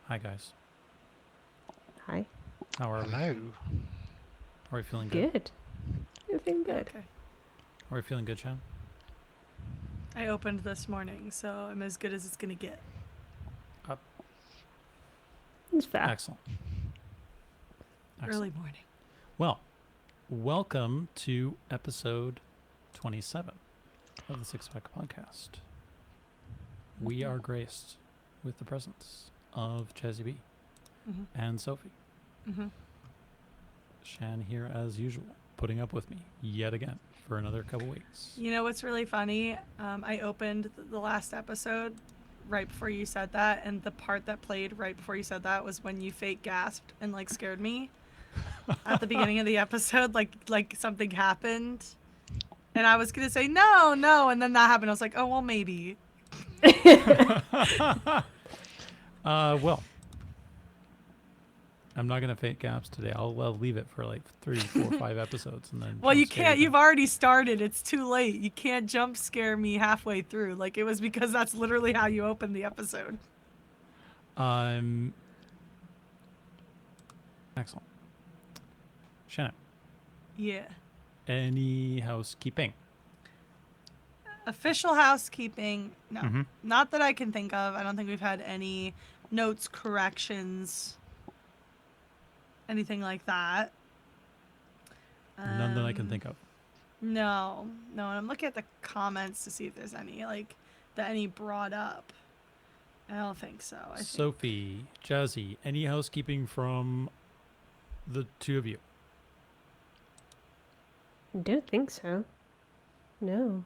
Hi, guys. Hi. How are we? Hello. Are we feeling good? Good. You're feeling good. Okay. Are we feeling good, Shan? I opened this morning, so I'm as good as it's gonna get. It's fair. Excellent. Early morning. Well, welcome to episode 27 of the Six Pack Podcast. We are graced with the presence of Jazzy B and Sophie. Shan here as usual, putting up with me yet again for another couple weeks. You know what's really funny? I opened the last episode right before you said that, and the part that played right before you said that was when you fake gasped and like scared me at the beginning of the episode, like something happened, and I was gonna say no, and then that happened. I was like, oh well, maybe. Well, I'm not gonna fake gaps today. I'll leave it for like 3, 4, 5 episodes, and then. Well, you jump scare can't. you. You've already started. It's too late. You can't jump scare me halfway through. Like it was because that's literally how you opened the episode. Excellent. Shannon, Yeah. any housekeeping? Official housekeeping. No. Mhm. Not that I can think of. I don't think we've had any notes, corrections, anything like that. None that I can think of. No. And I'm looking at the comments to see if there's any that any brought up. I don't think so. I think Sophie, Jazzy, any housekeeping from the two of you? I don't think so. No.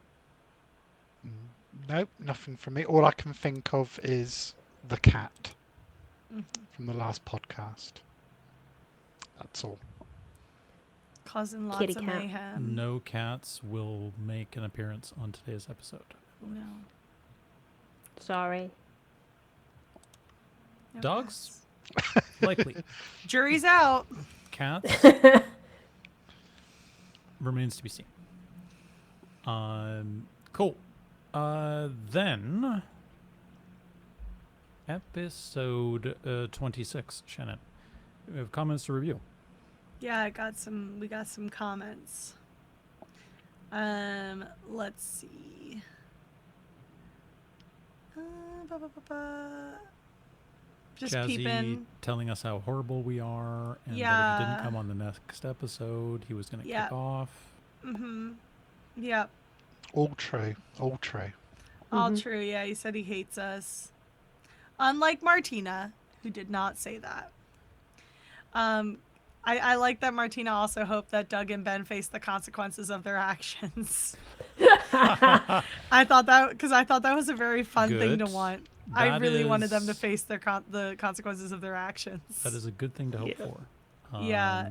Nope, nothing from me. All I can think of is the cat from the last podcast. That's all. causing lots Kitty of cat. mayhem. No cats will make an appearance on today's episode. No. Sorry. No Dogs? cats. Likely. Jury's out. Cats? Remains to be seen. Cool. Then episode 26, Shannon. We have comments to review. Yeah, we got some comments. Let's see. Just Jazzy peeping. telling us how horrible we are, and that if he Yeah. didn't come on the next episode, he was going to Yeah. kick off. Yep. All true. All true. All true. Yeah, he said he hates us. Unlike Martina, who did not say that. I like that Martina also hoped that Doug and Ben face the consequences of their actions. I thought that was a very fun thing to Good. want. I That really wanted them to is- face the consequences of their actions. That is a good thing to hope Yeah. for. Yeah.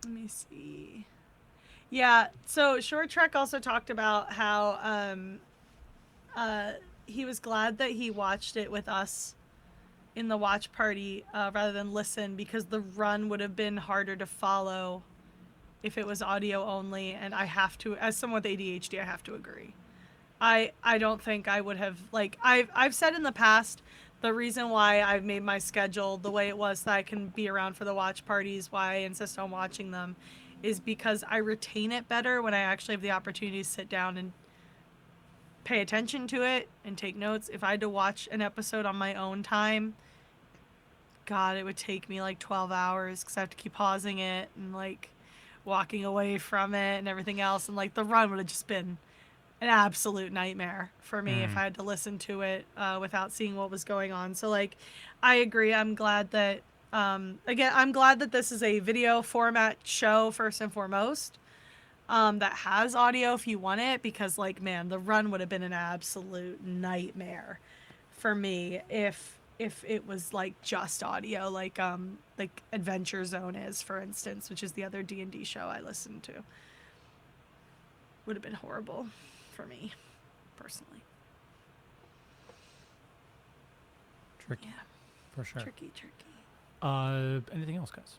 Let me see. Yeah, so Short Trek also talked about how he was glad that he watched it with us in the watch party rather than listen, because the run would have been harder to follow if it was audio only. And I have to, as someone with ADHD, I have to agree. I don't think I would have, like, I've said in the past, the reason why I've made my schedule the way it was so that I can be around for the watch parties, why I insist on watching them, is because I retain it better when I actually have the opportunity to sit down and pay attention to it and take notes. If I had to watch an episode on my own time, God, it would take me like 12 hours because I have to keep pausing it and like walking away from it and everything else. And like the run would have just been an absolute nightmare for me if I had to listen to it without seeing what was going on. So like, I agree. I'm glad that, I'm glad that this is a video format show first and foremost, that has audio if you want it, because like, man, the run would have been an absolute nightmare for me if it was like just audio, like Adventure Zone is, for instance, which is the other D&D show I listen to. Would have been horrible for me, personally. Tricky, Yeah, for sure. tricky. Anything else, guys?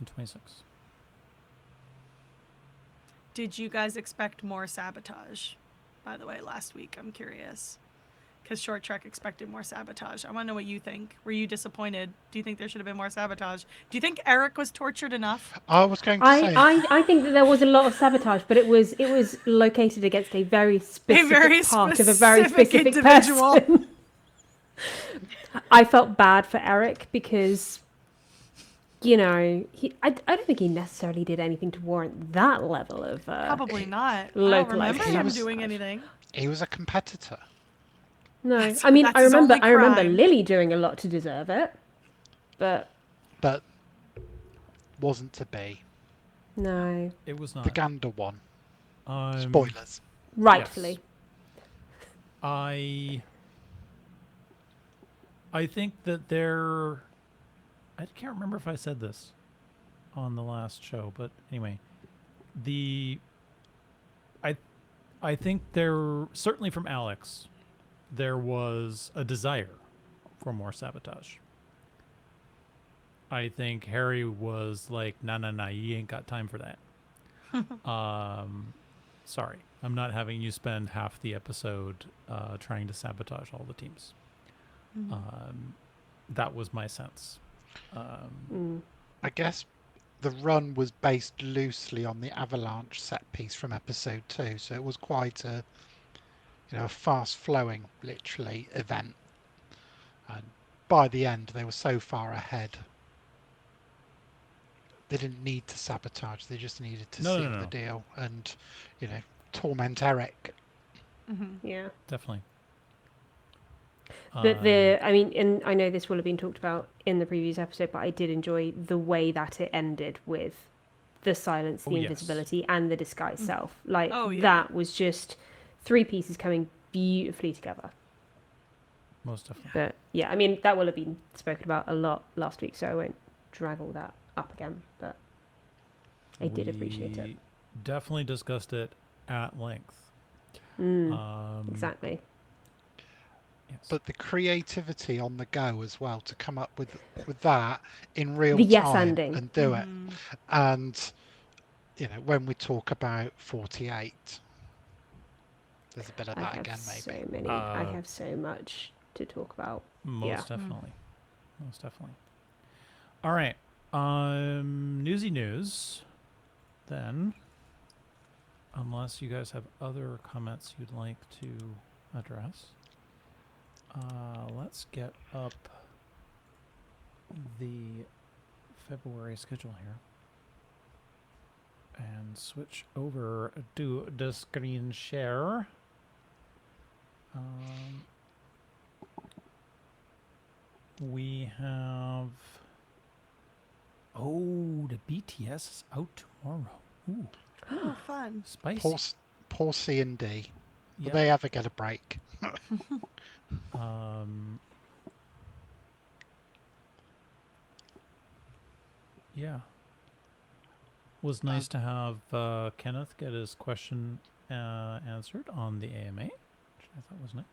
On 26. Did you guys expect more sabotage? by the way, last week. I'm curious. Because Short Trek expected more sabotage. I want to know what you think. Were you disappointed? Do you think there should have been more sabotage? Do you think Eric was tortured enough? I was going to say, I think that there was a lot of sabotage, but it was located against a very specific part of a very specific individual. person. I felt bad for Eric because, you know, I don't think he necessarily did anything to warrant that level of Probably not. I don't localized remember him sabotage. doing anything. he was a competitor. No, That's- I mean, that's I his remember only crime. Lily doing a lot to deserve it, but But wasn't to be. no, It was The not. Gander one. Um, Spoilers. rightfully. I think that I can't remember if I said this on the last show, but anyway, I think there, certainly from Alex, there was a desire for more sabotage. I think Harry was like, nah, you ain't got time for that. Sorry, I'm not having you spend half the episode trying to sabotage all the teams. That was my sense. I guess the run was based loosely on the avalanche set piece from episode 2, so it was quite a fast-flowing, literally, event. And by the end, they were so far ahead. They didn't need to sabotage; they just needed to seal the deal and, torment Eric. Yeah. Definitely. But and I know this will have been talked about in the previous episode, but I did enjoy the way that it ended with the silence, the invisibility, and the disguise self. Like, that was just 3 pieces coming beautifully together. Most definitely. But yeah, I mean, that will have been spoken about a lot last week, so I won't drag all that up again, but I did appreciate it. Definitely discussed it at length. Exactly. Yes. But the creativity on the go as well to come up with that in real The yes time ending. and do it. And when we talk about 48, there's a bit of that again, maybe. So many. I have so much to talk about. Most definitely. Most definitely. All right. Newsy news. Then, unless you guys have other comments you'd like to address, let's get up the February schedule here and switch over to the screen share. We have the BTS is out tomorrow. Ooh, Oh, fun. spicy. Poor C&D. Will Yep. they ever get a break? Yeah. Was nice to have Kenneth get his question answered on the AMA, which I thought was nice.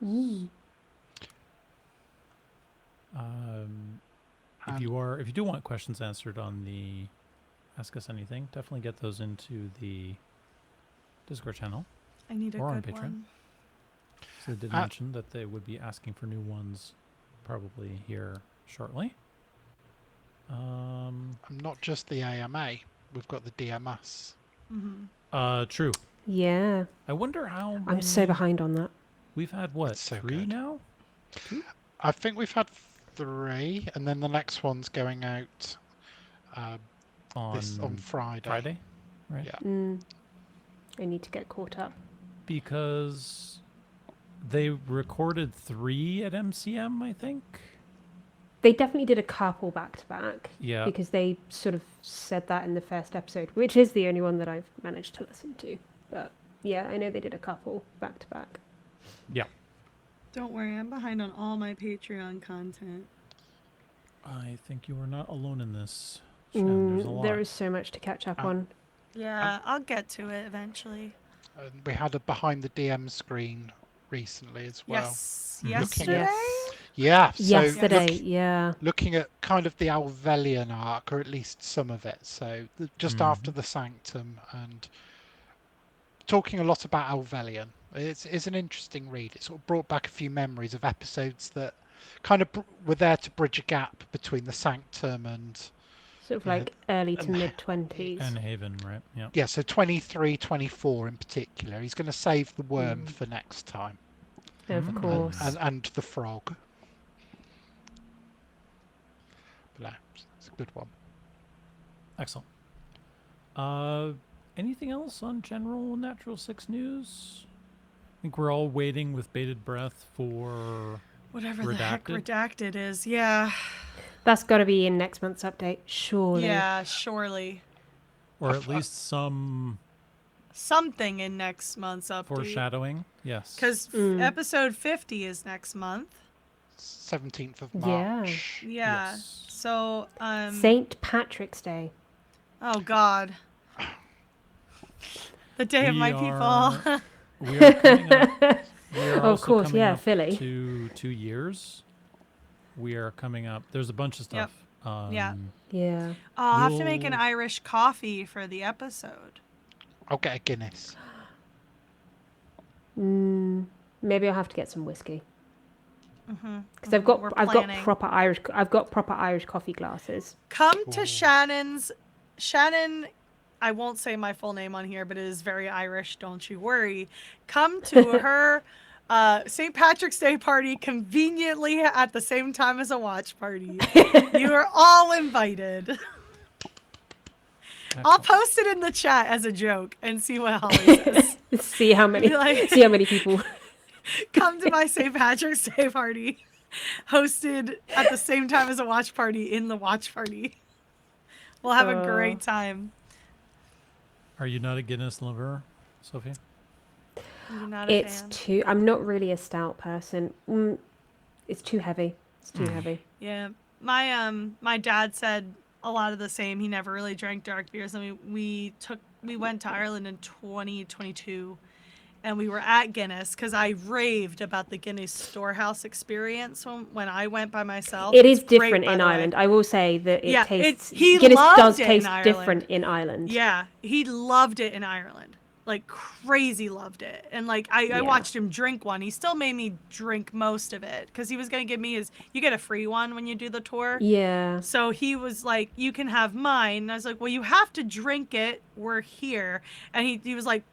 If you do want questions answered on the Ask Us Anything, definitely get those into the Discord channel. I need a Or on good Patreon. one. So they did mention that they would be asking for new ones probably here shortly. And not just the AMA. We've got the DMS. True. Yeah. I wonder how I'm so behind on that. We've had what, It's so 3 good. now? I think we've had 3, and then the next one's going out on Friday. Right? Yeah. I need to get caught up. Because they recorded 3 at MCM, I think. They definitely did a couple back to back. Yeah. Because they sort of said that in the first episode, which is the only one that I've managed to listen to. But yeah, I know they did a couple back to back. Yeah. Don't worry, I'm behind on all my Patreon content. I think you are not alone in this. Shan. There's a lot. There is so much to catch up on. Yeah, I'll get to it eventually. And we had a behind the DM screen recently as well. Yes. Looking Yesterday? Yes. Yeah. So Yesterday, yeah. looking at kind of the Alvelian arc, or at least some of it. So just after the Sanctum, and talking a lot about Alvelian It's an interesting read. It sort of brought back a few memories of episodes that kind of were there to bridge a gap between the Sanctum and sort of like early to and mid-20s. And Haven, right? Yeah. Yeah, so 23, 24 in particular. He's going to save the worm for next time. Of course. And the frog. But no, it's a good one. Excellent. Anything else on general Natural 6 news? I think we're all waiting with bated breath for whatever Redacted. The heck Redacted is. Yeah. That's got to be in next month's update, surely. Yeah, surely. Or at least something in next month's update. Foreshadowing, yes. Because episode 50 is next month. 17th of March. Yeah. Yes. So, St. Patrick's Day. Oh, God. The day of my people. We are coming up. We are Of course, coming yeah, up Philly. To 2 years. We are coming up. There's a bunch of stuff. Yeah. Yeah. I'll have to make an Irish coffee for the episode. I'll get a Guinness. Maybe I'll have to get some whiskey. Because I've got proper Irish coffee glasses. Come to Shannon. I won't say my full name on here, but it is very Irish. Don't you worry. Come to her St. Patrick's Day party conveniently at the same time as a watch party. You are all invited. Excellent. I'll post it in the chat as a joke and see what Holly says. see how many people. Come to my St. Patrick's Day party, hosted at the same time as a watch party in the watch party. We'll have a great time. Are you not a Guinness lover, Sophie? You're not a fan. I'm not really a stout person. It's too heavy. It's too heavy. Yeah. My dad said a lot of the same. He never really drank dark beers. I mean, we went to Ireland in 2022 and we were at Guinness because I raved about the Guinness storehouse experience when I went by myself. It is different in Ireland. I will say that it tastes. Guinness does taste different in Ireland. Yeah, he loved it in Ireland, like crazy loved it. And like I watched him drink one. He still made me drink most of it because he was gonna give me you get a free one when you do the tour. Yeah. So he was like, you can have mine. And I was like, well, you have to drink it. We're here. And he was like,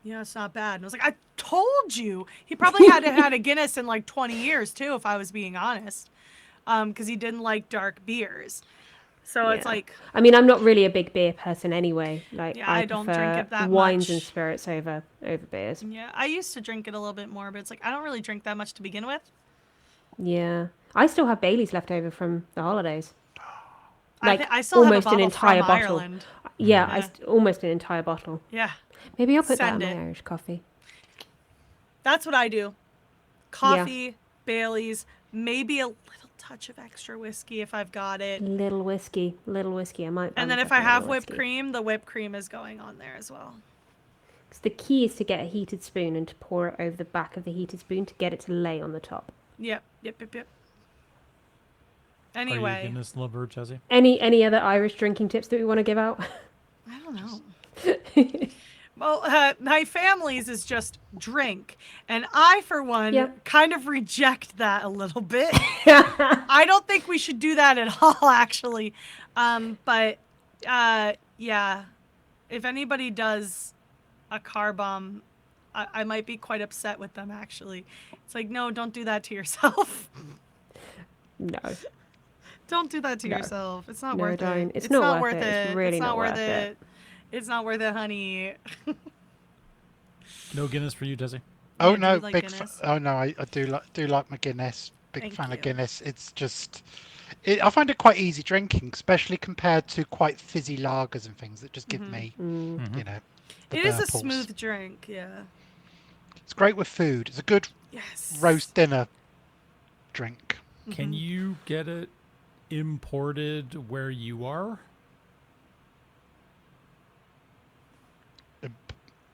yeah, it's not bad. And I was like, I told you. He probably hadn't had a Guinness in like 20 years too, if I was being honest, because he didn't like dark beers. So it's like, I mean, I'm not really a big beer person anyway. Like, I don't drink it that wines much. and spirits over beers. Yeah, I used to drink it a little bit more, but it's like I don't really drink that much to begin with. Yeah, I still have Bailey's left over from the holidays. Like I still almost have a bottle an entire from bottle. Ireland. Yeah, almost an entire bottle. Yeah. Maybe I'll put Send that in it. my Irish coffee. That's what I do. Coffee, Bailey's, maybe a little touch of extra whiskey if I've got it. Little whiskey. I might. And then if I have whipped cream, the whipped cream is going on there as well. Because the key is to get a heated spoon and to pour it over the back of the heated spoon to get it to lay on the top. Yep. Anyway. Are you a Guinness lover, Jazzy? Any other Irish drinking tips that we want to give out? I don't know. Well, my family's is just drink. And I, for one, kind of reject that a little bit. I don't think we should do that at all, actually. But, yeah, if anybody does a car bomb, I might be quite upset with them, actually. It's like, no, don't do that to yourself. No. Don't do that to yourself. It's not worth it. It's not worth it. It's really not worth it. It's not worth it, honey. No Guinness for you, Jazzy? Oh, Yeah, no. do you like Guinness? I do like my Guinness. Big Thank fan you. of Guinness. It's just... I find it quite easy drinking, especially compared to quite fizzy lagers and things that just give me, you know, the It is a burples. smooth drink, yeah. It's great with food. It's a good roast dinner drink. Can you get it imported where you are?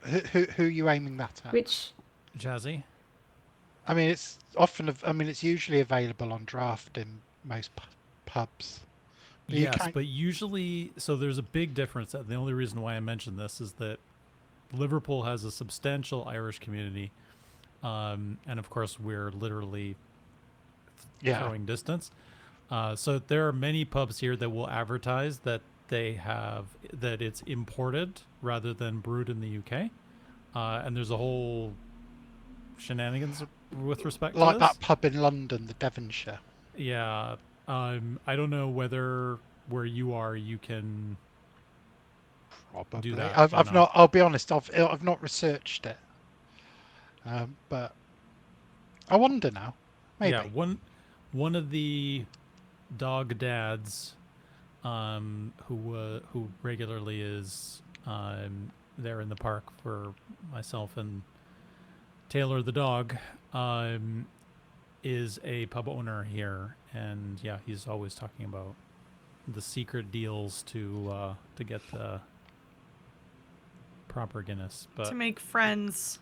Who are you aiming that at? Which Jazzy? I mean, it's usually available on draft in most pubs. Yes, but usually, so there's a big difference. The only reason why I mention this is that Liverpool has a substantial Irish community, and of course we're literally throwing distance. So there are many pubs here that will advertise that that it's imported rather than brewed in the UK, and there's a whole shenanigans with respect to like this. that pub in London, the Devonshire. Yeah, I don't know whether where you are you can Probably. do that. I've not. I'll be honest. I've not researched it. But I wonder now. Maybe. Yeah, one of the dog dads, who regularly is there in the park for myself and Taylor the dog, is a pub owner here, and yeah, he's always talking about the secret deals to get the proper Guinness, but to make friends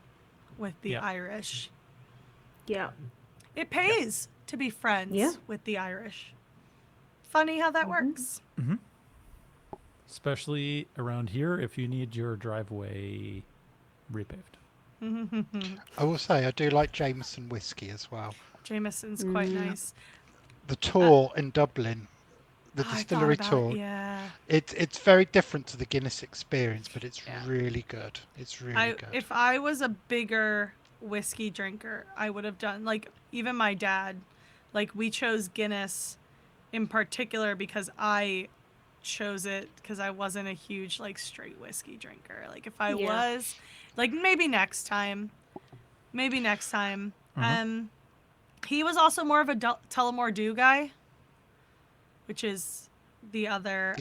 with the Irish. Yeah. It pays to be friends with the Irish. Funny how that works. Mm-hmm. Especially around here if you need your driveway repaved. I will say I do like Jameson whiskey as well. Jameson's quite nice. The tour in Dublin, the distillery tour, it's very different to the Guinness experience, but it's really good. It's really good. If I was a bigger whiskey drinker, I would have done, like, even my dad, like, we chose Guinness in particular because I chose it because I wasn't a huge, like, straight whiskey drinker. Like, if I was, like, maybe next time. He was also more of a Tullamore Dew guy, which is the other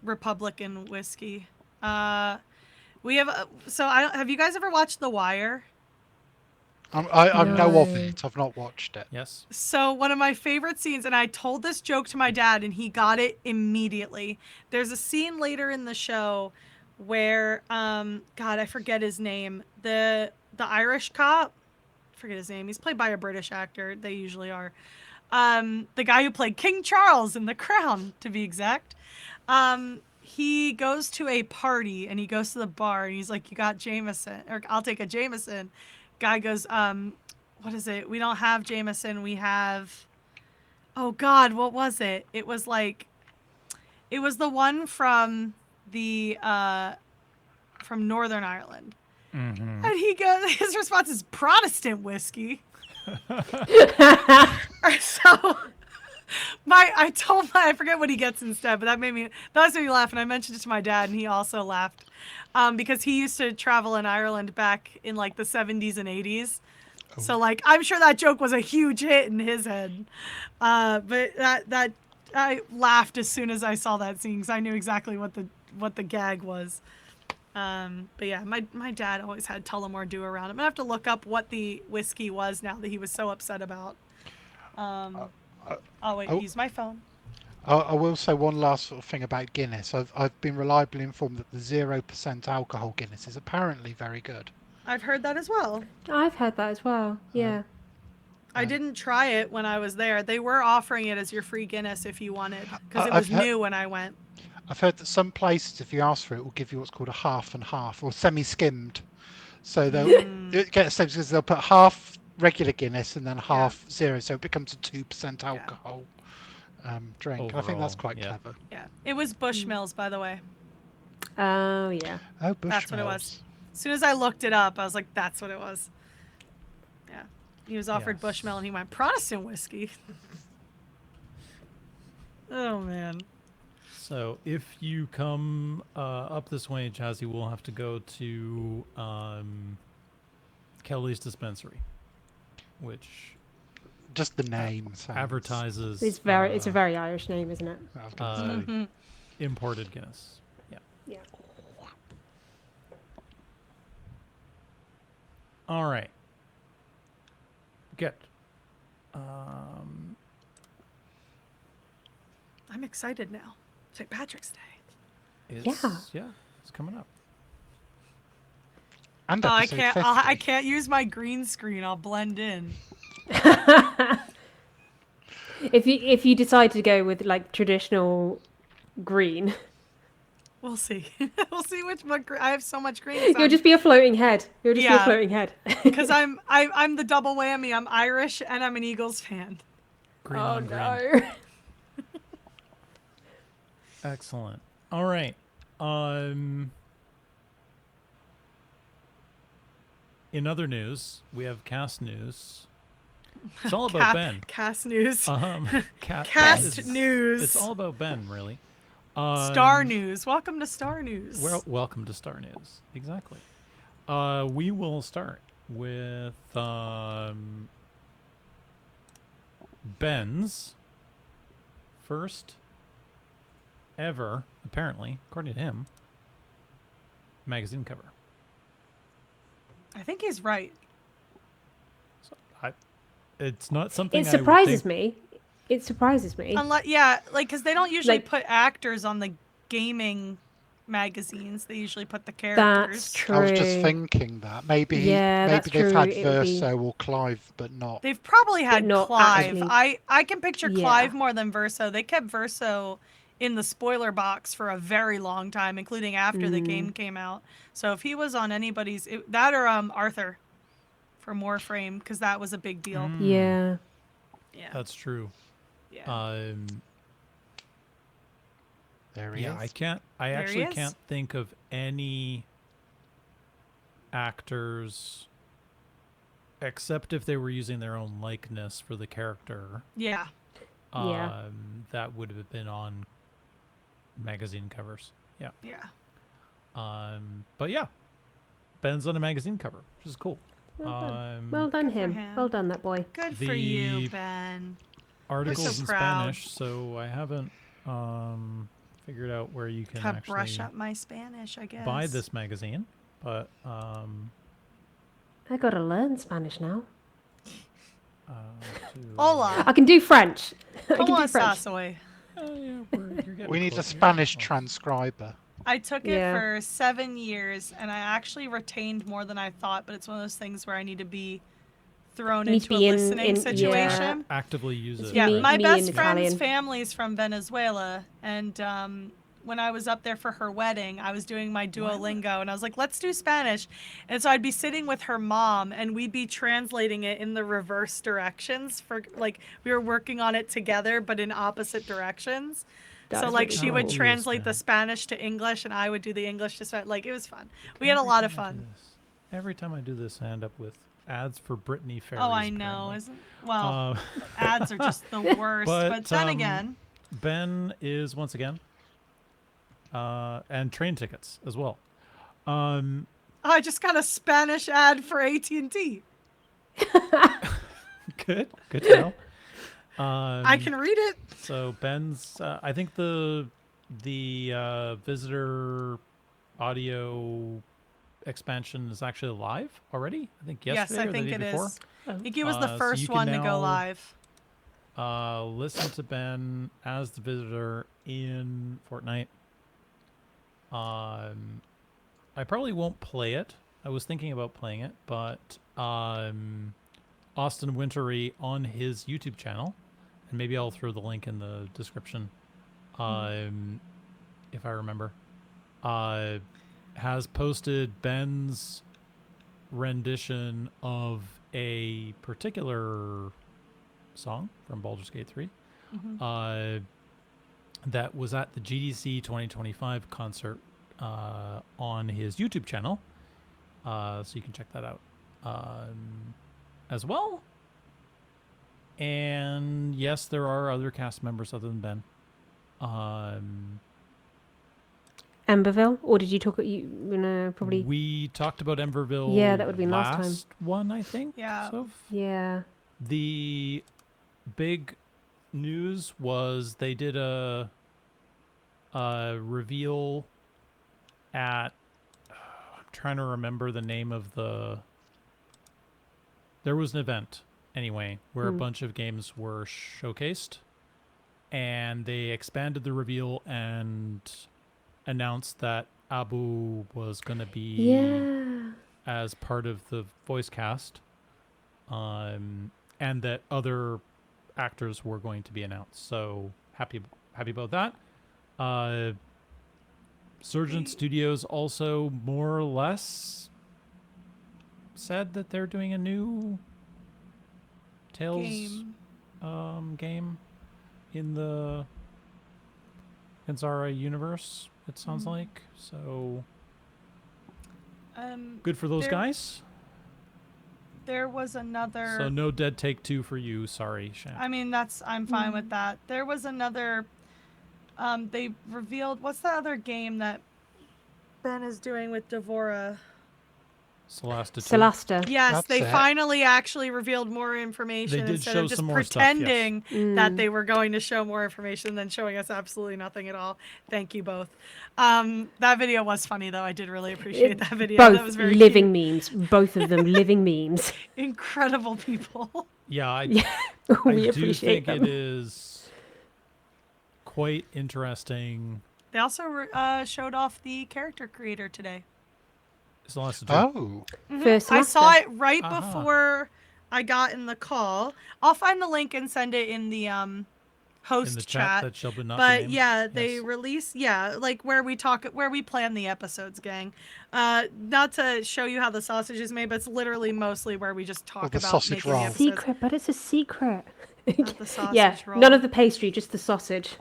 Republican whiskey. We have have you guys ever watched The Wire? I know of it. I've not watched it. Yes. So one of my favorite scenes, and I told this joke to my dad, and he got it immediately. There's a scene later in the show where, God, I forget his name. The Irish cop, I forget his name. He's played by a British actor. They usually are. The guy who played King Charles in The Crown, to be exact. He goes to a party, and he goes to the bar, and he's like, "You got Jameson, or I'll take a Jameson." Guy goes, what is it? We don't have Jameson. We have, oh God, what was it? It was the one from from Northern Ireland. Mm-hmm. And he goes, his response is Protestant whiskey. So I forget what he gets instead, but that made me laugh. And I mentioned it to my dad, and he also laughed. Because he used to travel in Ireland back in like the 70s and 80s. Oh. So like, I'm sure that joke was a huge hit in his head. But that I laughed as soon as I saw that scene because I knew exactly what the gag was. But yeah, my dad always had Tullamore Dew around him. I have to look up what the whiskey was now that he was so upset about. Use my phone. I will say one last sort of thing about Guinness. I've been reliably informed that the 0% alcohol Guinness is apparently very good. I've heard that as well. I've heard that as well. Yeah. I didn't try it when I was there. They were offering it as your free Guinness if you wanted, because it was new when I went. I've heard that some places, if you ask for it, will give you what's called a half and half, or semi-skimmed. So they'll get a because they'll put half regular Guinness and then half zero, so it becomes a 2% alcohol. Drink. Overall, I think that's quite clever. Yeah, it was Bushmills, by the way. Oh yeah. Oh, Bushmills. That's what it was. As soon as I looked it up, I was like, "That's what it was." Yeah, he was offered Bushmill, and he went Protestant whiskey. Oh man. So if you come up this way, Jazzy, we'll have to go to Kelly's Dispensary, which. Just the name advertises. It's a very Irish name, isn't it? Imported Guinness. Yeah. Yeah. All right. Good. I'm excited now. St. Patrick's Day. Yeah, it's coming up. And I can't use my green screen. I'll blend in. If you decide to go with like traditional green, We'll see. We'll see what I have so much green. You'll just be a floating head. You'll just be a floating head. Because I'm the double whammy. I'm Irish and I'm an Eagles fan. Green oh on no. green. Excellent. All right. In other news, we have cast news. It's all about Ben. Cast news. Cast news. It's all about Ben, really. Star News. Welcome to Star News. Well, welcome to Star News. Exactly. We will start with Ben's first ever, apparently, according to him, magazine cover. I think he's right. So it's not something It surprises me. It surprises me. Because they don't usually put actors on the gaming magazines. They usually put the characters. That's true. I was just thinking that maybe they've had Verso or Clive, but not. They've probably had Clive. Actually. I can picture Clive more than Verso. They kept Verso in the spoiler box for a very long time, including after the game came out. So if he was on anybody's, that or Arthur from Warframe, because that was a big deal. Yeah. Yeah. That's true. Yeah. There he is. I actually can't think of any actors except if they were using their own likeness for the character. Yeah. That would have been on magazine covers. Yeah. Yeah. But yeah, Ben's on a magazine cover, which is cool. Well done him. Well done, that boy. Good for you, Ben. Articles so in proud. Spanish, so I haven't figured out where you can Gotta actually brush up my Spanish, I guess. buy this magazine. But I gotta learn Spanish now. Hola. I can do French. I can ¿Cómo do French. estás hoy? We need a Spanish transcriber. I took it for 7 years, and I actually retained more than I thought, but it's one of those things where I need to be thrown into a listening situation. Actively use it. Yeah, right? my best friend's family is from Venezuela, and when I was up there for her wedding, I was doing my Duolingo, and I was like, let's do Spanish. And so I'd be sitting with her mom, and we'd be translating it in the reverse directions for, like, we were working on it together, but in opposite directions. So, like, she would translate the Spanish to English, and I would do the English to Spanish. Like, it was fun. We had a lot of fun. Every time I do this, I end up with ads for Britney Ferries. Oh, I know. Ads are just the worst. But then again. Ben is, once again, and train tickets as well. I just got a Spanish ad for AT&T. Good to know. I can read it. So Ben's, I think the visitor audio expansion is actually live already. I think yesterday. Yes, I think it is. I think it was the first one to go live. Listen to Ben as the visitor in Fortnite. I probably won't play it. I was thinking about playing it, but Austin Wintory on his YouTube channel, and maybe I'll throw the link in the description, if I remember, has posted Ben's rendition of a particular song from Baldur's Gate 3 that was at the GDC 2025 concert on his YouTube channel. So you can check that out as well. And yes, there are other cast members other than Ben. Emberville, or did you talk? Probably. We talked about Emberville. Yeah, that would have been last time. One, I think. Yeah. Yeah. The big news was they did a reveal at. I'm trying to remember the name of the. There was an event anyway where a bunch of games were showcased, and they expanded the reveal and announced that Abu was going to be as part of the voice cast, and that other actors were going to be announced. So happy about that. Surgeon Studios also more or less said that they're doing a new Tales game in the Ganzara universe, it sounds like. So good for those guys. There was another. So no Dead Take 2 for you. Sorry, Shan. I mean, I'm fine with that. There was another. They revealed, what's the other game that Ben is doing with Devora? Solasta. Yes, they finally actually revealed more information instead of just pretending that they were going to show more information and then showing us absolutely nothing at all. Thank you both. That video was funny though. I did really appreciate that video. Both that was very living cute. memes. Both of them living memes. Incredible people. Yeah, I we do appreciate think them. it is quite interesting. They also showed off the character creator today. Oh. First I saw it right before I got in the call. I'll find the link and send it in the host in the chat. That shall be not but named. yeah, they release like where we plan the episodes, gang. Not to show you how the sausage is made, but it's literally mostly where we just talk about making the episodes. Secret, but it's a secret. Not the sausage roll. None of the pastry, just the sausage.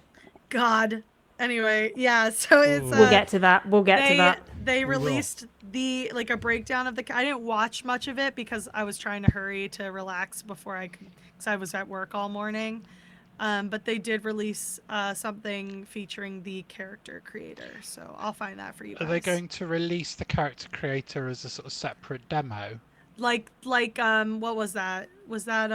God. Anyway, yeah, so it's we'll get to that. We'll get to that. They released a breakdown of I didn't watch much of it because I was trying to hurry to relax because I was at work all morning. But they did release something featuring the character creator, so I'll find that for you guys. Are they going to release the character creator as a sort of separate demo? What was that? Was that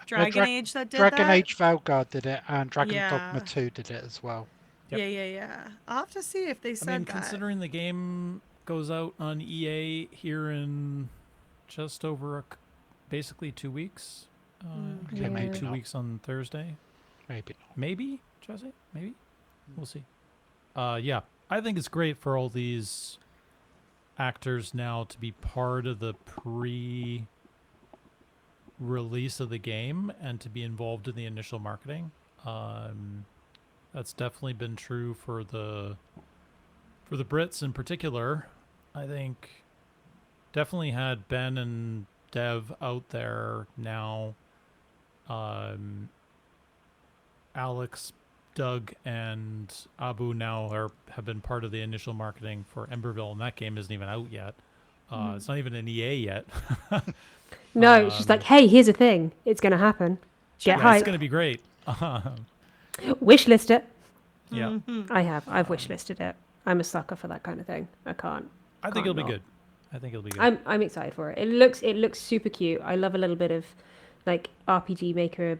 Dragon Age that did Dragon that? Age Valguard did it, and Dragon Dogma 2 did it as well. Yep. Yeah. I'll have to see if they said that. Considering the game goes out on EA here in just over basically 2 weeks. Okay, maybe 2 weeks on Thursday. Maybe not. Maybe, Jazzy? Maybe? We'll see. Yeah, I think it's great for all these actors now to be part of the pre-release of the game and to be involved in the initial marketing. That's definitely been true for the Brits in particular. I think definitely had Ben and Dev out there now. Alex, Doug, and Abu now have been part of the initial marketing for Emberville, and that game isn't even out yet. It's not even an EA yet. No, it's just like, hey, here's a thing. It's going to happen. Get hyped. It's going to be great. Wishlist it. Yeah. I've wishlisted it. I'm a sucker for that kind of thing. I think it'll be good. I think it'll be good. I'm excited for it. It looks super cute. I love a little bit of like RPG Maker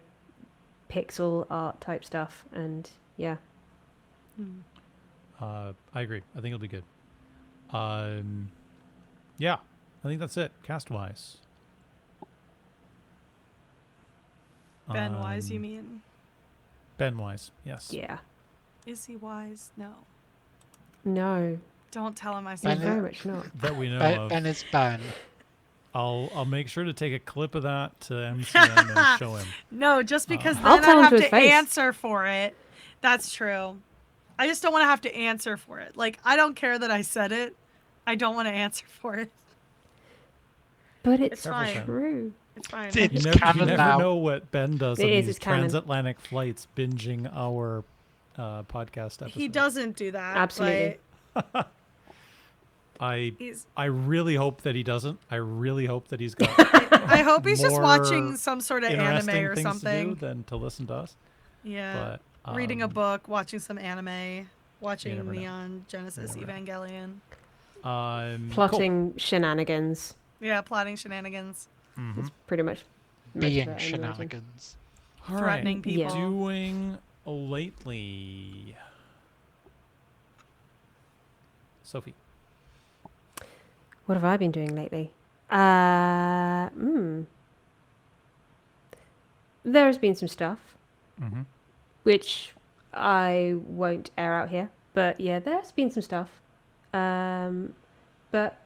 pixel art type stuff, and yeah. I agree. I think it'll be good. Yeah, I think that's it cast wise. Ben Wise, you mean? Ben Wise, yes. Yeah. Is he wise? No. No. Don't tell him I said very much not. That we know of. Ben is Ben. I'll make sure to take a clip of that to MCM and show him. No, just because then I'll tell I him have to to his face. answer for it. That's true. I just don't want to have to answer for it. Like, I don't care that I said it. I don't want to answer for it. But it's fine. true. It's fine. It's You canon never now. know what Ben does It on is, these it's canon. transatlantic flights binging our podcast episodes. He doesn't do that. Absolutely. But I really hope that he doesn't. I really hope that he's got I hope he's just more watching some sort of anime interesting or things something. to do than to listen to us. Yeah. But, reading a book, watching some anime, watching never know. Neon Genesis Evangelion. Plotting shenanigans. Yeah, plotting shenanigans. It's pretty much Being most of it, I imagine. shenanigans. All Threatening right. people. Doing lately. Sophie. What have I been doing lately? There's been some stuff, which I won't air out here. But yeah, there's been some stuff. But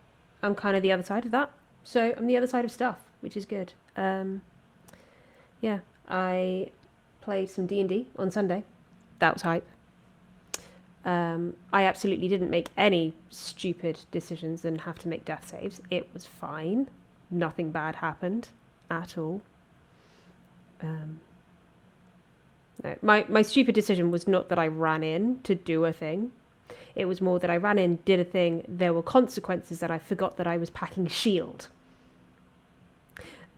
I'm kind of the other side of that. So I'm the other side of stuff, which is good. Yeah, I played some D&D on Sunday. That was hype. I absolutely didn't make any stupid decisions and have to make death saves. It was fine. Nothing bad happened at all. No, my stupid decision was not that I ran in to do a thing. It was more that I ran in, did a thing, there were consequences that I forgot that I was packing a shield.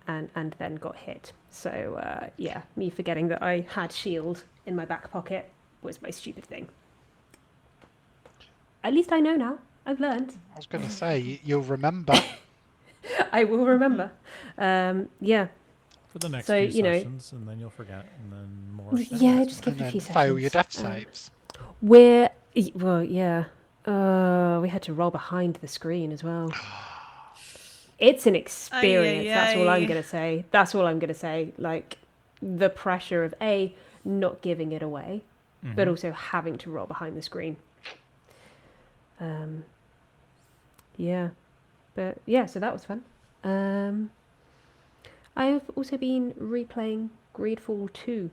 And then got hit. So, yeah, me forgetting that I had shield in my back pocket was my stupid thing. At least I know now. I've learned. I was going to say, you'll remember. I will remember. Yeah. For the next few sessions, and then you'll forget, and then more. Yeah, just give it a few sessions. Fail your death saves. Well, yeah. We had to roll behind the screen as well. It's an experience. That's all I'm going to say. That's all I'm going to say. Like, the pressure of not giving it away, but also having to roll behind the screen. Yeah. But, yeah, so that was fun. I have also been replaying Greedfall 2.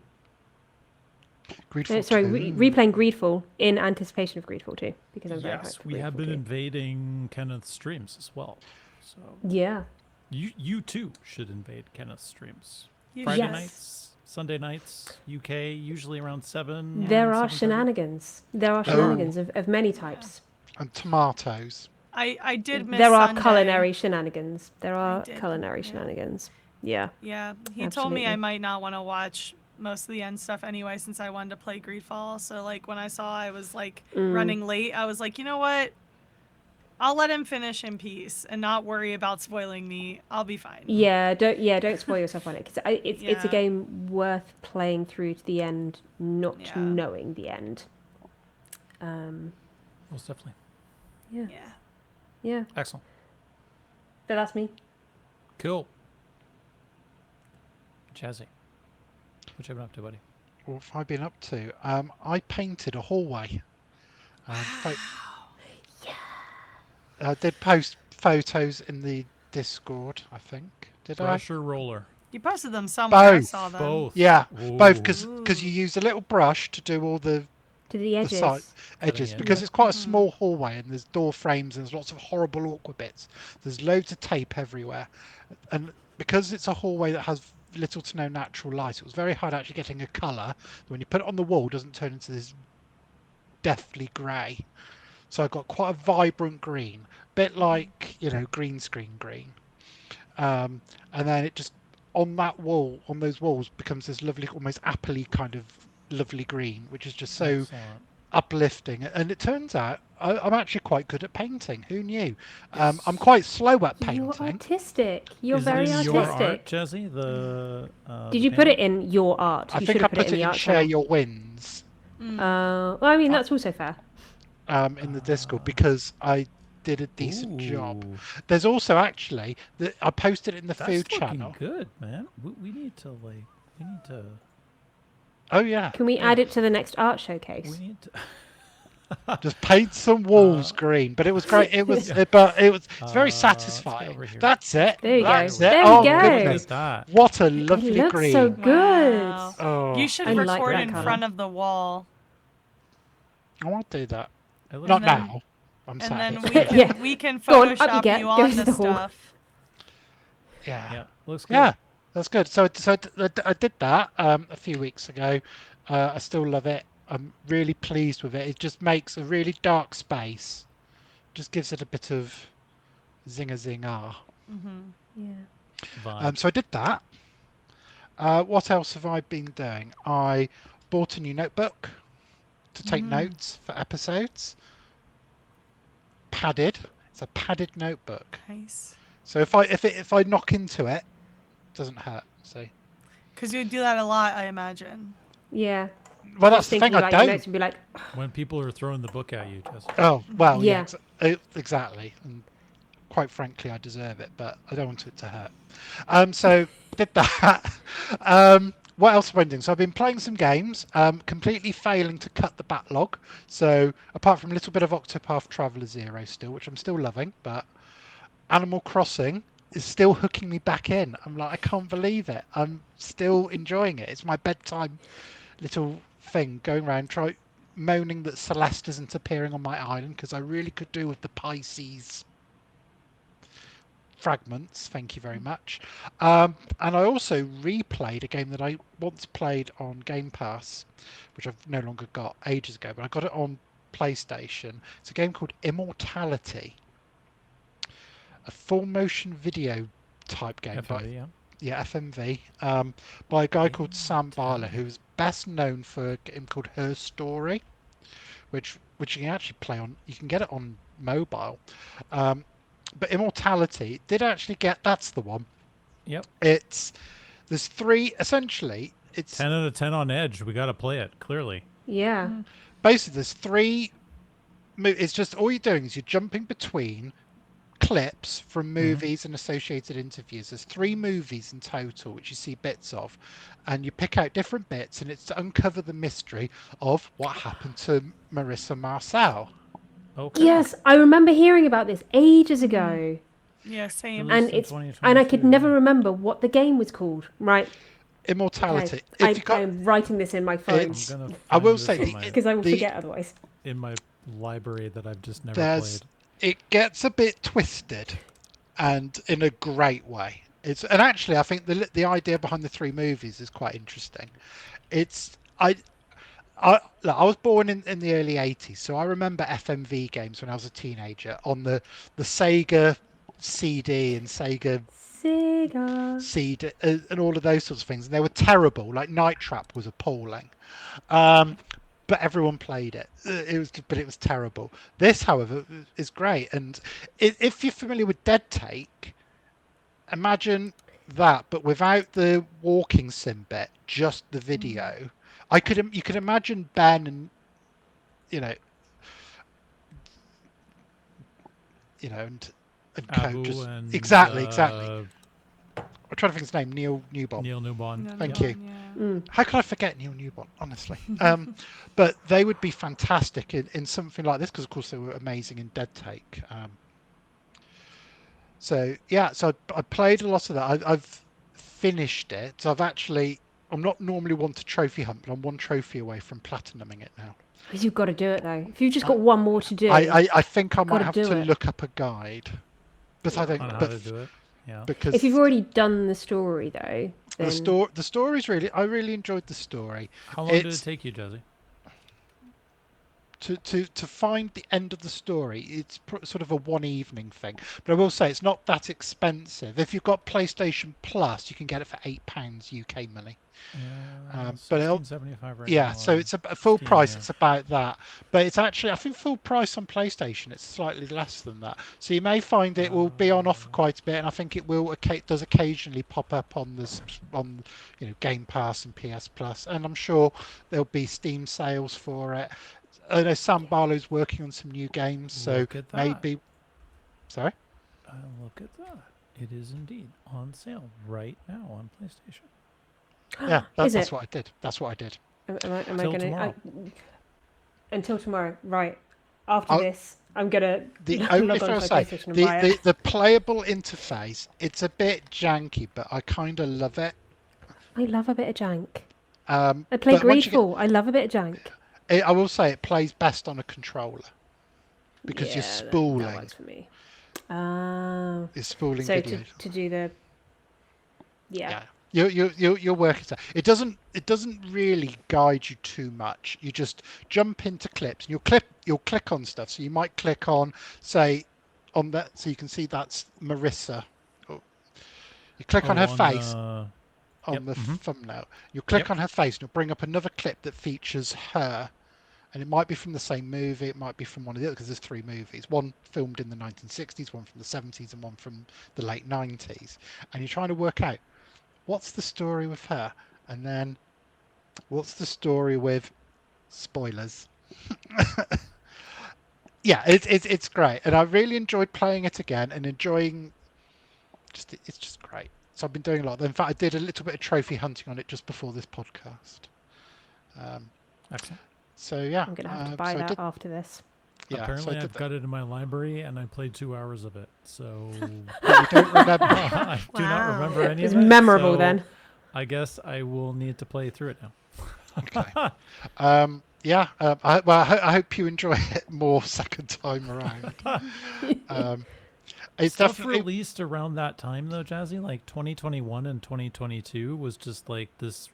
Replaying Greedfall in anticipation of Greedfall 2. Because I'm very hyped for we have Greedfall been 2. invading Kenneth's streams as well. So yeah. You too should invade Kenneth's streams. Friday nights, Sunday nights, UK, usually around 7. There are shenanigans. There are shenanigans of many types. And tomatoes. I did miss There are Sunday. culinary shenanigans. Shenanigans. Yeah. Yeah. He told me I might not want to watch most of the end stuff anyway since I wanted to play Greedfall. So, like, when I saw I was, like, running late, I was like, you know what? I'll let him finish in peace and not worry about spoiling me. I'll be fine. Yeah, don't spoil yourself on it because it's a game worth playing through to the end, not knowing the end. Most definitely. Yeah. Excellent. But that's me. Cool. Jazzy, what you been up to, buddy? What have I been up to? I painted a hallway. I did post photos in the Discord, I think. Did Brush or roller? You posted them somewhere. Both. I saw them. Both. Yeah, Ooh. both because you use a little brush to do all the edges. The edges because it's quite a small hallway and there's door frames and there's lots of horrible awkward bits. There's loads of tape everywhere, and because it's a hallway that has little to no natural light, it was very hard actually getting a colour. When you put it on the wall, it doesn't turn into this deathly grey. So I got quite a vibrant green, bit like green screen green, and then it just on those walls becomes this lovely, almost appley kind of lovely green, which is just so uplifting. And it turns out I'm actually quite good at painting. Who knew? I'm quite slow at painting. You're artistic. You're Is very it in artistic. your art, Jazzy? Did you put it in your art? I think I put it in Share Your Wins. Well, I mean, that's also fair. In the Discord because I did a decent job. There's also actually I posted it in the food channel. That's good, man. We need to Oh yeah. Can we add it to the next art showcase? We need to just paint some walls green. But it was great. It was, it's very satisfying. That's it. There you go. There we go. What a lovely it green. So good. Wow. Oh, you should record in front of the wall. I won't do that. Not now. I'm sad. And then we can Photoshop you on the stuff. Yeah. Looks good. Yeah, that's good. So I did that a few weeks ago. I still love it. I'm really pleased with it. It just makes a really dark space. Just gives it a bit of zing-a-zing-ah. Yeah. So I did that. What else have I been doing? I bought a new notebook to take notes for episodes. Padded. It's a padded notebook. Nice. So if I knock into it, it doesn't hurt. See. Because you do that a lot, I imagine. Yeah. Well, that's the thing. I don't. Notes and be like, when people are throwing the book at you, Jessica. Oh well, yeah. Exactly. And quite frankly, I deserve it, but I don't want it to hurt. So did that. What else have I been doing? So I've been playing some games, completely failing to cut the backlog. So apart from a little bit of Octopath Traveler 0 still, which I'm still loving, but Animal Crossing is still hooking me back in. I'm like, I can't believe it. I'm still enjoying it. It's my bedtime little thing, going around moaning that Celeste isn't appearing on my island because I really could do with the Pisces fragments. Thank you very much. And I also replayed a game that I once played on Game Pass, which I've no longer got, ages ago, but I got it on PlayStation. It's a game called Immortality, a full motion video type game. FMV, yeah. FMV, by a guy called Sam Barlow, who's best known for a game called Her Story, which you can actually play on. You can get it on mobile. But Immortality did actually get. That's the one. Yep. There's three. Essentially, it's 10 out of 10 on Edge. We got to play it clearly. Yeah. Basically, there's three. It's just all you're doing is you're jumping between clips from movies and associated interviews. There's 3 movies in total which you see bits of, and you pick out different bits, and it's to uncover the mystery of what happened to Marissa Marcel. Okay. Yes, I remember hearing about this ages ago. Yeah, same. And I could never remember what the game was called. Right. Immortality. Okay. I'm writing this in my phone. I will say because I will forget otherwise. In my library that I've just never played. It gets a bit twisted, and in a great way. And actually, I think the idea behind the 3 movies is quite interesting. I was born in the early 80s, so I remember FMV games when I was a teenager on the Sega CD and Sega CD and all of those sorts of things. And they were terrible. Like Night Trap was appalling. But everyone played it. But it was terrible. This, however, is great. And if you're familiar with Dead Take, imagine that, but without the walking sim bit, just the video. You could imagine Ben and and Co. Just exactly. I'm trying to think his name. Neil Newbon. Thank you. Yeah. How could I forget Neil Newbon? Honestly, but they would be fantastic in something like this because, of course, they were amazing in Dead Take. So I played a lot of that. I've finished it. I'm not normally one to trophy hunt, but I'm 1 trophy away from platinuming it now. You've got to do it though. If you've just got one more to do, I think I might have to look up a guide, but I don't. On how to do it. Yeah. Because if you've already done the story though, then... the story's I really enjoyed the story. How long did it take you, Jazzy? To find the end of the story, it's sort of a one evening thing. But I will say it's not that expensive. If you've got PlayStation Plus, you can get it for £8 UK money. But $16.75 right now. So it's a full price. It's about that. But it's actually, I think, full price on PlayStation. It's slightly less than that. So you may find it will be on offer quite a bit, and I think it does occasionally pop up on Game Pass and PS Plus, and I'm sure there'll be Steam sales for it. I know Sam Barlow's working on some new games, so maybe. Sorry. Look at that! It is indeed on sale right now on PlayStation. Yeah, that's what I did. That's what I did. Am I going to until tomorrow? Right. After this, I'm gonna. The only thing I'll say, the playable interface, it's a bit janky, but I kind of love it. I love a bit of jank. I play Greedfall. I love a bit of jank. I will say it plays best on a controller because you're spooling. That works for me. It's spooling so video. to do the. Yeah. You'll work it out. It doesn't really guide you too much. You just jump into clips and you'll click on stuff. So you might click on, say, on that, so you can see that's Marissa. You click on her face on the thumbnail. You click on her face and it'll bring up another clip that features her. And it might be from the same movie. It might be from one of the other, because there's 3 movies. One filmed in the 1960s, one from the 70s, and one from the late 90s. And you're trying to work out, what's the story with her? And then what's the story with spoilers? Yeah, it's great. And I really enjoyed playing it again and enjoying it's just great. So I've been doing a lot. In fact, I did a little bit of trophy hunting on it just before this podcast. Excellent. So yeah. I'm going to have to buy that after this. Yeah, apparently I've got it in my library and I played 2 hours of it. So you don't remember. I do not remember any of it. It's memorable then. I guess I will need to play through it now. Okay. yeah. I hope you enjoy it more second time around. It's Stuff definitely released around that time though, Jazzy, like 2021 and 2022 was just like this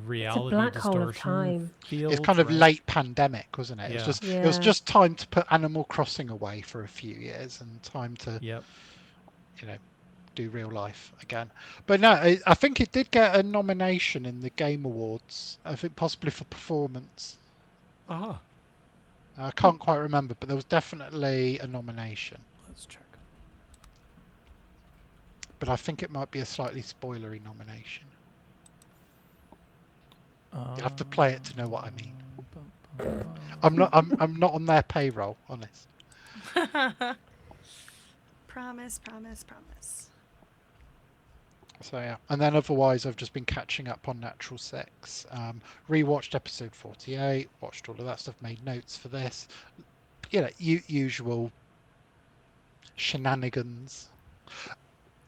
reality black hole of distortion time. field. it's kind of right? late pandemic, wasn't it? Yeah. It was just time to put Animal Crossing away for a few years and time to Yep. Do real life again. But no, I think it did get a nomination in the Game Awards. I think possibly for performance. Ah. I can't quite remember, but there was definitely a nomination. Let's check. But I think it might be a slightly spoilery nomination. You have to play it to know what I mean. I'm not on their payroll, honest. Promise. So yeah, and then otherwise I've just been catching up on Natural Six. Rewatched episode 48, watched all of that stuff, made notes for this. Usual shenanigans.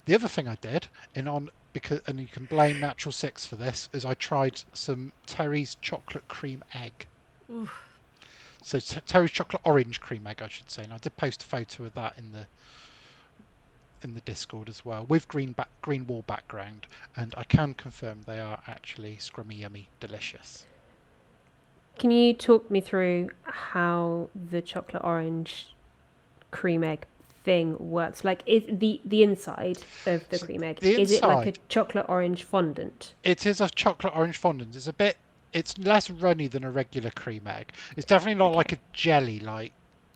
The other thing I did and you can blame Natural Six for this, is I tried some Terry's chocolate cream egg. Oof. So Terry's chocolate orange cream egg, I should say. And I did post a photo of that in the Discord as well, with green wall background, and I can confirm they are actually scrummy, yummy, delicious. Can you talk me through how the chocolate orange cream egg thing works? Like, is the inside of the cream egg, is it like a chocolate orange fondant? It is a chocolate orange fondant. It's less runny than a regular cream egg. It's definitely not like a jelly,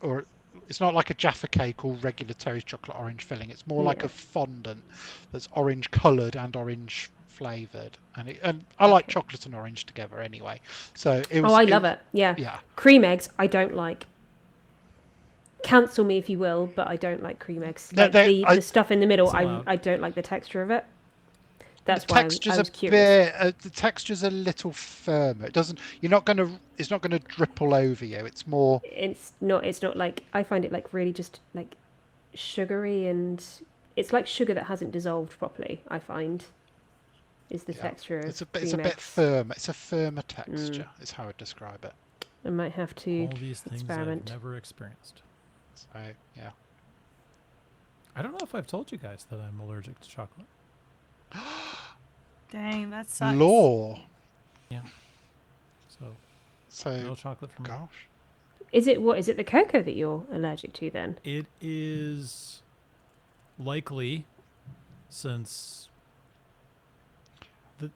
or it's not like a Jaffa cake or regular Terry's chocolate orange filling. It's more like a fondant that's orange coloured and orange flavoured. And I like chocolate and orange together anyway. So it was. I love it. Yeah. Cream eggs, I don't like. Cancel me if you will, but I don't like cream eggs. The stuff in the middle, I don't like the texture of it. That's why I was curious. The texture's a little firmer. It's not gonna dripple over you. It's more. It's not like, I find it like really just like sugary, and it's like sugar that hasn't dissolved properly. I find is the texture of it's a bit firmer. It's a firmer texture. Is how I describe it. I might have to all these things experiment. I've never experienced. So yeah. I don't know if I've told you guys that I'm allergic to chocolate. Dang, that sucks. Law. Yeah. So no chocolate for me. Gosh. Is it the cocoa that you're allergic to then? It is likely, since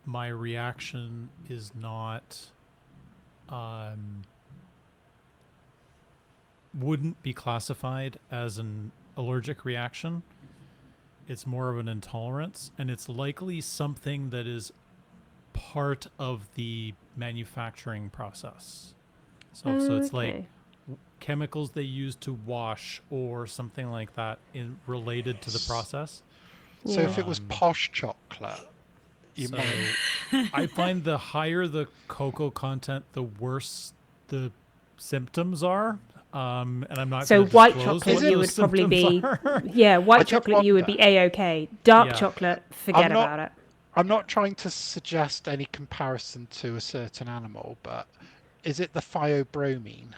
my reaction is not wouldn't be classified as an allergic reaction. It's more of an intolerance, and it's likely something that is part of the manufacturing process. So it's like chemicals they use to wash or something like that related to the process. So if it was posh chocolate, I find the higher the cocoa content, the worse the symptoms are. And I'm not. So white chocolate, you would probably be. Yeah, white chocolate, you would be a-okay. Dark chocolate, forget about it. I'm not trying to suggest any comparison to a certain animal, but is it the theobromine?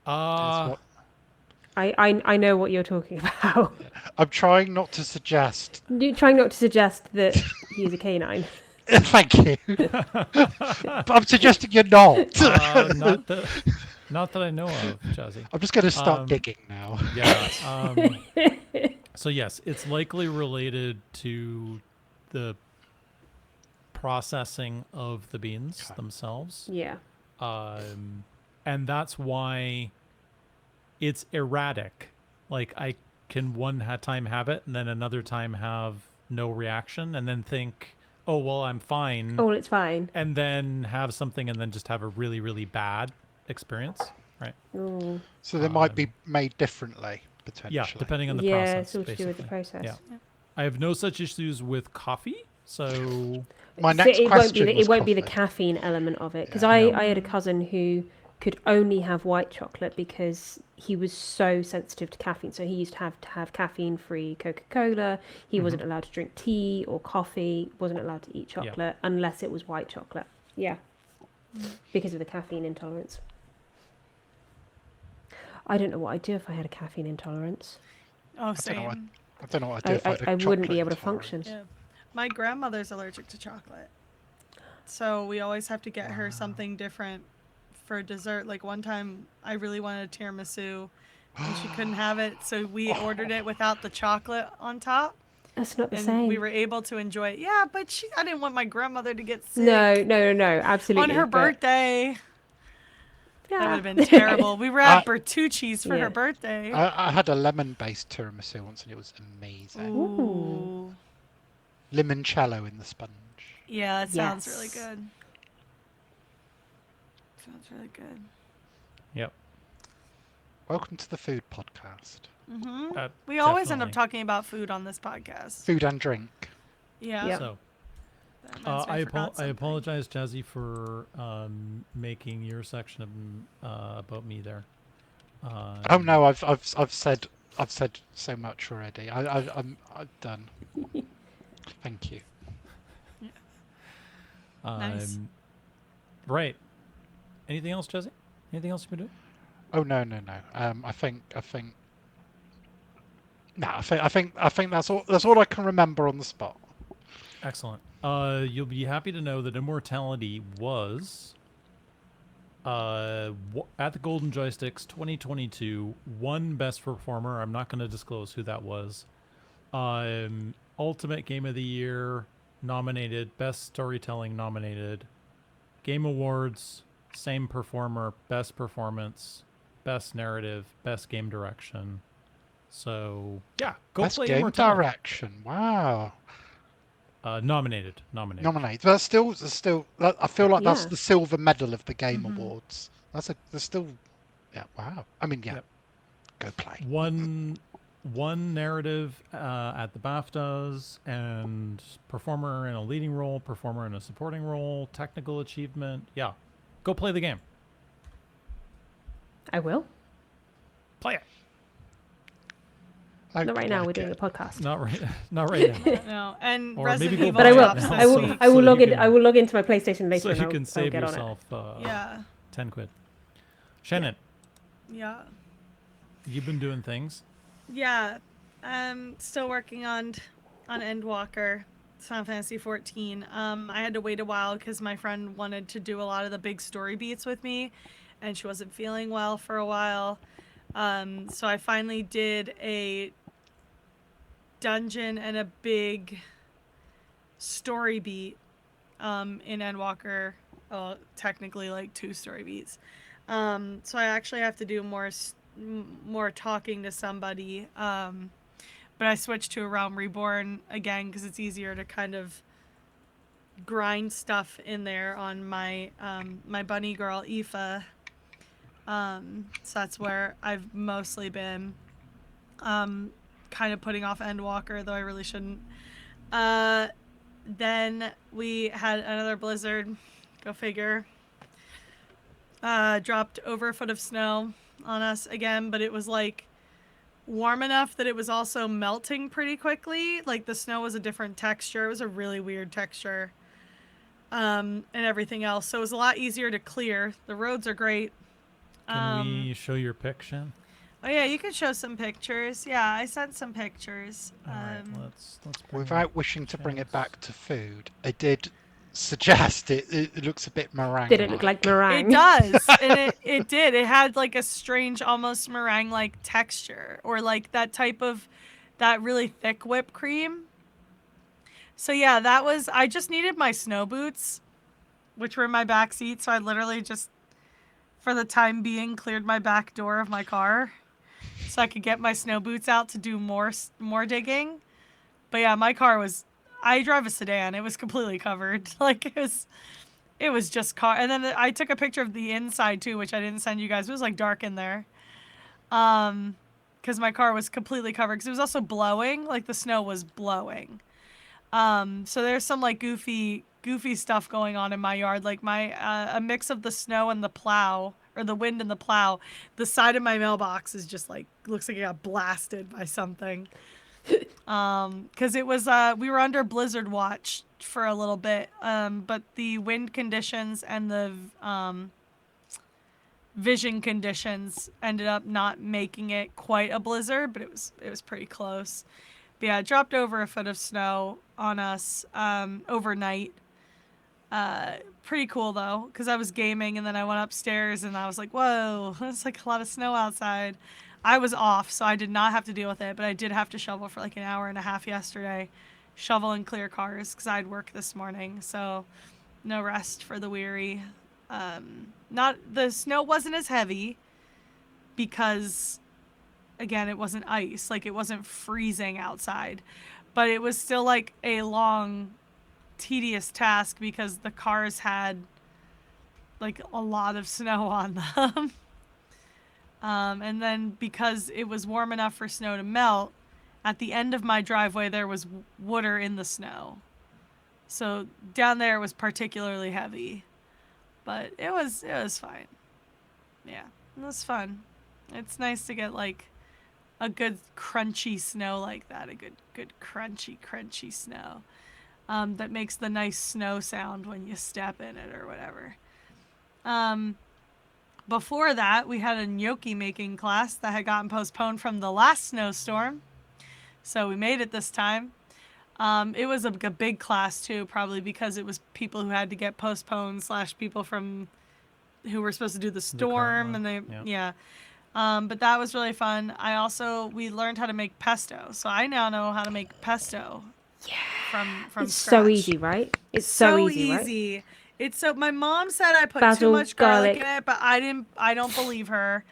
I know what you're talking about. I'm trying not to suggest. You're trying not to suggest that he's a canine. Thank you. But I'm suggesting you're not. Not that I know of, Jazzy. I'm just going to start digging now. Yeah. So yes, it's likely related to the processing of the beans themselves. Yeah. And that's why it's erratic. Like I can one time have it and then another time have no reaction and then think, oh, well, I'm fine. Oh, well, it's fine. And then have something and then just have a really, really bad experience, right? Ooh. So they might be made differently, potentially. Yeah, depending on the process. process. Yeah, it's all to do with the process. Yeah. I have no such issues with coffee, so... My next question it won't be the caffeine element of it, because I had a cousin who could only have white chocolate because he was so sensitive to caffeine. So he used to have caffeine-free Coca-Cola. He wasn't allowed to drink tea or coffee. Wasn't allowed to eat chocolate unless it was white chocolate. Yeah. because of the caffeine intolerance. I don't know what I'd do if I had a caffeine intolerance. Oh, same. I don't know what I'd do if I had a I wouldn't be chocolate able to intolerance. function. Yeah. My grandmother's allergic to chocolate. So we always have to get her something different for dessert. Like one time I really wanted a tiramisu and she couldn't have it. So we ordered it without the chocolate on top. That's not the And same. we were able to enjoy it. Yeah, but I didn't want my grandmother to get sick. No, absolutely. On her birthday. Yeah. That would have been terrible. We were at Bertucci's for her birthday. I had a lemon-based tiramisu once, and it was amazing. Ooh. Limoncello in the sponge. Yeah, that sounds really good. Sounds really good. Yep. Welcome to the food podcast. Mm-hmm. We always end up Definitely. talking about food on this podcast. Food and drink. Yeah. Yep. So, That reminds me, I forgot something. apologize, Jazzy, for making your section of about me there. Oh no, I've said so much already. I'm done. Thank you. Nice. Right. Anything else, Jazzy? Anything else you've been doing? Oh no. I think that's all. That's all I can remember on the spot. Excellent. You'll be happy to know that Immortality was at the Golden Joysticks 2022 won Best Performer. I'm not going to disclose who that was. Ultimate Game of the Year nominated, Best Storytelling nominated, Game Awards, same performer, Best Performance, Best Narrative, Best Game Direction. So yeah, go Best play game Immortality. direction. Wow. Nominated. Nominate. That's still. I feel like that's Yeah. the silver medal of the Game Awards. There's still. Yeah. Wow. I mean, yeah. Yep. Go play. One narrative at the BAFTAs, and performer in a leading role, performer in a supporting role, technical achievement. Yeah, go play the game. I will. Play it. I Not right now. like We're doing it. a podcast. Not right now. No, and Or Resident maybe go Evil But I will. Drops I will. this I will week. log So you in. can- I will log into my PlayStation later. So and you I'll can save get on it. yourself Yeah. 10 quid. Shannon, Yeah. you've been doing things. Yeah. Still working on Endwalker, Final Fantasy 14. I had to wait a while because my friend wanted to do a lot of the big story beats with me, and she wasn't feeling well for a while. So I finally did a dungeon and a big story beat in Endwalker. Technically like 2 story beats. So I actually have to do more talking to somebody. But I switched to a Realm Reborn again because it's easier to kind of grind stuff in there on my my bunny girl Aoife. So that's where I've mostly been. Kind of putting off Endwalker, though I really shouldn't. Then we had another blizzard. Go figure. Dropped over a foot of snow on us again, but it was like warm enough that it was also melting pretty quickly. Like the snow was a different texture. It was a really weird texture. And everything else. So it was a lot easier to clear. The roads are great. Can we show your pic, Shan? Oh yeah, you can show some pictures. Yeah, I sent some pictures. All right, let's bring Without wishing to bring it back to food, I did suggest it looks a bit meringue. Did it look like meringue? It does, and it did. It had like a strange, almost meringue-like texture, or like that type of, that really thick whipped cream. So yeah, that was. I just needed my snow boots, which were in my back seat. So I literally just, for the time being, cleared my back door of my car, so I could get my snow boots out to do more digging. But yeah, my car was. I drive a sedan. It was completely covered. Like it was just car. And then I took a picture of the inside too, which I didn't send you guys. It was like dark in there. Because my car was completely covered. Because it was also blowing. Like the snow was blowing. So there's some like goofy stuff going on in my yard. Like a mix of the snow and the plow, or the wind and the plow. The side of my mailbox is just like, looks like it got blasted by something. Because it was, we were under blizzard watch for a little bit. But the wind conditions and the vision conditions ended up not making it quite a blizzard, but it was pretty close. But yeah, it dropped over a foot of snow on us overnight. Pretty cool though, because I was gaming and then I went upstairs and I was like, whoa, it's like a lot of snow outside. I was off, so I did not have to deal with it, but I did have to shovel for like an hour and a half yesterday. Shovel and clear cars because I had work this morning, so no rest for the weary. The snow wasn't as heavy because, again, it wasn't ice. Like, it wasn't freezing outside. But it was still, like, a long, tedious task because the cars had, like, a lot of snow on them. And then because it was warm enough for snow to melt, at the end of my driveway there was water in the snow. So down there it was particularly heavy. But it was fine. Yeah, it was fun. It's nice to get like a good crunchy snow like that. A good crunchy snow. That makes the nice snow sound when you step in it or whatever. Before that, we had a gnocchi making class that had gotten postponed from the last snowstorm. So we made it this time. It was a big class too, probably because it was people who had to get postponed / people from who were supposed to do the storm and they, yeah. But that was really fun. We learned how to make pesto. So I now know how to make pesto. Yeah. From it's scratch. So easy, right? It's so easy. Right? It's so, my mom said I put Basil, too much garlic in it, but I don't believe her.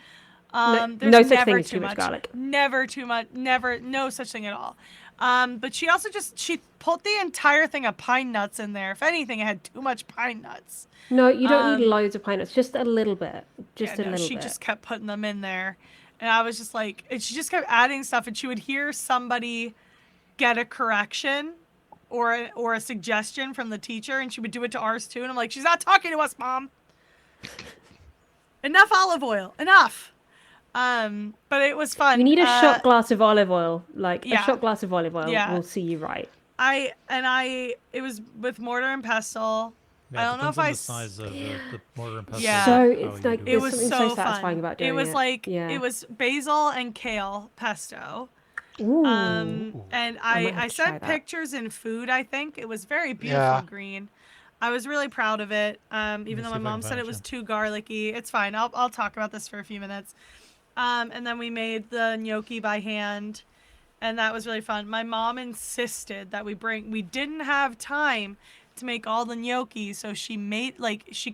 No There's such never thing as too much garlic. Never too much. Never, no such thing at all. But she also she put the entire thing of pine nuts in there. If anything, it had too much pine nuts. No, you don't need loads of pine nuts. Just a little bit. Just a little bit. She just kept putting them in there. And I was just like, and she just kept adding stuff. And she would hear somebody get a correction or a suggestion from the teacher. And she would do it to ours too. And I'm like, she's not talking to us, Mom. Enough olive oil. Enough. But it was fun. You need a shot glass of olive oil. Like a shot glass of olive oil will see you right. It was with mortar and pestle. Yeah, I don't know if the size of the mortar and pestle. Yeah. So it's like it was something so satisfying fun. about doing it. It was like it was basil and kale pesto. Ooh. And I sent pictures in food. I think it was very beautiful green. I was really proud of it. Even though my mom said it was too garlicky. It's fine. I'll talk about this for a few minutes. And then we made the gnocchi by hand, and that was really fun. My mom insisted that we didn't have time to make all the gnocchi, so she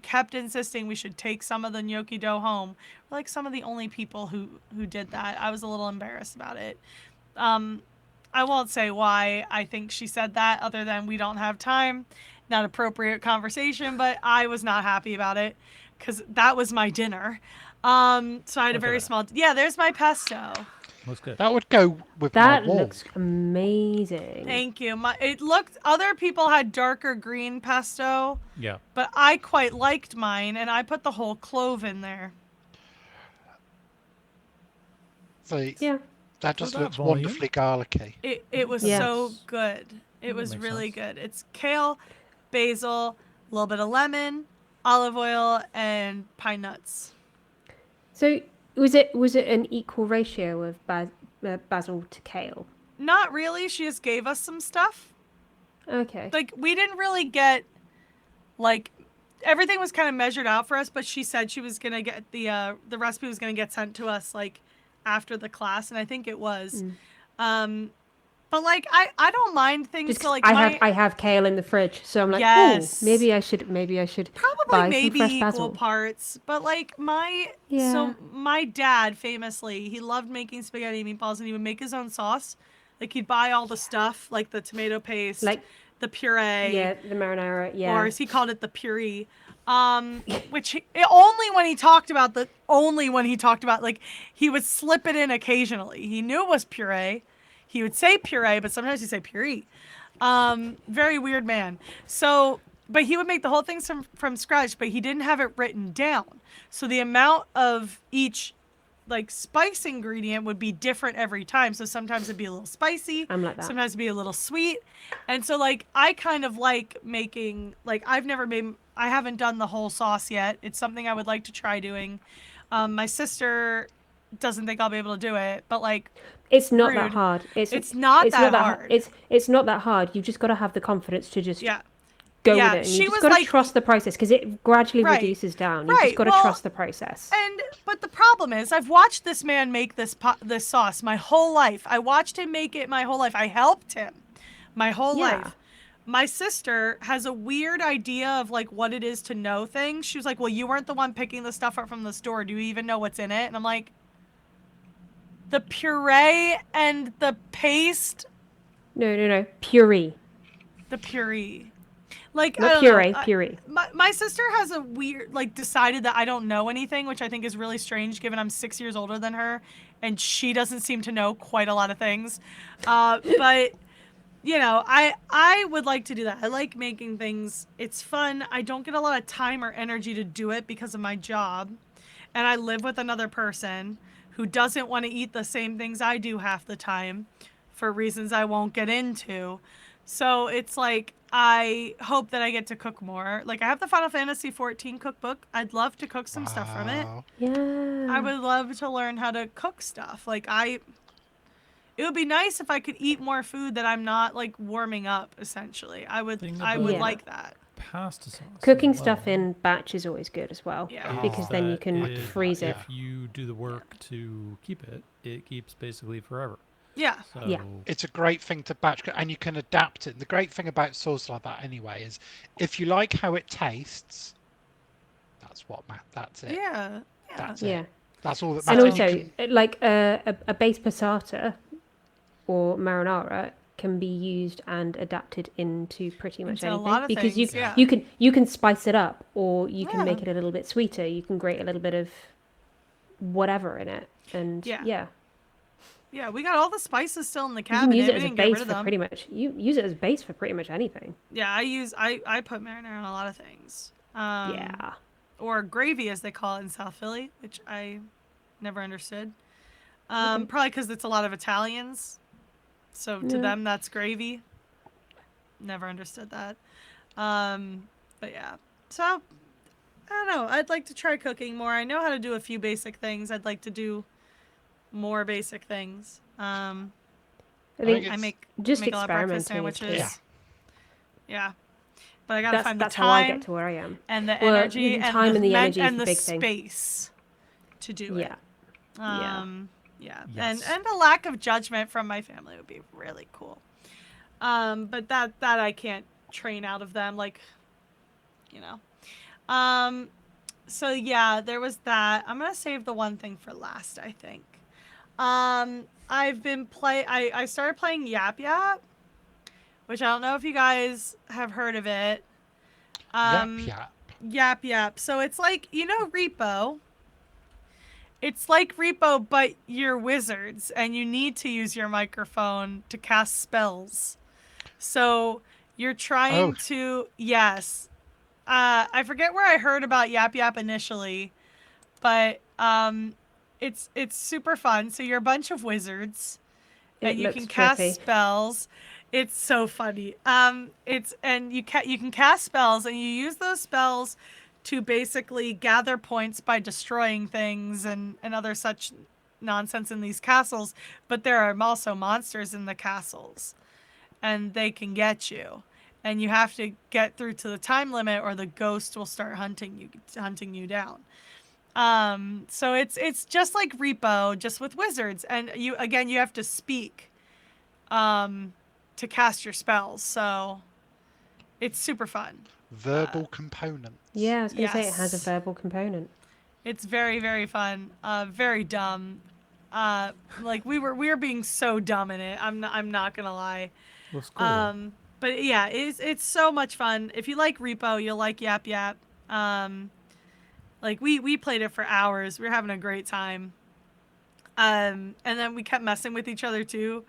kept insisting we should take some of the gnocchi dough home. We're like some of the only people who did that. I was a little embarrassed about it. I won't say why I think she said that, other than we don't have time. Not appropriate conversation, but I was not happy about it because that was my dinner. So I had a very small. Yeah, there's my pesto. Looks good. That would go with that. My wall. Looks amazing. Thank you. Other people had darker green pesto. Yeah. But I quite liked mine, and I put the whole clove in there. So that just looks wonderfully garlicky. It was so good. It was really good. It's kale, basil, a little bit of lemon, olive oil, and pine nuts. So was it an equal ratio of basil to kale? Not really. She just gave us some stuff. Okay. Like, we didn't really get, like, everything was kind of measured out for us, but she said she was going to get the recipe was going to get sent to us, like, after the class, and I think it was. But, like, I don't mind things. Just so, like, I have kale in the fridge, so I'm like, maybe I should probably buy maybe some fresh equal basil. parts. But like so my dad famously, he loved making spaghetti and meatballs, and he would make his own sauce. Like, he'd buy all the stuff, like the tomato paste, like the puree, the marinara, or as he called it, the puree. Which only when he talked about like, he would slip it in occasionally. He knew it was puree. He would say puree, but sometimes he'd say puree. Very weird man. So, but he would make the whole thing from scratch, but he didn't have it written down. So the amount of each like spice ingredient would be different every time. So sometimes it'd be a little spicy. I'm like that. Sometimes it'd be a little sweet. And so like I kind of like making, like I haven't done the whole sauce yet. It's something I would like to try doing. My sister doesn't think I'll be able to do it, but like it's not that hard. It's not that hard. It's not that hard. You've just got to have the confidence to just go with it. And she you just was got to trust the process because it gradually Right. reduces down. You Right. just got to Well, trust the process. But the problem is, I've watched this man make this sauce my whole life. I watched him make it my whole life. I helped him my whole life. My sister has a weird idea of like what it is to know things. She was like, well, you weren't the one picking the stuff up from the store. Do you even know what's in it? And I'm like, the puree and the paste. No. Puree. The puree. Like, Not I don't puree, know. puree. My sister has a weird, like, decided that I don't know anything, which I think is really strange given I'm 6 years older than her, and she doesn't seem to know quite a lot of things. But, you know, I would like to do that. I like making things. It's fun. I don't get a lot of time or energy to do it because of my job, and I live with another person who doesn't want to eat the same things I do half the time for reasons I won't get into. So it's like, I hope that I get to cook more. Like, I have the Final Fantasy XIV cookbook. I'd love to cook some stuff from it. Yeah. I would love to learn how to cook stuff. Like, it would be nice if I could eat more food that I'm not, like, warming up, essentially. I would like that. Pasta sauce. Cooking stuff in batch is always good as well. Yeah. Because then you can freeze it. If you do the work to keep it, it keeps basically forever. Yeah. So, It's a great thing to batch, and you can adapt it. And the great thing about sauce like that, anyway, is if you like how it tastes, that's it. Yeah. That's Yeah. it. That's all that And matters. also, like a base passata or marinara can be used and adapted into pretty much Into a anything lot of because things, you can spice it up, or you can Yeah. make it a little bit sweeter. You can grate a little bit of whatever in it, and Yeah, we got all the spices still in the you cabinet. can use it We as a didn't get rid base of for them. pretty much. You use it as base for pretty much anything. Yeah, I put marinara on a lot of things. Yeah. Or gravy, as they call it in South Philly, which I never understood. Probably because it's a lot of Italians, so to them that's gravy. Never understood that. But yeah, so I don't know. I'd like to try cooking more. I know how to do a few basic things. I'd like to do more basic things. I think I make just a lot of breakfast experimenting is sandwiches. key. Yeah. But I gotta find the That's time how I get to where I am. and the Well, energy the and time the and the men- energy is and the the big thing. space to do it. Yeah. Yeah. Yes. And a lack of judgment from my family would be really cool. But that I can't train out of them, like, you know. So yeah, there was that. I'm gonna save the one thing for last, I think. I've been I started playing Yap Yap, which I don't know if you guys have heard of it. Yap Yap. So it's like, you know, Repo. It's like Repo, but you're wizards, and you need to use your microphone to cast spells. So you're trying to, yes. I forget where I heard about Yap Yap initially, but it's super fun. So you're a bunch of wizards, and you can cast spells. It's so funny. You can cast spells, and you use those spells to basically gather points by destroying things and other such nonsense in these castles. But there are also monsters in the castles, and they can get you. And you have to get through to the time limit, or the ghost will start hunting you down. So it's just like Repo, just with wizards. And you have to speak to cast your spells. So it's super fun. Verbal component. Yeah, I was going to say it has a Yes. verbal component. It's very, very fun. Very dumb. Like we were being so dumb in it. I'm not gonna lie. Looks cool. But yeah, it's so much fun. If you like Repo, you'll like Yap Yap. Like we played it for hours. We were having a great time. And then we kept messing with each other too.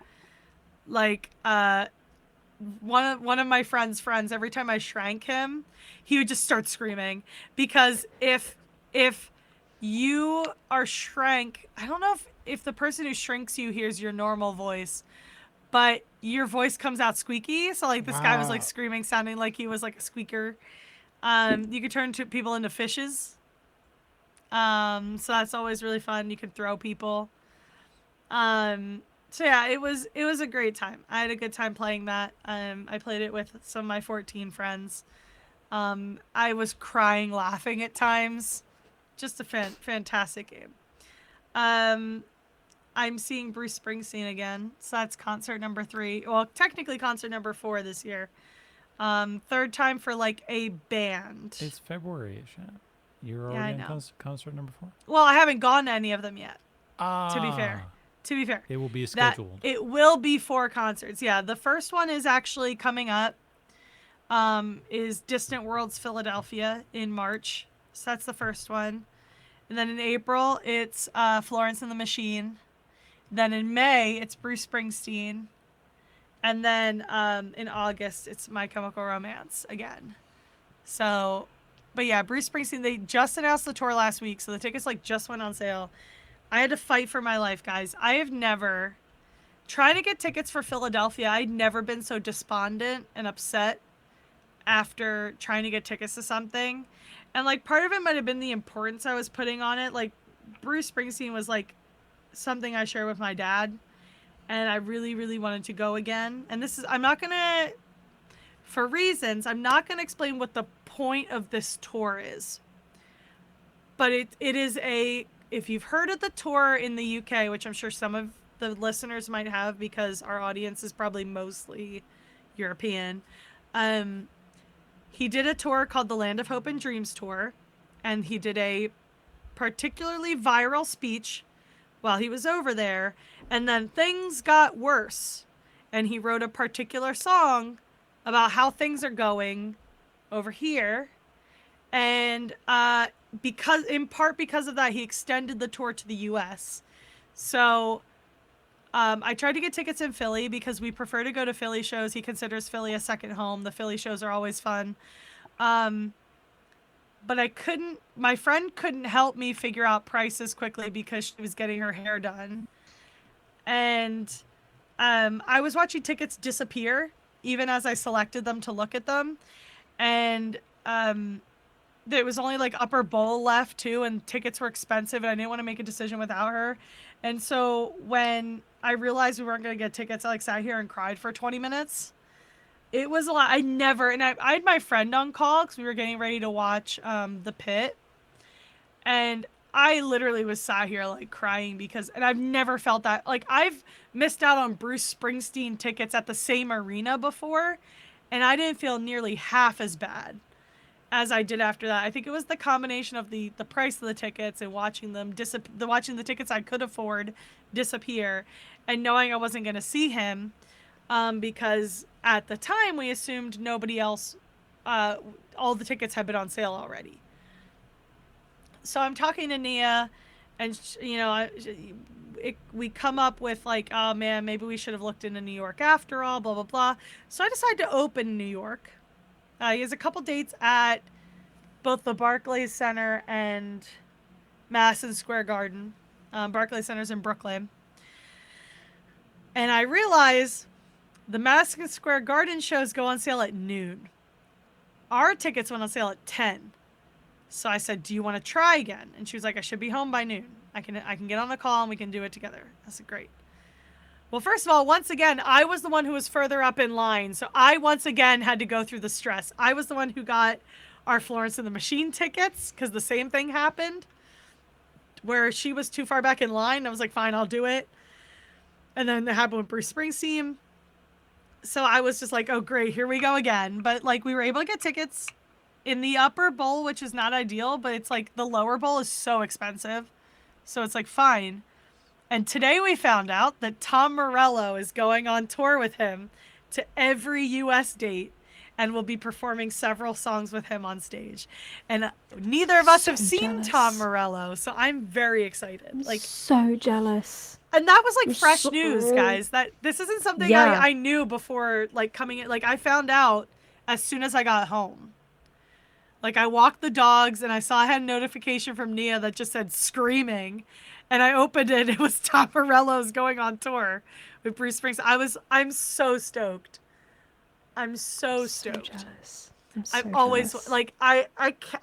Like one of my friends, every time I shrank him, he would just start screaming, because if you are shrank. I don't know if the person who shrinks you hears your normal voice, but your voice comes out squeaky. So like this guy was like screaming, sounding like he was like a squeaker. You could turn people into fishes. So that's always really fun. You can throw people. So yeah, it was a great time. I had a good time playing that. I played it with some of my 14 friends. I was crying, laughing at times. Just a fantastic game. I'm seeing Bruce Springsteen again. So that's concert number 3. Well, technically concert number 4 this year. Third time for like a band. It's February, Shan. You're already on concert number 4? Well, I haven't gone to any of them yet. To be fair. It will be scheduled. It will be 4 concerts. Yeah, the first one is actually coming up. Is Distant Worlds Philadelphia in March. So that's the first one. And then in April, it's Florence and the Machine. Then in May, it's Bruce Springsteen. And then in August, it's My Chemical Romance again. So, but yeah, Bruce Springsteen, they just announced the tour last week, so the tickets like just went on sale. I had to fight for my life, guys. I have never, trying to get tickets for Philadelphia, I'd never been so despondent and upset after trying to get tickets to something. And like part of it might have been the importance I was putting on it. Like Bruce Springsteen was like something I share with my dad. And I really, really wanted to go again. And this is, I'm not going to, for reasons, I'm not going to explain what the point of this tour is. But it is if you've heard of the tour in the UK, which I'm sure some of the listeners might have because our audience is probably mostly European, he did a tour called the Land of Hope and Dreams tour, and he did a particularly viral speech while he was over there, and then things got worse, and he wrote a particular song about how things are going over here, and in part because of that, he extended the tour to the US. So I tried to get tickets in Philly because we prefer to go to Philly shows. He considers Philly a second home. The Philly shows are always fun. But I couldn't, my friend couldn't help me figure out prices quickly because she was getting her hair done. And I was watching tickets disappear even as I selected them to look at them. And there was only like upper bowl left too, and tickets were expensive, and I didn't want to make a decision without her. And so when I realized we weren't going to get tickets, I like sat here and cried for 20 minutes. It was a lot. I had my friend on call because we were getting ready to watch The Pit. And I literally was sat here like crying and I've never felt that. Like I've missed out on Bruce Springsteen tickets at the same arena before, and I didn't feel nearly half as bad as I did after that. I think it was the combination of the price of the tickets and watching them watching the tickets I could afford disappear, and knowing I wasn't going to see him, because at the time we assumed nobody else, all the tickets had been on sale already. So I'm talking to Nia, and we come up with like, oh man, maybe we should have looked into New York after all, blah blah blah. So I decided to open New York. He has a couple dates at both the Barclays Center and Madison Square Garden. Barclays Center's in Brooklyn. And I realize the Madison Square Garden shows go on sale at noon. Our tickets went on sale at 10. So I said, do you want to try again? And she was like, I should be home by noon. I can get on a call and we can do it together. I said, great. Well, first of all, once again, I was the one who was further up in line. So I once again had to go through the stress. I was the one who got our Florence and the Machine tickets because the same thing happened where she was too far back in line. I was like, fine, I'll do it. And then it happened with Bruce Springsteen. So I was just like, oh, great, here we go again. But like we were able to get tickets in the upper bowl, which is not ideal, but it's like the lower bowl is so expensive. So it's like, fine. And today we found out that Tom Morello is going on tour with him to every U.S. date and will be performing several songs with him on stage. And neither of us have seen Tom Morello, so I'm very excited. Like so jealous. And that was like fresh news, guys. That this isn't something I knew before like coming in. Like I found out as soon as I got home. Like, I walked the dogs, and I saw I had a notification from Nia that just said screaming. And I opened it, and it was Tom Morello's going on tour with Bruce Springsteen. I'm so stoked. I'm so stoked. Jealous. I'm always, like, I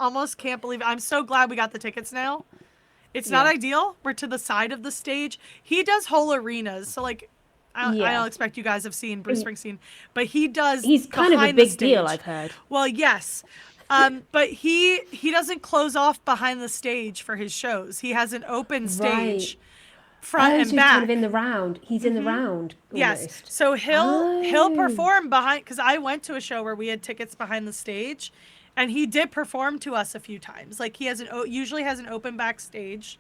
almost can't believe it. I'm so glad we got the tickets now. It's not ideal. We're to the side of the stage. He does whole arenas, so, like, I don't expect you guys have seen Bruce Springsteen, but he does. He's kind of a big deal, I've heard. Well, yes, but he doesn't close off behind the stage for his shows. He has an open stage, front and back. Kind of in the round. He's in the round. Almost. Yes, so he'll perform behind. Because I went to a show where we had tickets behind the stage, and he did perform to us a few times. Like, he usually has an open backstage,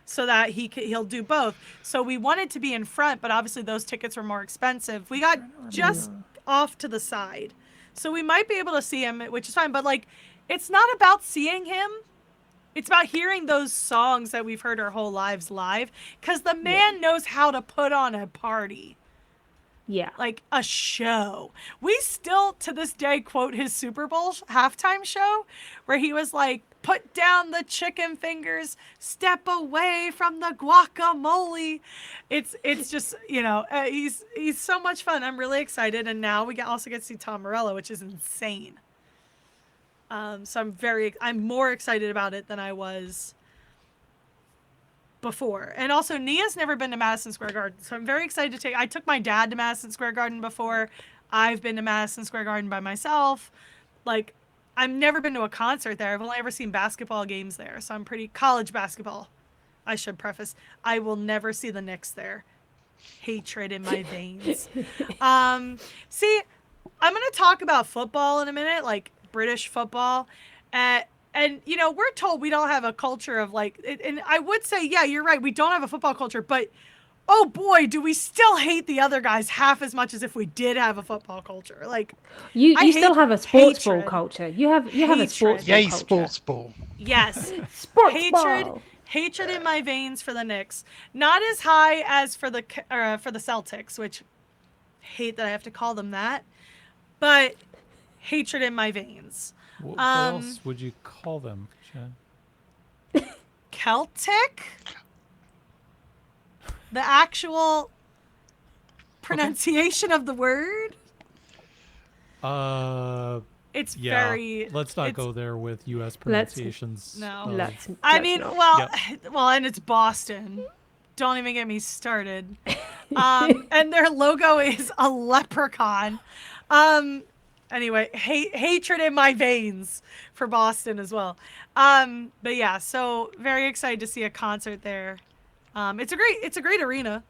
so that he'll do both. So we wanted to be in front, but obviously those tickets were more expensive. We got just off to the side. So we might be able to see him, which is fine. But, like, it's not about seeing him. It's about hearing those songs that we've heard our whole lives live. Because the man knows how to put on a party. Yeah. Like, a show. We still, to this day, quote his Super Bowl halftime show, where he was like, put down the chicken fingers, step away from the guacamole. It's just, you know, he's so much fun. I'm really excited. And now we also get to see Tom Morello, which is insane. So I'm more excited about it than I was before. And also, Nia's never been to Madison Square Garden, so I'm very excited I took my dad to Madison Square Garden before. I've been to Madison Square Garden by myself. Like, I've never been to a concert there. I've only ever seen basketball games there, so I'm college basketball. I should preface, I will never see the Knicks there. Hatred in my veins. See, I'm going to talk about football in a minute, like British football. And, you know, we're told we don't have a culture of, like, and I would say, yeah, you're right. We don't have a football culture, but, oh boy, do we still hate the other guys half as much as if we did have a football culture. Like, you still have a sports ball culture. You have a sports ball culture. Sports ball. Yes. Sports ball. Hatred in my veins for the Knicks. Not as high as for the Celtics, which hate that I have to call them that, but hatred in my veins. What else would you call them, Shan? Celtic? The actual pronunciation of the word? It's very... Let's not go there with U.S. pronunciations. And it's Boston. Don't even get me started. And their logo is a leprechaun. Anyway, hatred in my veins for Boston as well. But yeah, so very excited to see a concert there. It's a great arena.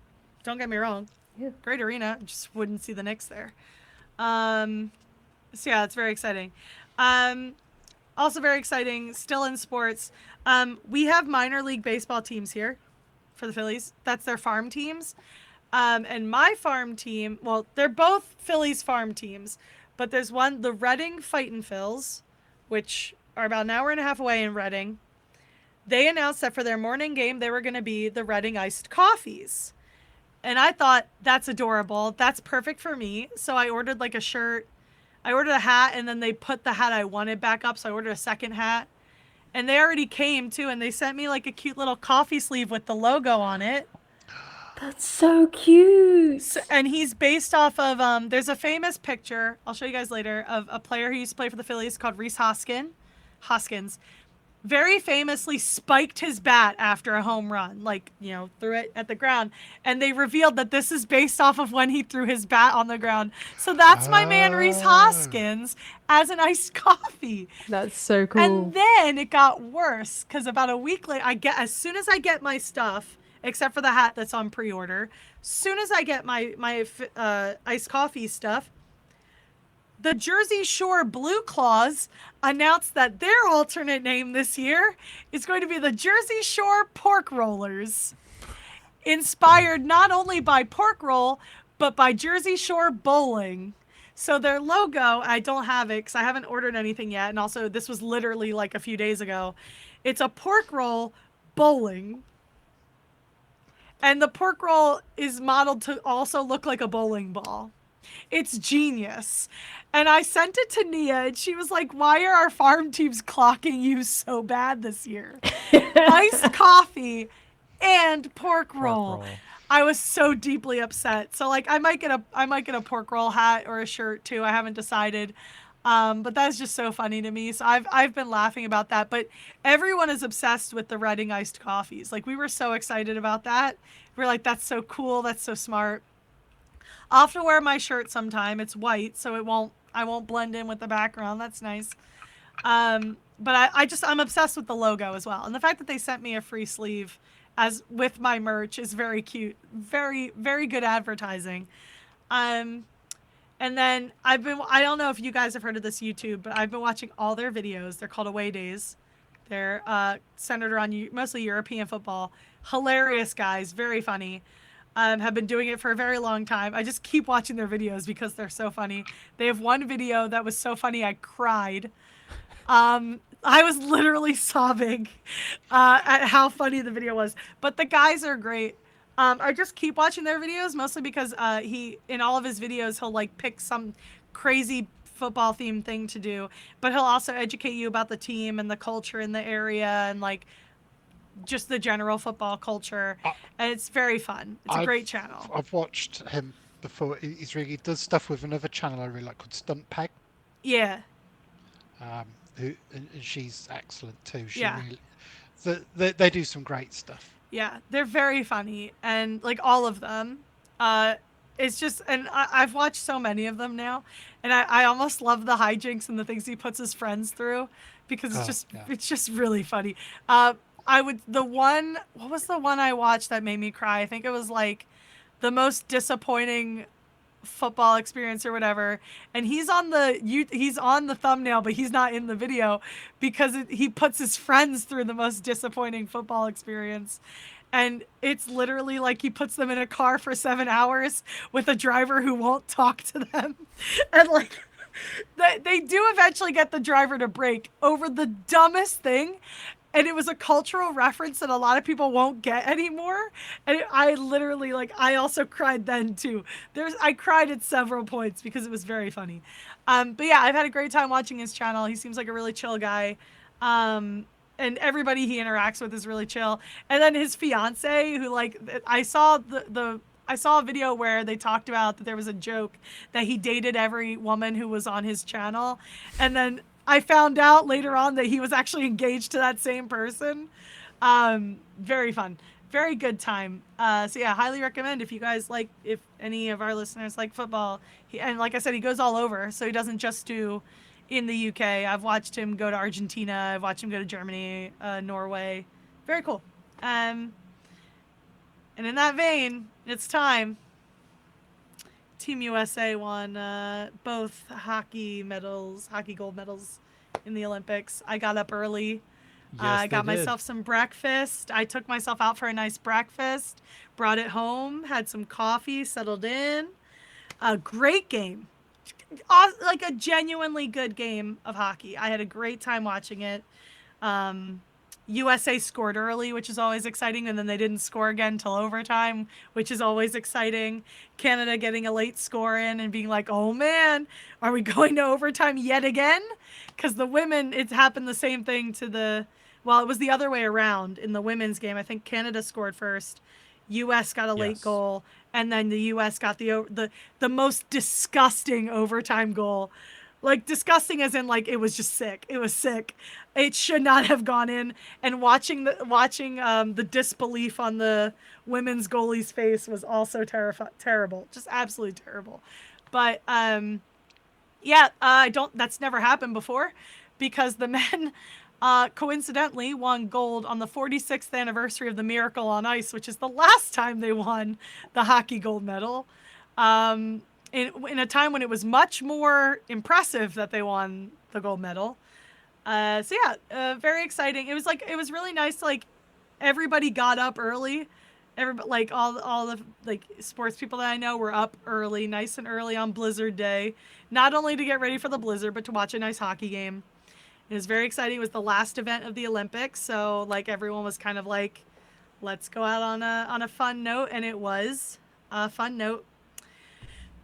Don't get me wrong. Yeah. Great arena. Just wouldn't see the Knicks there. So yeah, it's very exciting. Also very exciting, still in sports. We have minor league baseball teams here for the Phillies. That's their farm teams. And my farm team, well, they're both Phillies farm teams. But there's one, the Reading Fightin' Phils, which are about an hour and a half away in Reading. They announced that for their morning game, they were going to be the Reading Iced Coffees. And I thought, that's adorable. That's perfect for me. So I ordered like a shirt. I ordered a hat, and then they put the hat I wanted back up. So I ordered a second hat. And they already came, too. And they sent me like a cute little coffee sleeve with the logo on it. That's so cute. So, and he's based off of, there's a famous picture, I'll show you guys later, of a player who used to play for the Phillies called Rhys Hoskins. Very famously spiked his bat after a home run, like, you know, threw it at the ground. And they revealed that this is based off of when he threw his bat on the ground. So that's my man, Rhys Hoskins, as an iced coffee. That's so cool. And then it got worse, because about a week later, as soon as I get my stuff, except for the hat that's on pre-order, soon as I get my iced coffee stuff, the Jersey Shore Blue Claws announced that their alternate name this year is going to be the Jersey Shore Pork Rollers, inspired not only by pork roll, but by Jersey Shore bowling. So their logo, I don't have it because I haven't ordered anything yet, and also this was literally like a few days ago. It's a pork roll bowling. And the pork roll is modeled to also look like a bowling ball. It's genius. And I sent it to Nia, and she was like, why are our farm teams clocking you so bad this year? Iced coffee and pork roll. I was so deeply upset. So like I might get a pork roll hat or a shirt too. I haven't decided. But that's just so funny to me. So I've been laughing about that. But everyone is obsessed with the Reading iced coffees. Like we were so excited about that. We're like, that's so cool. That's so smart. I'll have to wear my shirt sometime. It's white, so I won't blend in with the background. That's nice. But I'm obsessed with the logo as well. And the fact that they sent me a free sleeve as with my merch is very cute. Very, very good advertising. And then I don't know if you guys have heard of this YouTube, but I've been watching all their videos. They're called Away Days. They're centered around mostly European football. Hilarious guys, very funny. Have been doing it for a very long time. I just keep watching their videos because they're so funny. They have one video that was so funny I cried. I was literally sobbing at how funny the video was. But the guys are great. I just keep watching their videos mostly because in all of his videos he'll like pick some crazy football themed thing to do, but he'll also educate you about the team and the culture in the area and like just the general football culture, and it's very fun. It's a great channel. I've watched him before. He does stuff with another channel I really like called Stunt Peg. Yeah. And she's excellent too. Yeah. Really, they do some great stuff. Yeah, they're very funny, and like all of them. It's just, and I've watched so many of them now, and I almost love the hijinks and the things he puts his friends through because it's just really funny. What was the one I watched that made me cry? I think it was like the most disappointing football experience or whatever, and he's on the thumbnail, but he's not in the video because he puts his friends through the most disappointing football experience. And it's literally like he puts them in a car for 7 hours with a driver who won't talk to them. And like they do eventually get the driver to break over the dumbest thing. And it was a cultural reference that a lot of people won't get anymore. And I literally, like, I also cried then too. I cried at several points because it was very funny. But yeah, I've had a great time watching his channel. He seems like a really chill guy. And everybody he interacts with is really chill. And then his fiance, who like, I saw a video where they talked about that there was a joke that he dated every woman who was on his channel. And then I found out later on that he was actually engaged to that same person. Very fun. Very good time. So yeah, highly recommend if you guys like, if any of our listeners like football. And like I said, he goes all over. So he doesn't just do in the UK. I've watched him go to Argentina. I've watched him go to Germany, Norway. Very cool. And in that vein, it's time. Team USA won both hockey gold medals in the Olympics. I got up early. I got myself some breakfast. I took myself out for a nice breakfast, brought it home, had some coffee, settled in. A great game. Like a genuinely good game of hockey. I had a great time watching it. USA scored early, which is always exciting, and then they didn't score again till overtime, which is always exciting. Canada getting a late score in and being like, oh man, are we going to overtime yet again? Because the women, it happened the same thing it was the other way around in the women's game. I think Canada scored first. US got a late goal, and then the US got the most disgusting overtime goal. Like, disgusting as in, like, it was just sick. It was sick. It should not have gone in. And watching the disbelief on the women's goalie's face was also terrible. Just absolutely terrible. But, that's never happened before because the men, coincidentally won gold on the 46th anniversary of the Miracle on Ice, which is the last time they won the hockey gold medal. In a time when it was much more impressive that they won the gold medal. Very exciting. It was really nice. Like, everybody got up early. Everybody, like all the like sports people that I know were up early, nice and early on Blizzard Day, not only to get ready for the blizzard, but to watch a nice hockey game. It was very exciting. It was the last event of the Olympics, so like everyone was kind of like, let's go out on a fun note, and it was a fun note.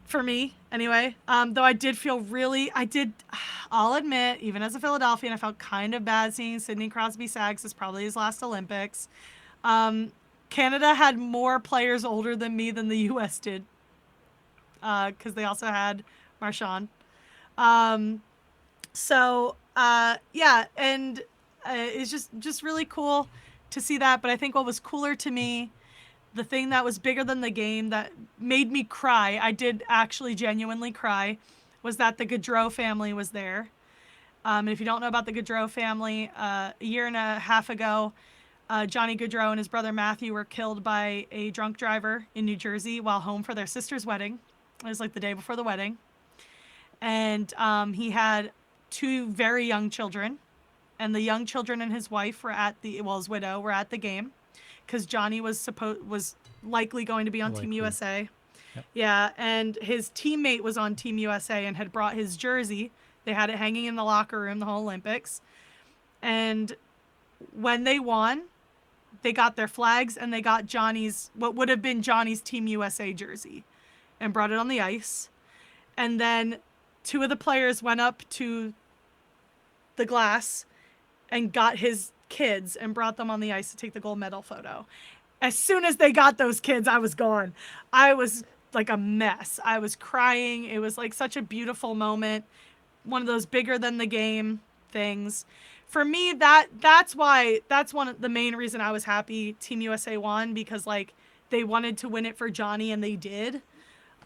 for me anyway. Though I'll admit, even as a Philadelphian, I felt kind of bad seeing Sidney Crosby Sags. It's probably his last Olympics. Canada had more players older than me than the U.S. did, because they also had Marchand. Yeah, and it's just really cool to see that. But I think what was cooler to me, the thing that was bigger than the game that made me cry, I did actually genuinely cry, was that the Gaudreau family was there. And if you don't know about the Gaudreau family, a year and a half ago, Johnny Gaudreau and his brother Matthew were killed by a drunk driver in New Jersey while home for their sister's wedding. It was like the day before the wedding. And he had 2 very young children. And the young children and his wife his widow were at the game, because Johnny was likely going to be on Team USA. Yep. Yeah, and his teammate was on Team USA and had brought his jersey. They had it hanging in the locker room the whole Olympics. And when they won, they got their flags and they got what would have been Johnny's Team USA jersey, and brought it on the ice. And then 2 of the players went up to the glass and got his kids and brought them on the ice to take the gold medal photo. As soon as they got those kids, I was gone. I was like a mess. I was crying. It was like such a beautiful moment. One of those bigger than the game things. For me, that's one of the main reason I was happy Team USA won, because like they wanted to win it for Johnny and they did.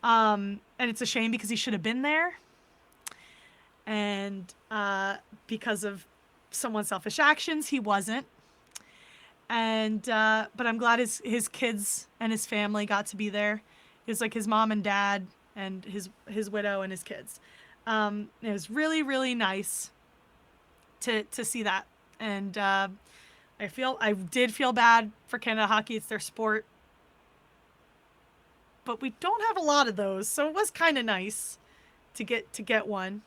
And it's a shame because he should have been there. And because of someone's selfish actions, he wasn't. And but I'm glad his kids and his family got to be there. It was like his mom and dad and his widow and his kids. It was really, really nice to see that. And I did feel bad for Canada Hockey. It's their sport. But we don't have a lot of those, so it was kind of nice to get one.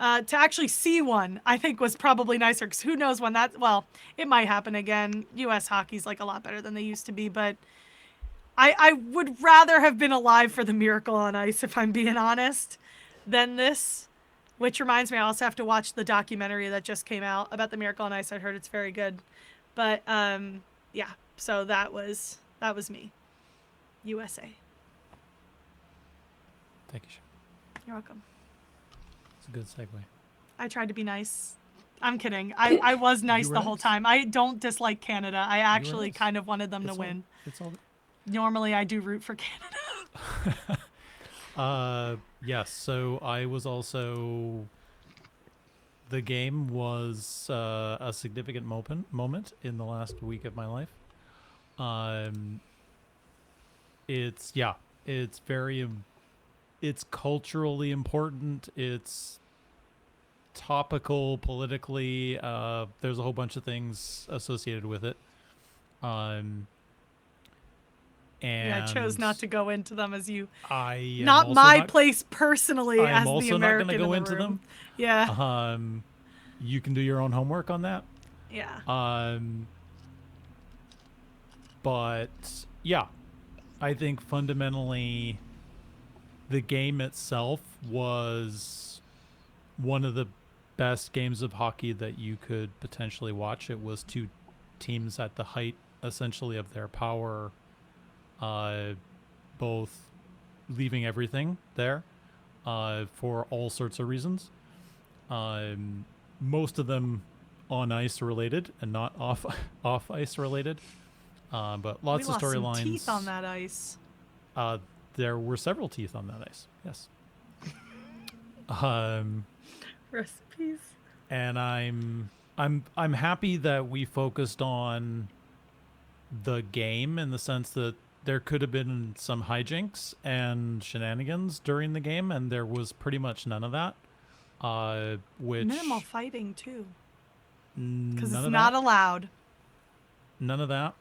To actually see one, I think, was probably nicer, because who knows when it might happen again. U.S. hockey's like a lot better than they used to be, but I would rather have been alive for the Miracle on Ice, if I'm being honest, than this. Which reminds me, I also have to watch the documentary that just came out about the Miracle on Ice. I heard it's very good. But yeah, so that was me. USA. Thank you, Shan. You're welcome. It's a good segue. I tried to be nice. I'm kidding. I was nice the whole time. I don't dislike Canada. I actually kind of wanted them to win. Normally, I do root for Canada. Yes, so I was also... The game was a significant moment in the last week of my life. It's culturally important. It's topical politically. There's a whole bunch of things associated with it. And I chose not to go into them, as you. Not my place personally. I'm as also the American not going to go in into room. them. Yeah. You can do your own homework on that. Yeah. But yeah, I think fundamentally, the game itself was one of the best games of hockey that you could potentially watch. It was 2 teams at the height, essentially, of their power, both leaving everything there for all sorts of reasons. Most of them on ice related and not off ice related. But lots of storylines. Some teeth on that ice. There were several teeth on that ice. Yes. Recipes. And I'm happy that we focused on the game, in the sense that there could have been some hijinks and shenanigans during the game, and there was pretty much none of that. Which minimal fighting too, because it's not allowed. None of that.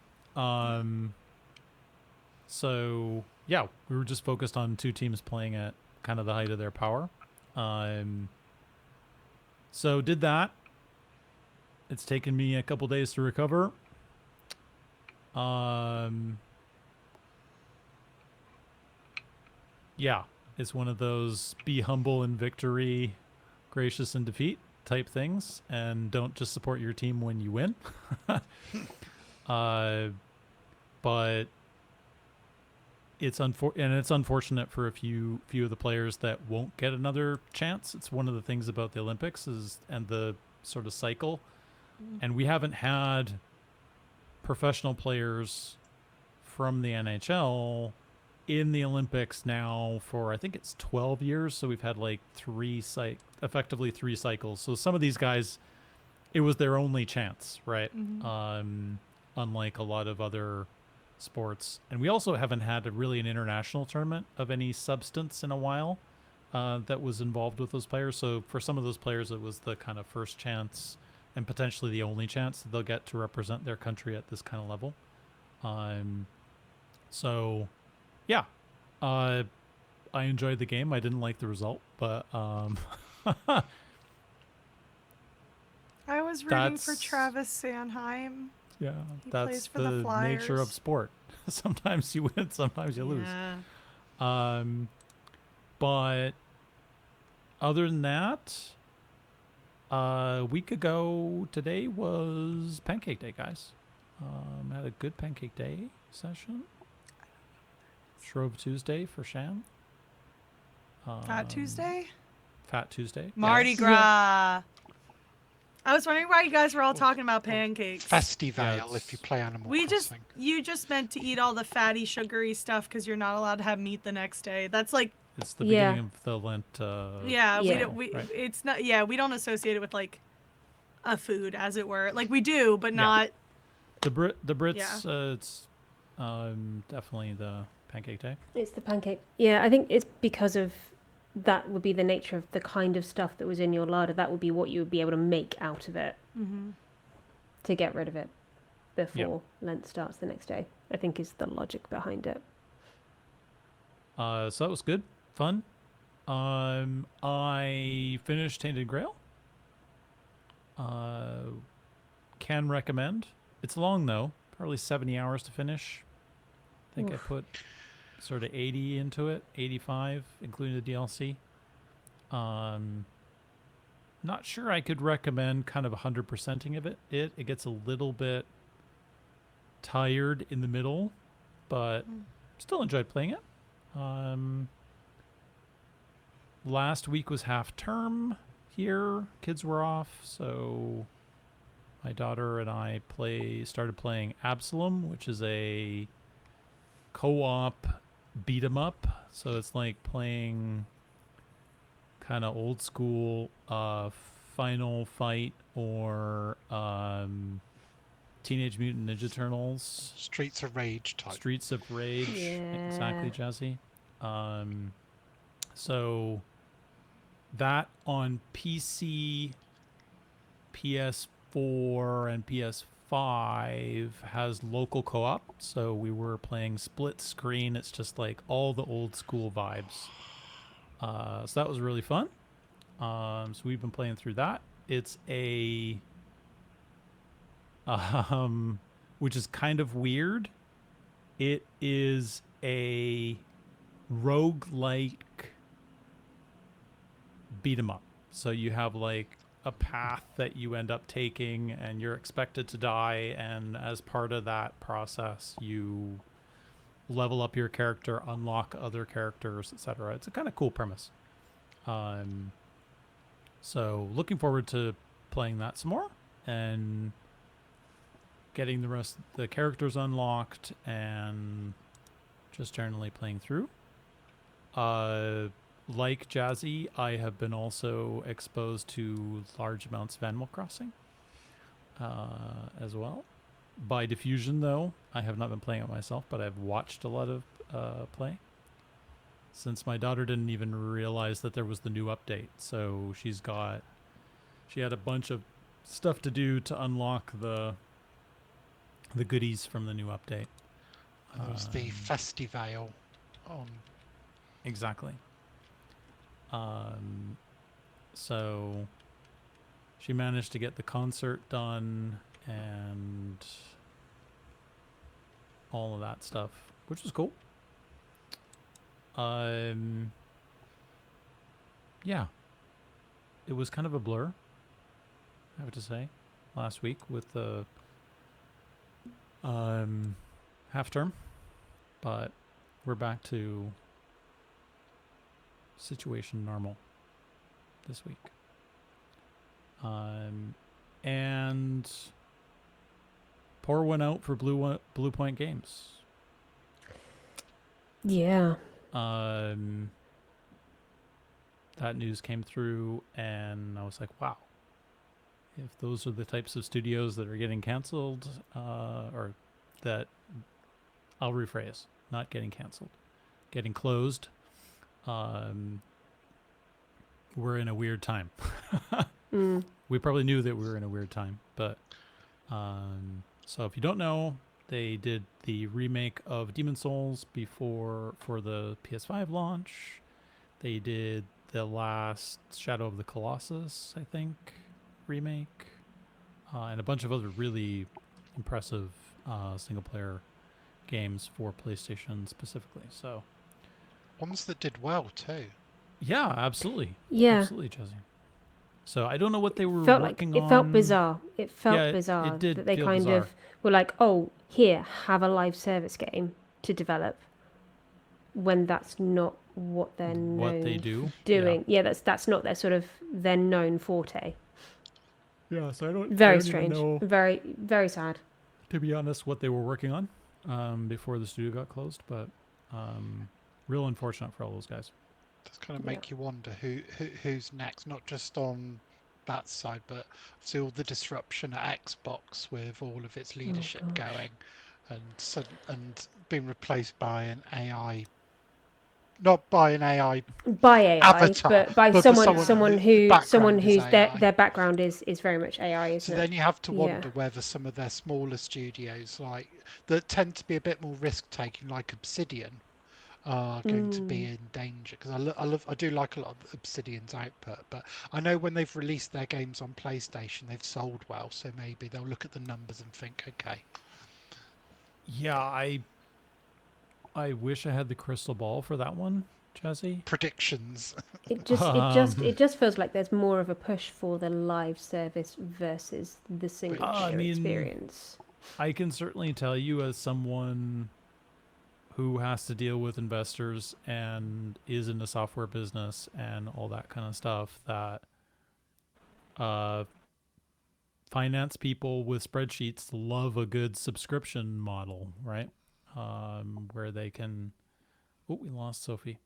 So yeah, we were just focused on 2 teams playing at kind of the height of their power. So did that. It's taken me a couple days to recover. Yeah, It's one of those be humble in victory, gracious in defeat type things, and don't just support your team when you win. But it's unfortunate for a few of the players that won't get another chance. It's one of the things about the Olympics and the sort of cycle. And we haven't had professional players from the NHL in the Olympics now for, I think it's 12 years. So we've had like effectively three cycles. So some of these guys, it was their only chance, right? Unlike a lot of other sports. And we also haven't had an international tournament of any substance in a while that was involved with those players. So for some of those players, it was the kind of first chance and potentially the only chance that they'll get to represent their country at this kind of level. So yeah, I enjoyed the game. I didn't like the result, but I was rooting for Travis Sanheim. Yeah, He that's plays for the the Flyers. nature of sport. Sometimes you win, sometimes you lose. But other than that, a week ago today was Pancake Day, guys. Had a good Pancake Day session. Shrove Tuesday for Shan. Fat Tuesday? Fat Tuesday. Mardi yes. Gras. I was wondering why you guys were all talking about pancakes. Festival, if you play Animal Crossing. You just meant to eat all the fatty, sugary stuff because you're not allowed to have meat the next day. That's like. It's the beginning of the Lent. It's not. Yeah, we don't associate it with like a food, as it were. Like we do, but not. The Brits. It's definitely the Pancake Day. It's the pancake. Yeah, I think it's because of that would be the nature of the kind of stuff that was in your larder. That would be what you would be able to make out of it to get rid of it before Lent starts the next day, I think is the logic behind it. So that was good. Fun. I finished Tainted Grail. Can recommend. It's long though, probably 70 hours to finish. I think I put sort of 80 into it, 85, including the DLC. Not sure I could recommend kind of 100%ing of it. It gets a little bit tired in the middle, but still enjoyed playing it. Last week was half term here. Kids were off, so my daughter and I started playing Absalom, which is a co-op beat 'em up. So it's like playing kind of old school Final Fight or Teenage Mutant Ninja Turtles. Streets of Rage type. Streets of Rage. Yeah. Exactly, Jazzy. So that on PC, PS4, and PS5 has local co-op. So we were playing split screen. It's just like all the old school vibes. So that was really fun. So we've been playing through that. It's which is kind of weird. It is a roguelike beat 'em up. So you have like a path that you end up taking and you're expected to die, and as part of that process you level up your character, unlock other characters, etc. It's a kind of cool premise. So looking forward to playing that some more and getting the rest of the characters unlocked and just generally playing through. Like Jazzy, I have been also exposed to large amounts of Animal Crossing as well. By diffusion, though, I have not been playing it myself, but I've watched a lot of play. Since my daughter didn't even realize that there was the new update. So she had a bunch of stuff to do to unlock the goodies from the new update. It was the Festival on. Exactly. So she managed to get the concert done and all of that stuff, which was cool. yeah, it was kind of a blur, I have to say, last week with the half term, but we're back to situation normal this week. And pour one out for Blue Point Games. Yeah. That news came through, and I was like, wow. If those are the types of studios that are getting canceled, or that, I'll rephrase, not getting canceled, getting closed, we're in a weird time. We probably knew that we were in a weird time, but so if you don't know, they did the remake of Demon Souls for the PS5 launch. They did the last Shadow of the Colossus, I think, remake, and a bunch of other really impressive single-player games for PlayStation specifically. So ones that did well too. Yeah, absolutely. Yeah. Absolutely, Jazzy. So I don't know what they were working on. It felt bizarre. It felt bizarre it did that they feel kind bizarre. of were like, "Oh, here, have a live service game to develop," when that's not what they're what they do doing. Yeah, that's not their sort of their known forte. Yeah, so I don't. Very I don't strange. Even know, very, very sad. to be honest, what they were working on before the studio got closed, but real unfortunate for all those guys. Does kind of make you wonder who's next, not just on that side, but see all the disruption at Xbox with all of its leadership going, and being replaced by an AI, not by an AI, avatar, but by someone whose their background is very much AI. Isn't so it? then you have to wonder whether some of their smaller studios, like that tend to be a bit more risk taking, like Obsidian, are going to be in danger, because I do like a lot of Obsidian's output, but I know when they've released their games on PlayStation, they've sold well, so maybe they'll look at the numbers and think, okay. Yeah, I wish I had the crystal ball for that one, Jazzy. Predictions. It just feels like there's more of a push for the live service versus the single player experience. I can certainly tell you, as someone who has to deal with investors and is in the software business and all that kind of stuff, that finance people with spreadsheets love a good subscription model, right? Where they can... Oh, we lost Sophie.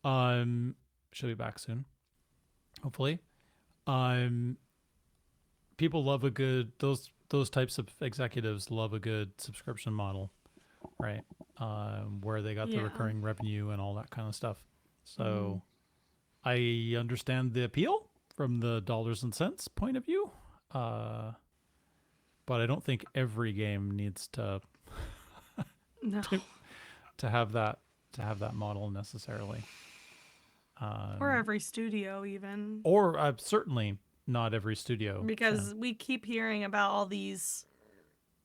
She'll be back soon, hopefully. People love a good... Those types of executives love a good subscription model, right? Where they got the recurring revenue and all that kind of stuff. So I understand the appeal from the dollars and cents point of view, but I don't think every game needs to to have that model necessarily, or every studio even, or certainly not every studio, because we keep hearing about all these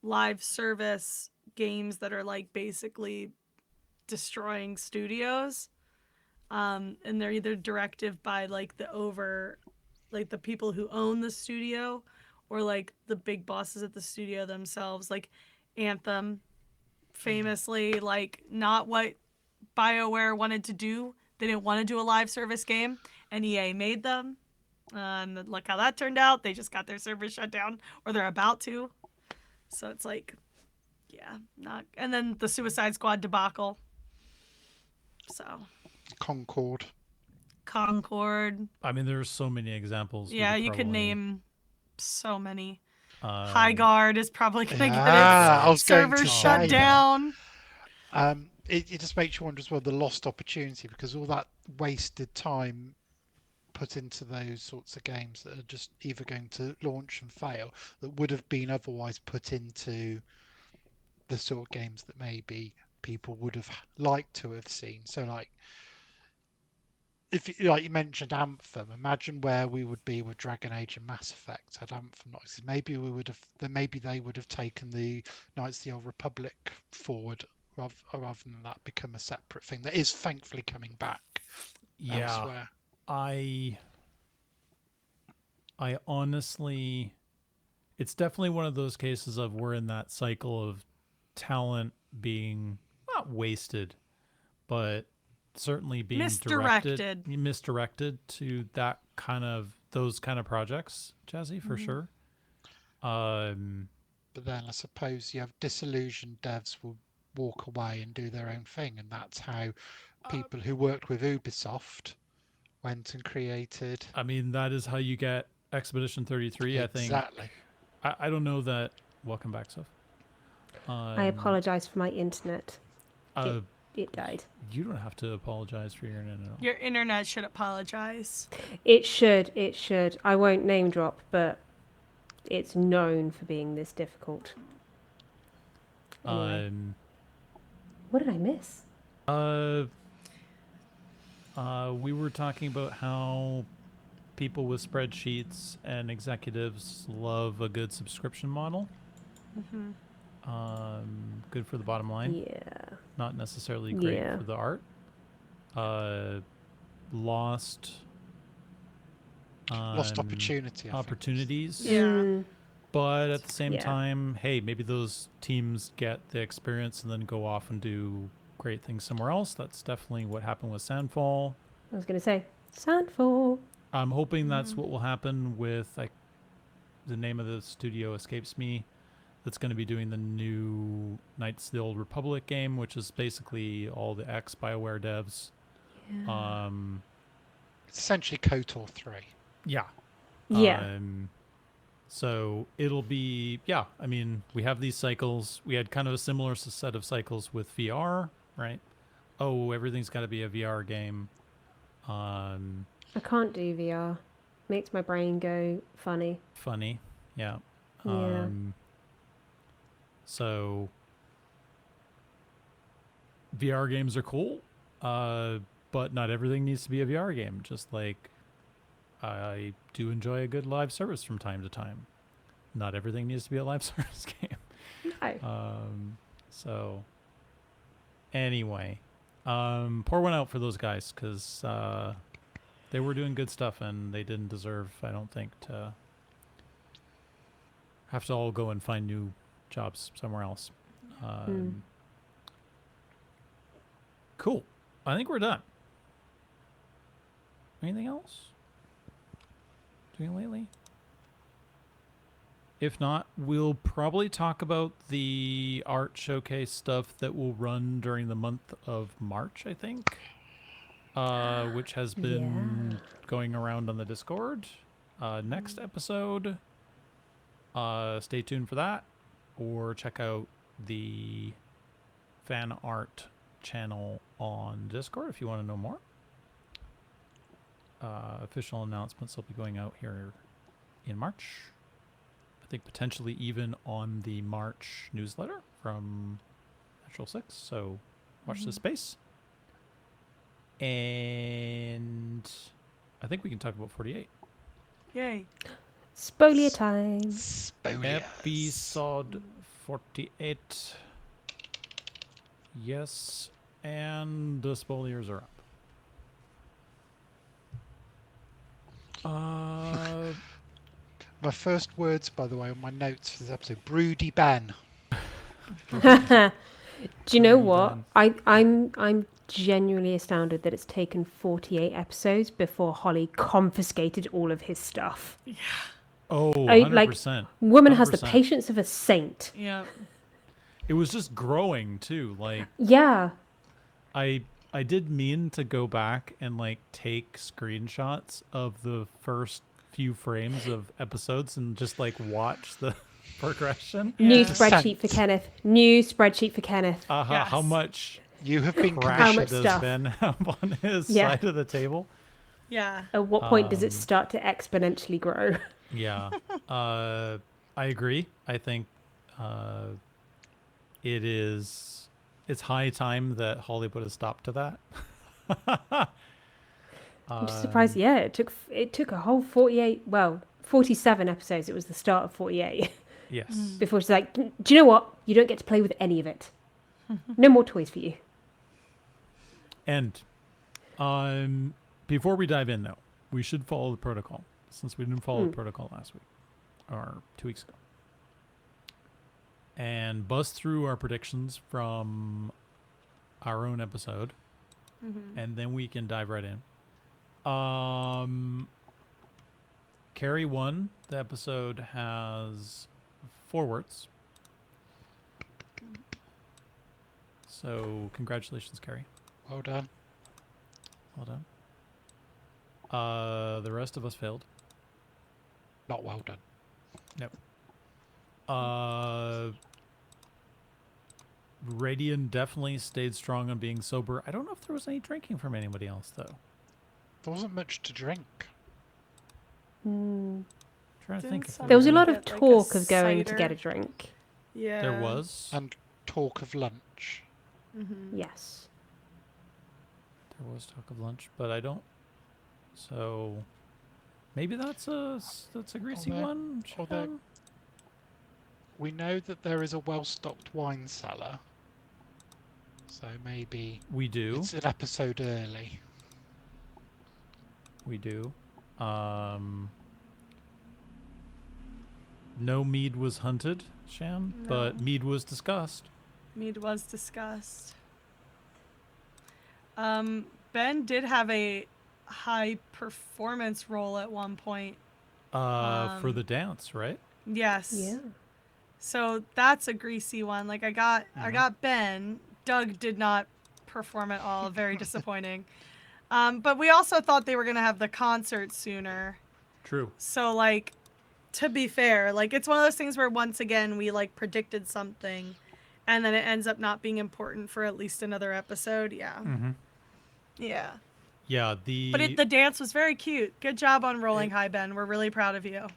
live service games that are like basically destroying studios, and they're either directive by like the people who own the studio, or like the big bosses at the studio themselves, like Anthem famously, like not what BioWare wanted to do. They didn't want to do a live service game, and EA made them, and look how that turned out. They just got their servers shut down, or they're about to. So it's like, yeah, not. And then the Suicide Squad debacle. So. Concord. I mean, there's so many examples. Yeah, you could name so many. High Guard is probably going to get its servers shut down. It just makes you wonder as well, the lost opportunity, because all that wasted time put into those sorts of games that are just either going to launch and fail, that would have been otherwise put into the sort of games that maybe people would have liked to have seen. So like, if like you mentioned Anthem, imagine where we would be with Dragon Age and Mass Effect had Anthem not existed. Maybe they would have taken the Knights of the Old Republic forward, rather than that become a separate thing that is thankfully coming back elsewhere. I honestly, it's definitely one of those cases of we're in that cycle of talent being not wasted, but certainly being misdirected to those kind of projects, Jazzy, for sure. But then I suppose you have disillusioned devs will walk away and do their own thing, and that's how people who worked with Ubisoft went and created. I mean, that is how you get Expedition 33. Exactly. I think. I don't know that. Welcome back, Soph. I apologize for my internet. It died. You don't have to apologize for your internet. Your internet should apologize. It should. I won't name drop, but it's known for being this difficult. Anyway. What did I miss? We were talking about how people with spreadsheets and executives love a good subscription model. Good for the bottom line. Yeah. Not necessarily great for the art. Lost opportunities. Yeah. But at the same time, hey, maybe those teams get the experience and then go off and do great things somewhere else. That's definitely what happened with Sandfall. I was going to say, Sandfall. I'm hoping that's what will happen with, the name of the studio escapes me, that's going to be doing the new Knights of the Old Republic game, which is basically all the ex-BioWare devs. Yeah. It's essentially KOTOR 3. Yeah. Yeah. So it'll be, I mean, we have these cycles. We had kind of a similar set of cycles with VR, right? Oh, everything's got to be a VR game. I can't do VR. Makes my brain go funny. Yeah. Yeah. So VR games are cool, but not everything needs to be a VR game. Just like I do enjoy a good live service from time to time. Not everything needs to be a live service game. No. So anyway, pour one out for those guys because they were doing good stuff and they didn't deserve, I don't think, to have to all go and find new jobs somewhere else. Cool. I think we're done. Anything else? Doing lately? If not, we'll probably talk about the art showcase stuff that will run during the month of March, I think, which has been going around on the Discord. Next episode, stay tuned for that, or check out the fan art channel on Discord if you want to know more. Official announcements will be going out here in March. I think potentially even on the March newsletter from Natural 6. So watch this space. And I think we can talk about 48. Yay. Spoiler time. Episode 48. Yes. And the spoilers are up. My first words, by the way, on my notes for this episode: Broody Ben. Do you know what? I'm genuinely astounded that it's taken 48 episodes before Holly confiscated all of his stuff. Yeah. Oh, 100%. Woman has the patience of a saint. Yeah. It was just growing too. Yeah. I did mean to go back and take screenshots of the first few frames of episodes and just watch the progression. New spreadsheet for Kenneth. Yes. How much you have been crashed does Ben have on his side of the table? Yeah. At what point does it start to exponentially grow? Yeah. I agree. I think it's high time that Holly put a stop to that. I'm just surprised. Yeah, it took a whole 47 episodes. It was the start of 48. Yes. Before she's like, do you know what? You don't get to play with any of it. No more toys for you. And before we dive in, though, we should follow the protocol, since we didn't follow the protocol last week, or 2 weeks ago. And buzz through our predictions from our own episode, and then we can dive right in. Carrie won. The episode has 4 words. So congratulations, Carrie. Well done. Well done. The rest of us failed. Not well done. Nope. Radian definitely stayed strong on being sober. I don't know if there was any drinking from anybody else, though. There wasn't much to drink. Trying to think. If There was a lot Get, of like, a talk of going to cider. get a drink. Yeah. there was. And talk of lunch. Yes. There was talk of lunch, but I don't. So maybe that's a greasy one. although- Shan? We know that there is a well-stocked wine cellar. So maybe We do. it's an episode early. We do. No mead was hunted, Shan, but No. mead was discussed. Mead was discussed. Ben did have a high performance role at one point. For the dance, right? Yes. Yeah. So that's a greasy one. Like I got Ben. Doug did not perform at all. Very disappointing. But we also thought they were gonna have the concert sooner. True. So like, to be fair, like it's one of those things where once again we like predicted something, and then it ends up not being important for at least another episode. Yeah. Yeah. Yeah. But the dance was very cute. Good job on rolling high, Ben. We're really proud of you.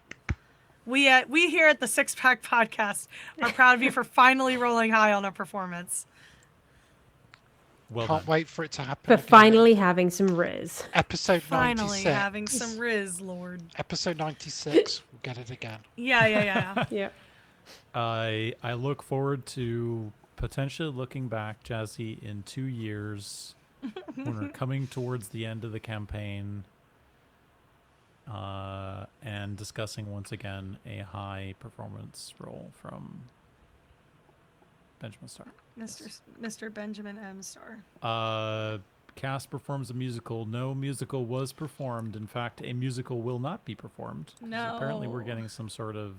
We here at the Six Pack Podcast are proud of you for finally rolling high on a performance. Well Can't done. wait for it to happen. For again. finally having some Riz. Episode Finally 96. having some Riz, Lord. Episode 96. We'll get it again. Yeah. Yeah. I look forward to potentially looking back, Jazzy, in 2 years when we're coming towards the end of the campaign, and discussing once again a high performance role from Benjamin Starr. Mr. Benjamin M. Starr. Cast performs a musical. No musical was performed. In fact, a musical will not be performed. 'Cause apparently we're No. getting some sort of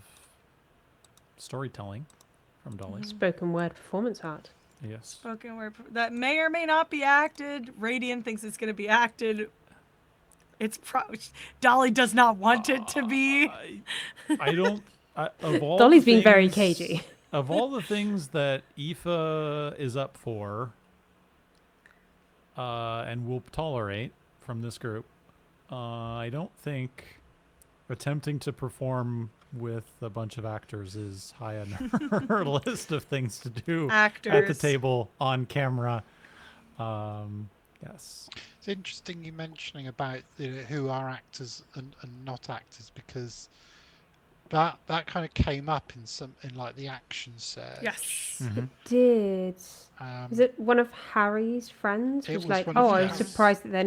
storytelling from Dolly. Spoken word performance art. Yes. Spoken word that may or may not be acted. Radiant thinks it's going to be acted. Dolly does not want it to be. I don't. Of all Dolly's the being very things- cagey. Of all the things that Aoife is up for, and will tolerate from this group, I don't think attempting to perform with a bunch of actors is high on her list of things to do Actors. at the table on camera. Yes. It's interesting you mentioning about who are actors and not actors, because that kind of came up in like the action search. Yes. It did. Is it one of Harry's friends? It Was was like, one of oh, I was Harry's. surprised that they're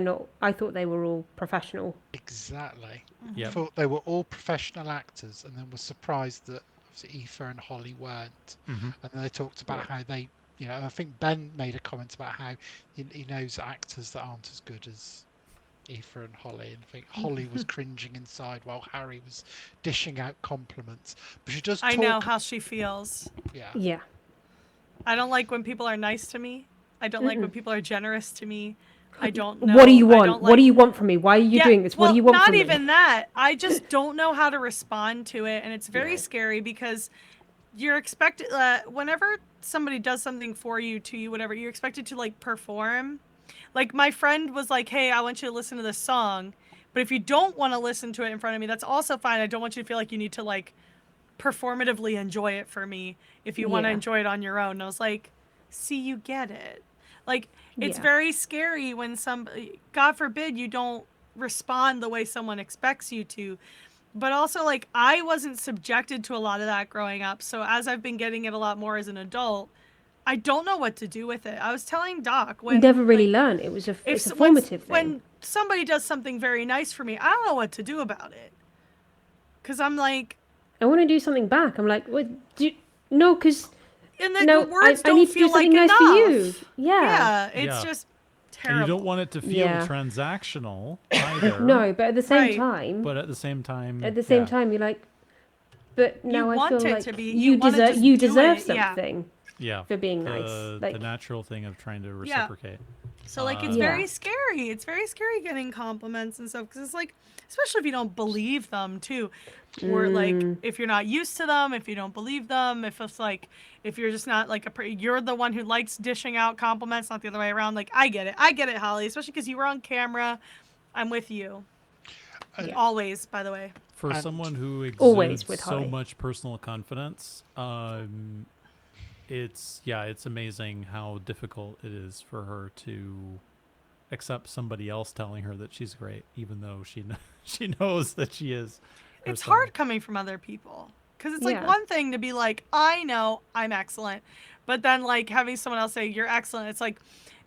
not. I thought they were all professional. Exactly. Yep. Thought they were all professional actors, and then was surprised that obviously Aoife and Holly weren't. Mm-hmm. And then they talked about how they, I think Ben made a comment about how he knows actors that aren't as good as Aoife and Holly, and I think Holly was cringing inside while Harry was dishing out compliments. But she does talk. I know how she feels. Yeah. Yeah. I don't like when people are nice to me. I don't like when people are generous to me. I don't know. What do you I want? don't What do like- you want from me? Why are you doing this? What well, do you want not from me? even that. I just don't know how to respond to it, and it's very scary because you're expected whenever somebody does something for you, to you, whatever, you're expected to like perform. Like my friend was like, "Hey, I want you to listen to this song, but if you don't want to listen to it in front of me, that's also fine. I don't want you to feel like you need to like performatively enjoy it for me if you want to Yeah. enjoy it on your own." And I was like, "See, you get it." Like it's Yeah. very scary when God forbid you don't respond the way someone expects you to. But also, like, I wasn't subjected to a lot of that growing up. So as I've been getting it a lot more as an adult, I don't know what to do with it. I was telling Doc You when never really learn. It was it's a formative thing. when somebody does something very nice for me, I don't know what to do about it. Because I'm like... I want to do something back. I'm like, what? No, because... And the words I don't need to feel do something like nice enough. for you. Yeah. It's just terrible. And you don't want it to feel transactional either. No, but at the same time... But at the same time... you're like... But now I feel like you deserve something for being nice. The natural thing of trying to reciprocate. So, like, it's very scary. It's very scary getting compliments and stuff. Because it's like, especially if you don't believe them, too. Or, like, if you're not used to them, if you don't believe them, if it's like, if you're just not, like, you're the one who likes dishing out compliments, not the other way around. Like, I get it, Holly. Especially because you were on camera. I'm with you. Always, by the way. For someone who exudes so much personal confidence, it's amazing how difficult it is for her to accept somebody else telling her that she's great, even though she knows that she is herself. It's hard coming from other people, because it's like one thing to be like, I know I'm excellent, but then like having someone else say you're excellent, it's like,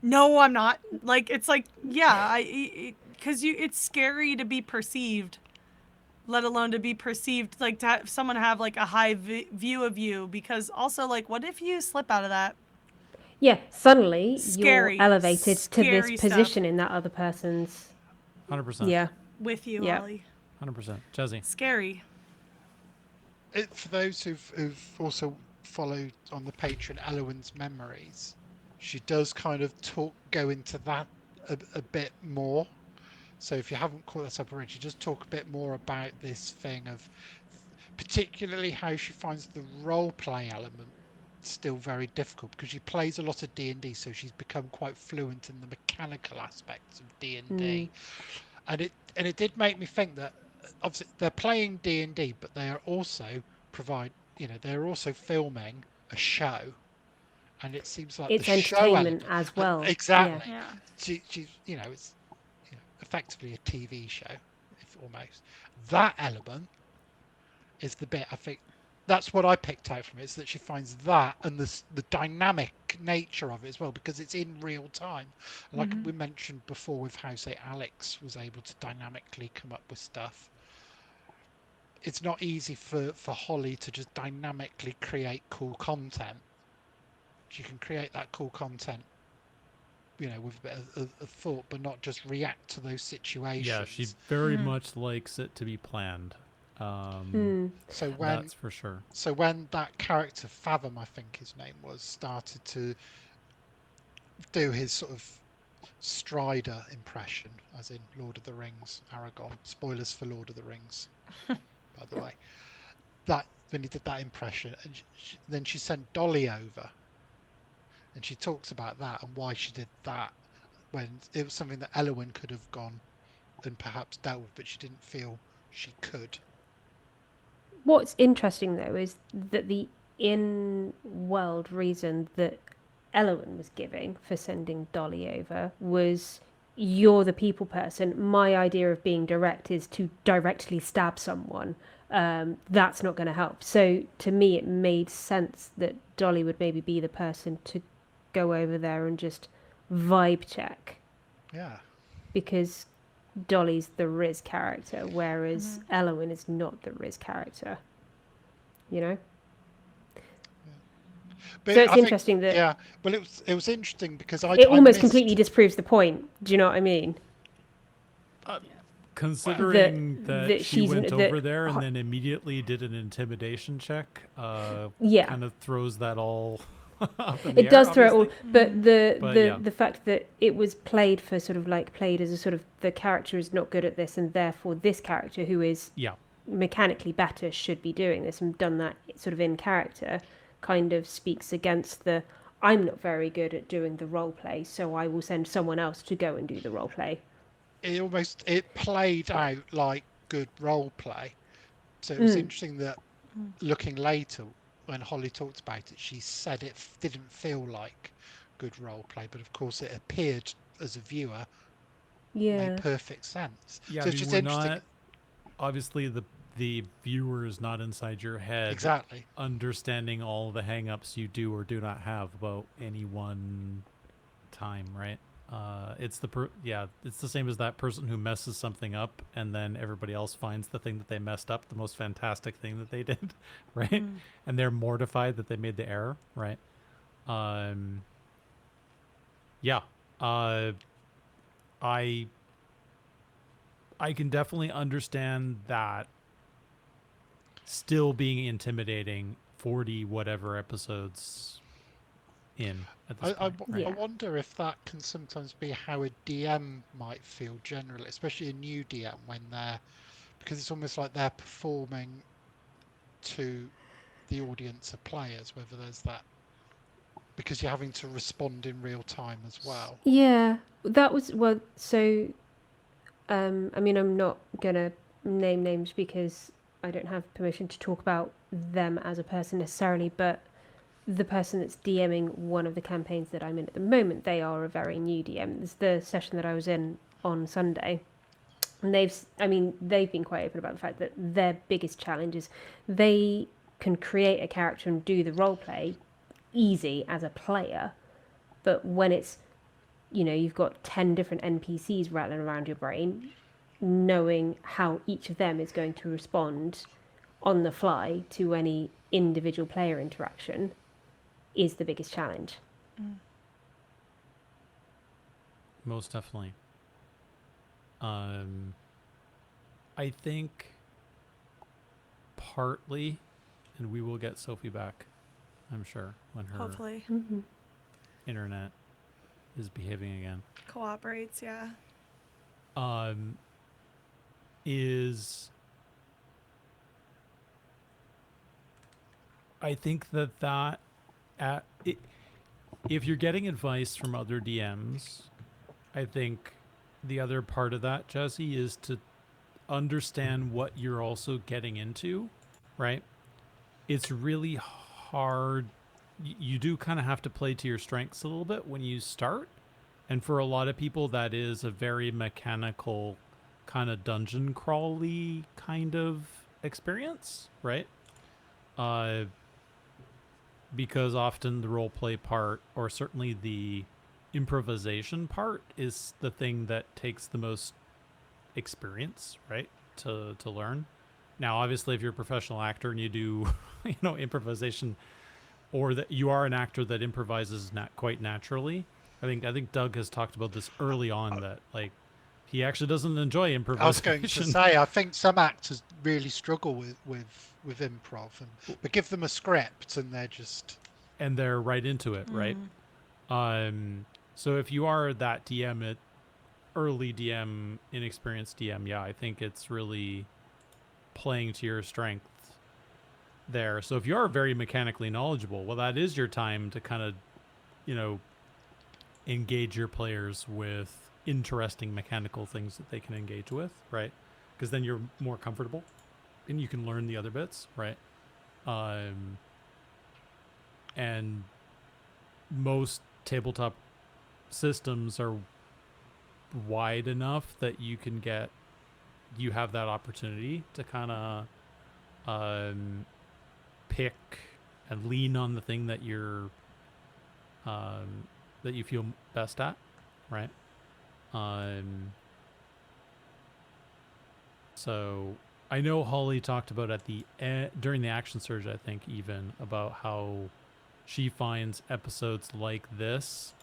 no, I'm not. Like, it's like, because it's scary to be perceived, let alone to be perceived, like to have someone have like a high view of you, because also like, what if you slip out of that? Yeah, suddenly you're elevated to this position in that other person's... 100%. Yeah. With you, Ollie. 100%. Jazzy. Scary. For those who've also followed on the Patreon, Elowen's Memories, she does kind of go into that a bit more. So if you haven't caught that up already, just talk a bit more about this thing of particularly how she finds the role play element still very difficult, because she plays a lot of D&D, so she's become quite fluent in the mechanical aspects of D&D. And it did make me think that obviously they're playing D&D, but they are also they're also filming a show, and it seems like it's the entertainment show as well. Exactly. Yeah. She's it's effectively a TV show, if almost. That element is the bit I think that's what I picked out from it, is that she finds that and the dynamic nature of it as well, because it's in real time. Like we mentioned before with how, say, Alex was able to dynamically come up with stuff. It's not easy for Holly to just dynamically create cool content. She can create that cool content, with a bit of thought, but not just react to those situations. Yeah, she very much likes it to be planned. So that's for sure. So when that character Fathom, I think his name was, started to do his sort of Strider impression, as in Lord of the Rings, Aragorn. Spoilers for Lord of the Rings, by the way. That when he did that impression, and then she sent Dolly over, and she talks about that and why she did that, when it was something that Elowen could have gone and perhaps dealt with, but she didn't feel she could. What's interesting, though, is that the in-world reason that Elowen was giving for sending Dolly over was, you're the people person. My idea of being direct is to directly stab someone. That's not going to help. So to me, it made sense that Dolly would maybe be the person to go over there and just vibe check. Yeah. Because Dolly's the Riz character, whereas Elowen is not the Riz character. But so it's interesting that... Yeah, well, it was interesting because it almost completely disproves the point. Do you know what I mean? Considering that she went over there and then immediately did an intimidation check, kind of throws that all up in the air. It does throw it all, obviously. but the fact that it was played as a sort of, the character is not good at this, and therefore this character who is mechanically better should be doing this, and done that sort of in character, kind of speaks against the, I'm not very good at doing the role play, so I will send someone else to go and do the role play. It played out like good role play. So it was interesting that looking later, when Holly talked about it, she said it didn't feel like good role play, but of course it appeared as a viewer made perfect sense. Yeah, so it's just interesting. Obviously the viewer is not inside your head exactly understanding all the hang-ups you do or do not have about any one time, right? it's the same as that person who messes something up and then everybody else finds the thing that they messed up, the most fantastic thing that they did, right? And they're mortified that they made the error, right? Yeah. I can definitely understand that still being intimidating 40 whatever episodes in at this point. Right? I wonder if that can sometimes be how a DM might feel generally, especially a new DM when because it's almost like they're performing to the audience of players, whether there's that, because you're having to respond in real time as well. Yeah, that was, well, so, I mean, I'm not gonna name names because I don't have permission to talk about them as a person necessarily, but the person that's DMing one of the campaigns that I'm in at the moment, they are a very new DM. It's the session that I was in on Sunday. And they've been quite open about the fact that their biggest challenge is they can create a character and do the role play easy as a player, but when it's, you've got 10 different NPCs rattling around your brain, knowing how each of them is going to respond on the fly to any individual player interaction is the biggest challenge. Most definitely. I think partly, and we will get Sophie back, I'm sure, when her hopefully internet is behaving again. Cooperates, yeah. Is I think if you're getting advice from other DMs, I think the other part of that, Jazzy, is to understand what you're also getting into, right? It's really hard. You do kind of have to play to your strengths a little bit when you start. And for a lot of people, that is a very mechanical kind of dungeon crawly kind of experience, right? Because often the role play part, or certainly the improvisation part, is the thing that takes the most experience, right? To learn. Now, obviously, if you're a professional actor and you do, improvisation, or that you are an actor that improvises quite naturally, I think Doug has talked about this early on, that like he actually doesn't enjoy improvisation. I was going to say, I think some actors really struggle with improv, but give them a script and they're right into it, right? So if you are that DM, early DM, inexperienced DM, yeah, I think it's really playing to your strength there. So if you are very mechanically knowledgeable, well, that is your time to kind of, engage your players with interesting mechanical things that they can engage with, right? Because then you're more comfortable and you can learn the other bits, right? And most tabletop systems are wide enough that you have that opportunity to kind of pick and lean on the thing that that you feel best at, right? So I know Holly talked about during the action surge, I think, even about how she finds episodes like this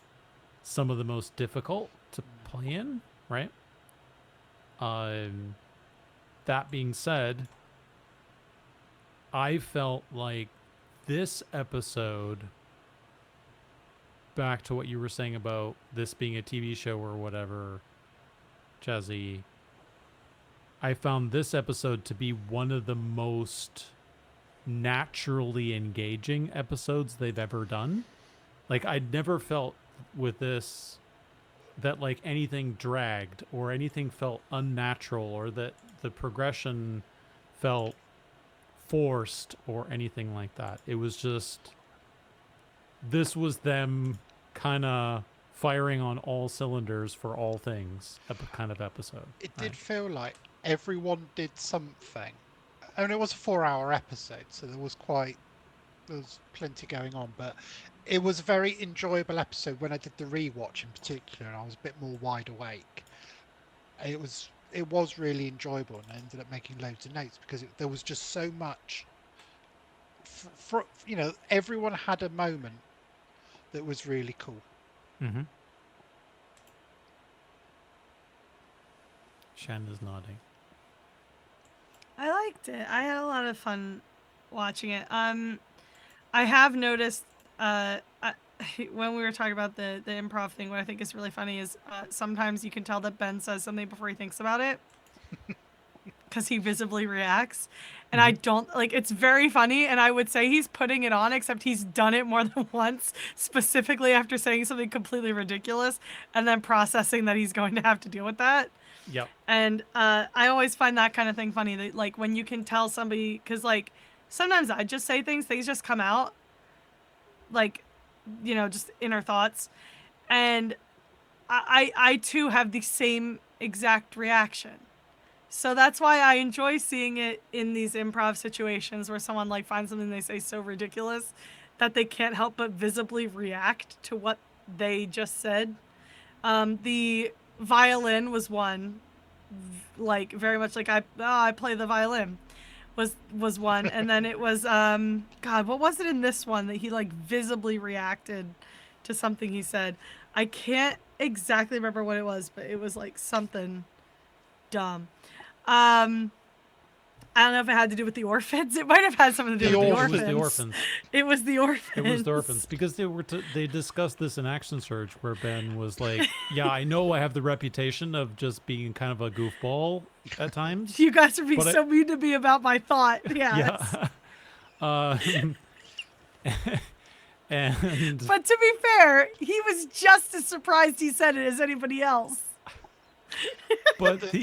some of the most difficult to play in, right? That being said, I felt like this episode, back to what you were saying about this being a TV show or whatever, Jazzy, I found this episode to be one of the most naturally engaging episodes they've ever done. Like, I'd never felt with this that like anything dragged or anything felt unnatural or that the progression felt forced or anything like that. It was just, this was them kind of firing on all cylinders for all things kind of episode. It did feel like everyone did something. I mean, it was a 4-hour episode, so there was plenty going on, but it was a very enjoyable episode when I did the rewatch in particular, and I was a bit more wide awake. It was really enjoyable, and I ended up making loads of notes because there was just so much. Everyone had a moment that was really cool. Mm-hmm. Shan is nodding. I liked it. I had a lot of fun watching it. I have noticed when we were talking about the improv thing, what I think is really funny is sometimes you can tell that Ben says something before he thinks about it because he visibly reacts. And I don't, like, it's very funny, and I would say he's putting it on, except he's done it more than once, specifically after saying something completely ridiculous, and then processing that he's going to have to deal with that. Yep. And I always find that kind of thing funny, that, like, when you can tell somebody, because, like, sometimes I just say things just come out, like, you know, just inner thoughts. And I too have the same exact reaction. So that's why I enjoy seeing it in these improv situations where someone like finds something they say so ridiculous that they can't help but visibly react to what they just said. The violin was one, like very much like I play the violin was one. And then it was, God, what was it in this one that he like visibly reacted to something he said? I can't exactly remember what it was, but it was like something dumb. I don't know if it had to do with the orphans. It might have had something to do with the orphans. It was the orphans. It was the orphans. It was the orphans because they discussed this in Action Surge, where Ben was like, "Yeah, I know I have the reputation of just being kind of a goofball at times. You guys are being so mean to me about my thought." Yeah. And but to be fair, he was just as surprised he said it as anybody else. But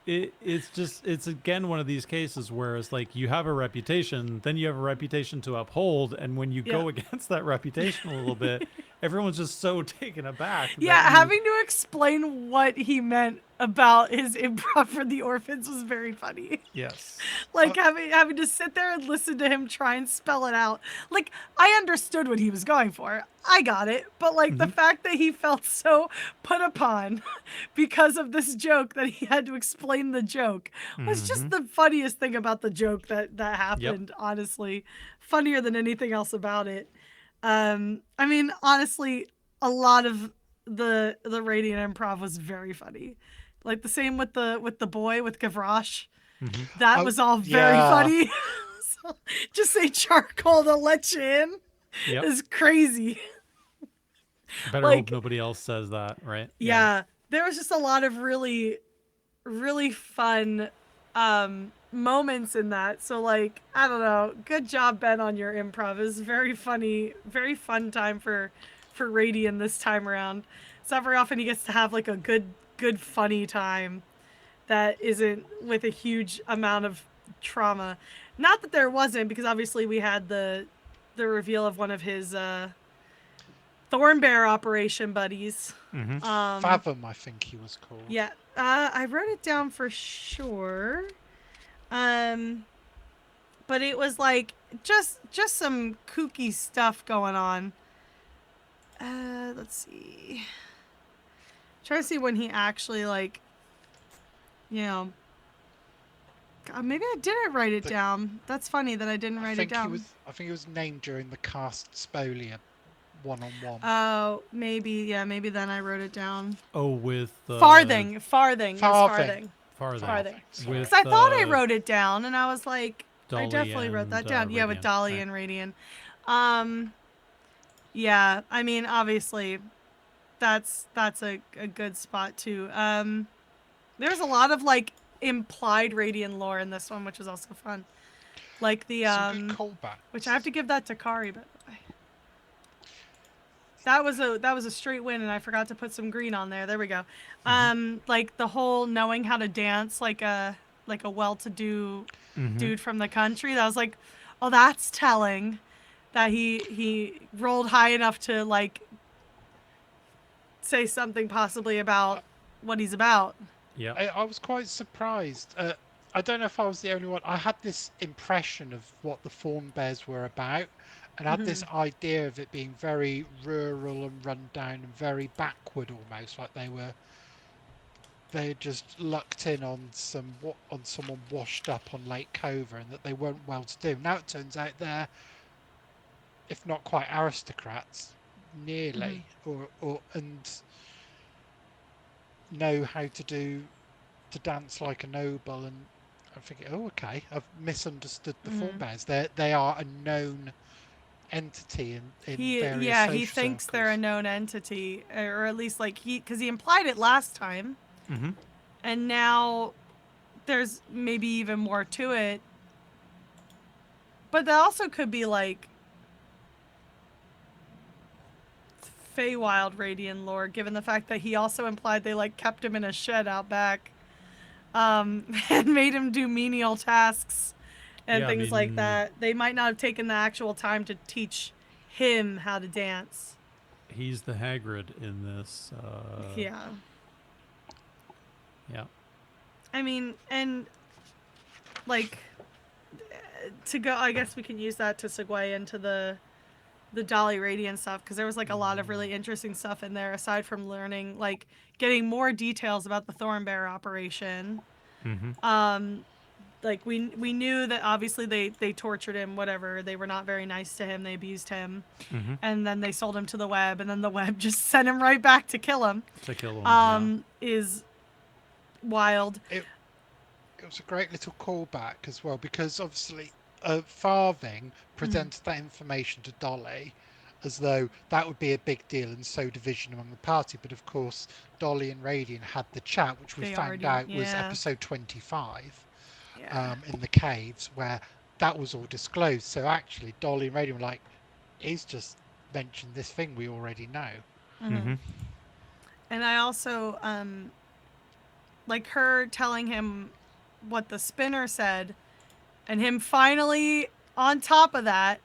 it's again one of these cases where it's like you have a reputation, then you have a reputation to uphold, and when you go against that reputation a little bit, everyone's just so taken aback. Yeah, having to explain what he meant about his improv for the orphans was very funny. Yes. Like having to sit there and listen to him try and spell it out. Like, I understood what he was going for. I got it. But like the fact that he felt so put upon because of this joke that he had to explain the joke was just the funniest thing about the joke that happened, honestly. Funnier than anything else about it. I mean, honestly, a lot of the Radiant improv was very funny. Like the same with the boy with Gavroche. That was all very funny. So, just say charcoal to let you in. Is crazy. Better hope nobody else says that, right? Yeah. There was just a lot of really, really fun moments in that. So like, I don't know. Good job, Ben, on your improv. It was very funny, very fun time for Radian this time around. It's not very often he gets to have like a good funny time that isn't with a huge amount of trauma. Not that there wasn't, because obviously we had the reveal of one of his Thorn Bear operation buddies. Fathom, I think he was called. Yeah, I wrote it down for sure. But it was like just some kooky stuff going on. Let's see. Try to see when he actually, like, you know. God, maybe I didn't write it down. That's funny that I didn't write it down. I think he was named during the cast Spolia one-on-one. Oh, maybe. Yeah, maybe then I wrote it down. Oh, with Farthing. Farthing. Because I thought I wrote it down, and I was like, Dolly I definitely wrote that down. Yeah, with Radian, Dolly right. and Radian. Yeah, I mean, obviously, that's a good spot too. There's a lot of like implied Radian lore in this one, which is also fun. Like the Some good callbacks. which I have to give that to Kari, but that was a straight win, and I forgot to put some green on there. There we go. Like the whole knowing how to dance like a well-to-do dude from the country. That was like, oh, that's telling that he rolled high enough to like say something possibly about what he's about. Yeah. I was quite surprised. I don't know if I was the only one. I had this impression of what the Fawn Bears were about, and had this idea of it being very rural and run down and very backward, almost like they just lucked in on someone washed up on Lake Cova, and that they weren't well to do. Now it turns out they're, if not quite aristocrats, nearly, or and know how to dance like a noble. And I'm thinking, oh, okay, I've misunderstood the Thorn Bears. They are a known entity in various social he thinks circles. they're a known entity, or at least like because he implied it last time, and now there's maybe even more to it. But that also could be like Feywild Radiant lore, given the fact that he also implied they like kept him in a shed out back, and made him do menial tasks and things like that. They might not have taken the actual time to teach him how to dance. He's the Hagrid in this. Yeah. I mean, and like to go, I guess we can use that to segue into the Dolly Radiant stuff, because there was like a lot of really interesting stuff in there aside from learning, like getting more details about the Thorn Bear operation. Like we knew that obviously they tortured him, whatever. They were not very nice to him. They abused him. And then they sold him to the web, and then the web just sent him right back to kill him. Is wild. It was a great little callback as well, because obviously Farthing presented that information to Dolly as though that would be a big deal and sow division among the party. But of course, Dolly and Radiant had the chat, which we found out was episode 25 in the caves, where that was all disclosed. So actually, Dolly and Radiant were like, he's just mentioned this thing we already know. And I also, like her telling him what the spinner said, and him finally, on top of that,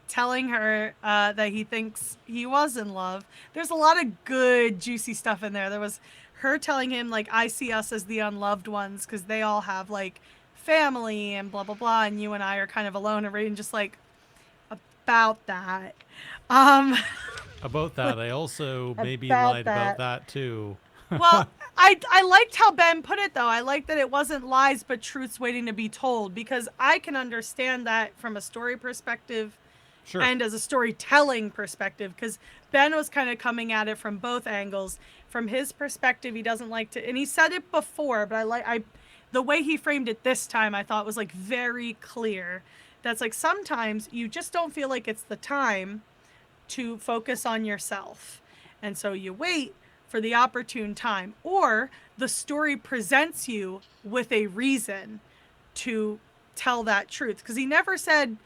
telling her that he thinks he was in love. There's a lot of good, juicy stuff in there. There was her telling him, like, I see us as the unloved ones because they all have, like, family and blah, blah, blah, and you and I are kind of alone, and just, like, about that. About that. I also maybe lied about that, too. Well, I liked how Ben put it, though. I liked that it wasn't lies, but truths waiting to be told, because I can understand that from a story perspective and as a storytelling perspective, because Ben was kind of coming at it from both angles. From his perspective, he doesn't like to, and he said it before, but the way he framed it this time, I thought was like very clear. That's like sometimes you just don't feel like it's the time to focus on yourself. And so you wait for the opportune time, or the story presents you with a reason to tell that truth. Because he never said,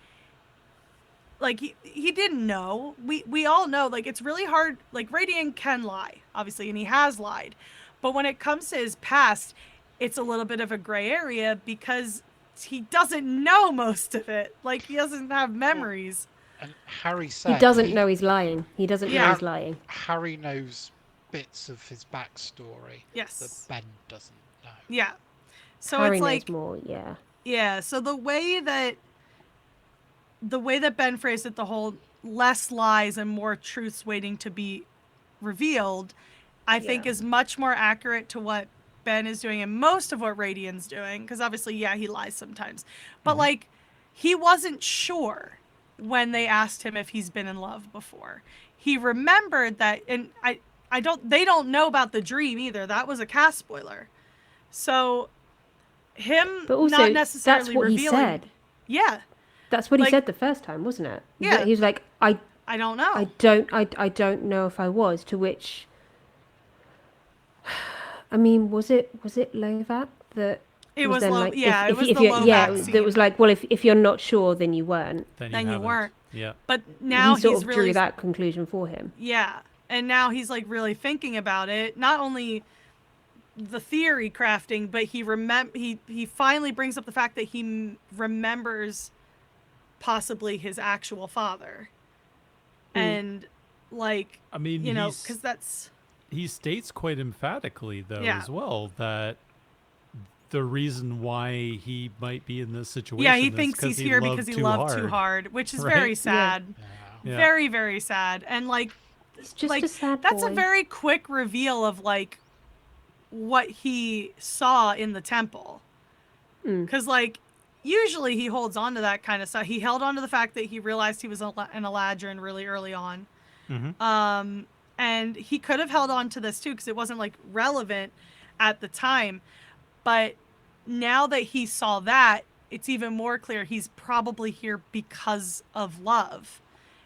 like, he didn't know. We all know, like, it's really hard. Like, Radiant can lie, obviously, and he has lied. But when it comes to his past, it's a little bit of a gray area because he doesn't know most of it. Like, he doesn't have memories. And Harry said... He doesn't know he's lying. He doesn't know he's lying. Harry knows bits of his backstory that Ben doesn't know. Yeah. So Harry it's like... knows more, yeah. Yeah, so the way that Ben phrased it, the whole less lies and more truths waiting to be revealed, I think is much more accurate to what Ben is doing and most of what Radiant's doing. Because obviously, he lies sometimes. But, like, he wasn't sure when they asked him if he's been in love before. He remembered that, and they don't know about the dream either. That was a cast spoiler. So, him but also, not necessarily that's what revealing... he said. Yeah. That's what he said the first time, wasn't it? Yeah. He was like, I don't know. I don't know if I was, to which... I mean, was it Lovat that... It was then low, like, yeah. If, it was if the you, low yeah, vaccine. it was like, well, if you're not sure, then you weren't. Then you weren't. Yeah. But now he sort he's of really drew that conclusion for him. Yeah, and now he's like really thinking about it. Not only the theory crafting, but he finally brings up the fact that he remembers possibly his actual father, and like, I mean, you know, because that's... He states quite emphatically, though, as well, that the reason why he might be in this situation. Yeah, he thinks he's here because he loved too hard, which is very sad. Yeah. Very, very sad. And like, he's just a sad that's boy. a very quick reveal of like what he saw in the temple. Because like, usually he holds on to that kind of stuff. He held on to the fact that he realized he was an Eladrin really early on. And he could have held on to this too because it wasn't like relevant at the time. But now that he saw that, it's even more clear he's probably here because of love,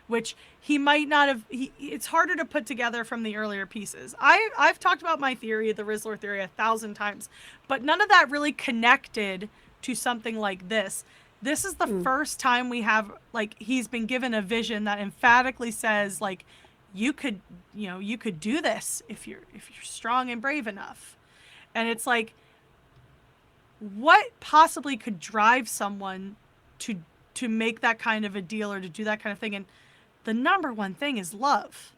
which he might not have. It's harder to put together from the earlier pieces. I've talked about my theory, the Rizzler theory, 1,000 times, but none of that really connected to something like this. This is the first time we have, like, he's been given a vision that emphatically says, like, you could do this if you're strong and brave enough. And it's like, what possibly could drive someone to make that kind of a deal or to do that kind of thing? And the number one thing is love.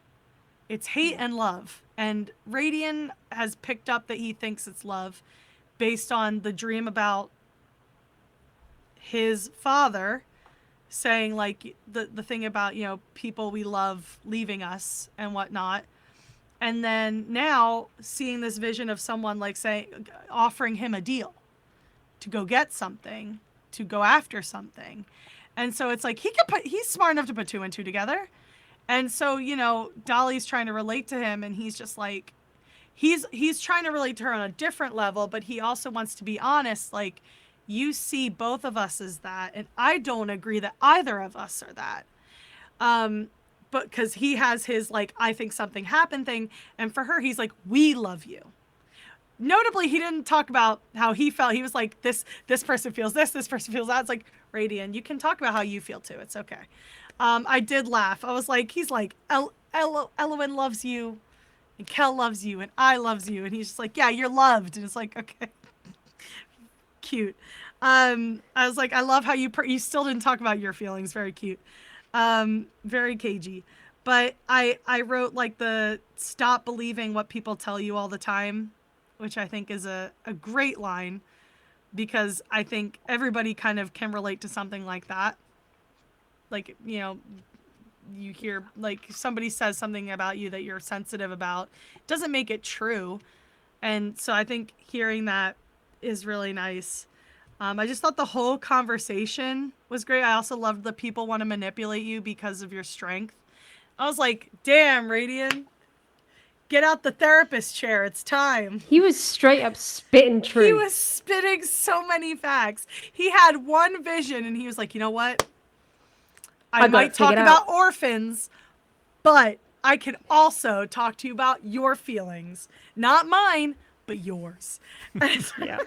It's hate and love. And Radian has picked up that he thinks it's love based on the dream about his father saying, like, the thing about, people we love leaving us and whatnot. And then now seeing this vision of someone like offering him a deal to go get something, to go after something. And so it's like he's smart enough to put 2 and 2 together. And so, Dolly's trying to relate to him, and he's just like, he's trying to relate to her on a different level, but he also wants to be honest, like, you see both of us as that, and I don't agree that either of us are that. But because he has his, like, I think something happened thing, and for her, he's like, we love you. Notably, he didn't talk about how he felt. He was like, this person feels this person feels that. It's like, Radian, you can talk about how you feel too. It's okay. I did laugh. I was like, he's like, Elwyn loves you, and Kel loves you, and I loves you. And he's just like, yeah, you're loved. And it's like, okay. Cute. I was like, I love how you still didn't talk about your feelings. Very cute. Very cagey. But I wrote, like, the stop believing what people tell you all the time, which I think is a great line, because I think everybody kind of can relate to something like that. Like, you hear, like, somebody says something about you that you're sensitive about. It doesn't make it true. And so I think hearing that is really nice. I just thought the whole conversation was great. I also loved the people want to manipulate you because of your strength. I was like, damn, Radian. Get out the therapist chair. It's time. He was straight up spitting truth. He was spitting so many facts. He had one vision, and he was like, you know what? I might talk about orphans, but I can also talk to you about your feelings. Not mine, but yours. Yeah.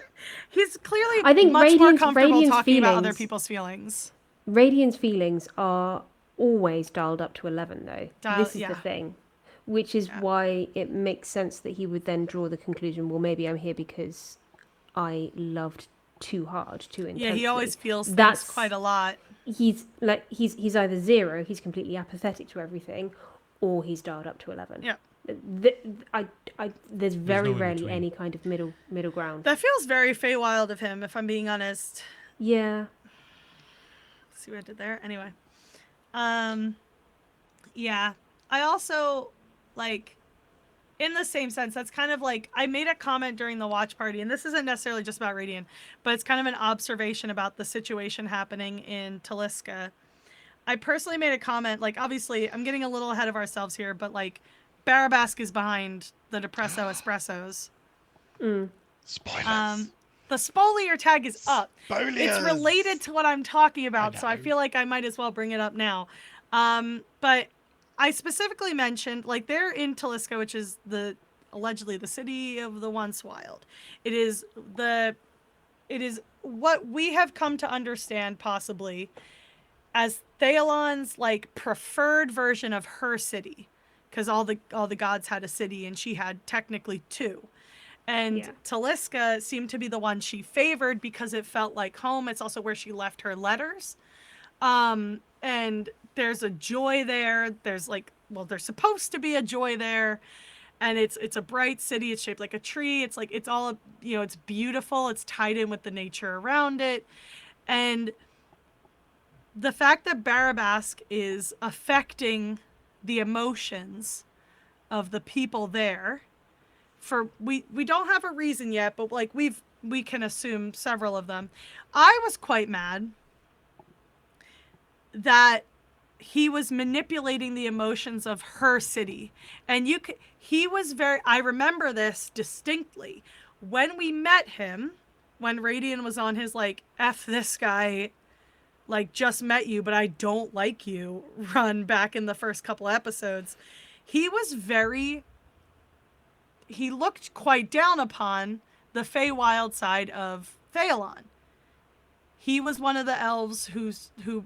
He's clearly much more comfortable talking about other people's feelings. Radian's feelings are always dialed up to 11, though. This is the thing. Which is why it makes sense that he would then draw the conclusion, well, maybe I'm here because I loved too hard, too intensely. Yeah, he always feels things quite a lot. He's either 0, he's completely apathetic to everything, or he's dialed up to 11. Yeah. There's very rarely any kind of middle ground. That feels very Feywild of him, if I'm being honest. Yeah. See what I did there? Anyway. Yeah. I also, like, in the same sense, that's kind of like, I made a comment during the watch party, and this isn't necessarily just about Radian, but it's kind of an observation about the situation happening in Taliska. I personally made a comment, like, obviously, I'm getting a little ahead of ourselves here, but, like, Barabask is behind the Depresso Espressos. Spoilers. The Spolier tag is up. Spoliers. It's related to what I'm talking about, so I feel like I might as well bring it up now. But I specifically mentioned, like, they're in Taliska, which is allegedly the city of the once wild. It is what we have come to understand possibly as Thaelon's, like, preferred version of her city, because all the gods had a city and she had technically 2. And Taliska seemed to be the one she favored because it felt like home. It's also where she left her letters. And there's a joy there. There's, like, well, there's supposed to be a joy there. and it's a bright city. It's shaped like a tree. It's like, it's all, you know, it's beautiful. It's tied in with the nature around it. And the fact that Barabask is affecting the emotions of the people there, for we don't have a reason yet, but like we can assume several of them. I was quite mad that he was manipulating the emotions of her city. And he was I remember this distinctly. When we met him, when Radian was on his like, F this guy, like, just met you, but I don't like you run back in the first couple episodes, he looked quite down upon the Feywild side of Phaelon. He was one of the elves who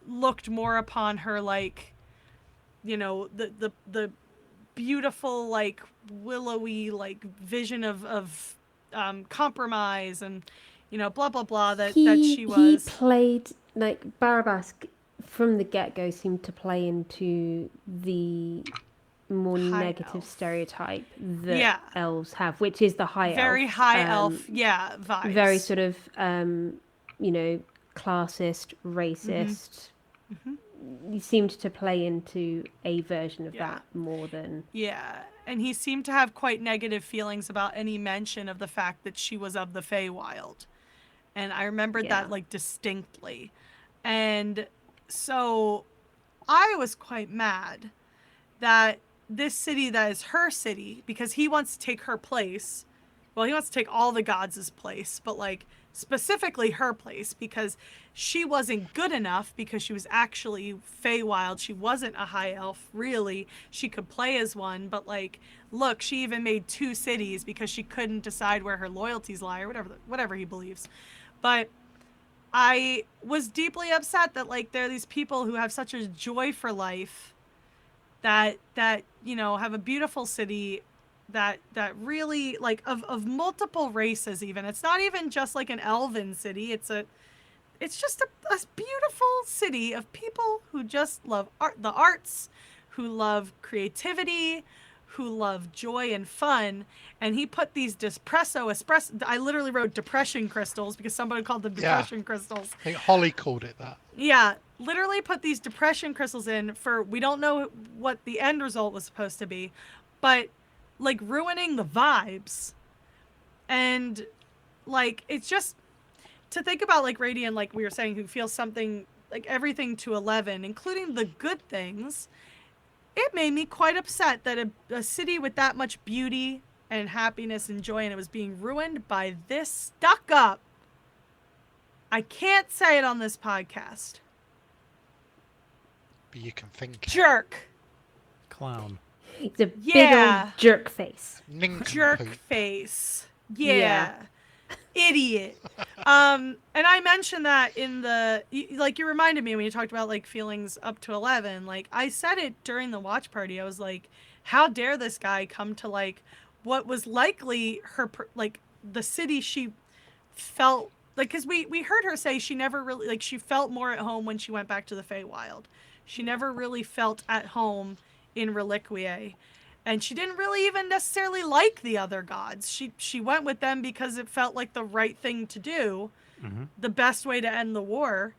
looked more upon her like, you know, the beautiful, like, willowy, like, vision of compromise and, you know, blah blah blah, that she was. He played, like, Barabask from the get-go seemed to play into the more negative stereotype that elves have, which is the very high elf vibes. Very sort of you know, classist, racist. He seemed to play into a version of that more than... Yeah, and he seemed to have quite negative feelings about any mention of the fact that she was of the Feywild. And I remembered that, like, distinctly. And so I was quite mad that this city that is her city, because he wants to take her place. Well, he wants to take all the gods' place, but, like, specifically her place, because she wasn't good enough, because she was actually Feywild. She wasn't a high elf, really. She could play as one, but, like, look, she even made 2 cities because she couldn't decide where her loyalties lie, or whatever he believes. But I was deeply upset that, like, there are these people who have such a joy for life that you know, have a beautiful city that really, like, of multiple races even. It's not even just like an elven city. It's just a beautiful city of people who just love the arts, who love creativity, who love joy and fun. And he put these espresso, I literally wrote depression crystals because somebody called them depression crystals. I think Holly called it that. Yeah, literally put these depression crystals in for, we don't know what the end result was supposed to be, but, like, ruining the vibes. And, like, it's just to think about, like, Radiant, like we were saying, who feels something, like, everything to 11, including the good things. It made me quite upset that a city with that much beauty and happiness and joy, and it was being ruined by this stuck-up, I can't say it on this podcast, but you can think jerk. Clown. It's a big old jerk face. Jerk face. Yeah. Idiot. And I mentioned that in like, you reminded me when you talked about, like, feelings up to 11. Like, I said it during the watch party. I was like, how dare this guy come to, like, what was likely her, like, the city she felt, like, because we heard her say she never really, like, she felt more at home when she went back to the Feywild. She never really felt at home in Reliquiae. And she didn't really even necessarily like the other gods. She went with them because it felt like the right thing to do, the best way to end the war,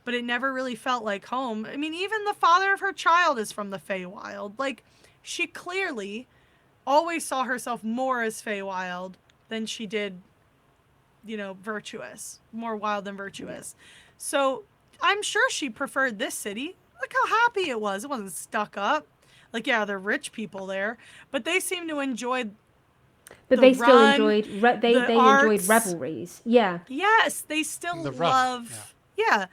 but it never really felt like home. I mean, even the father of her child is from the Feywild. Like, she clearly always saw herself more as Feywild than she did, you know, virtuous. More wild than virtuous. Yeah. So I'm sure she preferred this city. Look how happy it was. It wasn't stuck up. Like, yeah, they're rich people there, but they seem to enjoy. But they still enjoyed. They enjoyed revelries. Yeah. Yes, they still love. Yeah.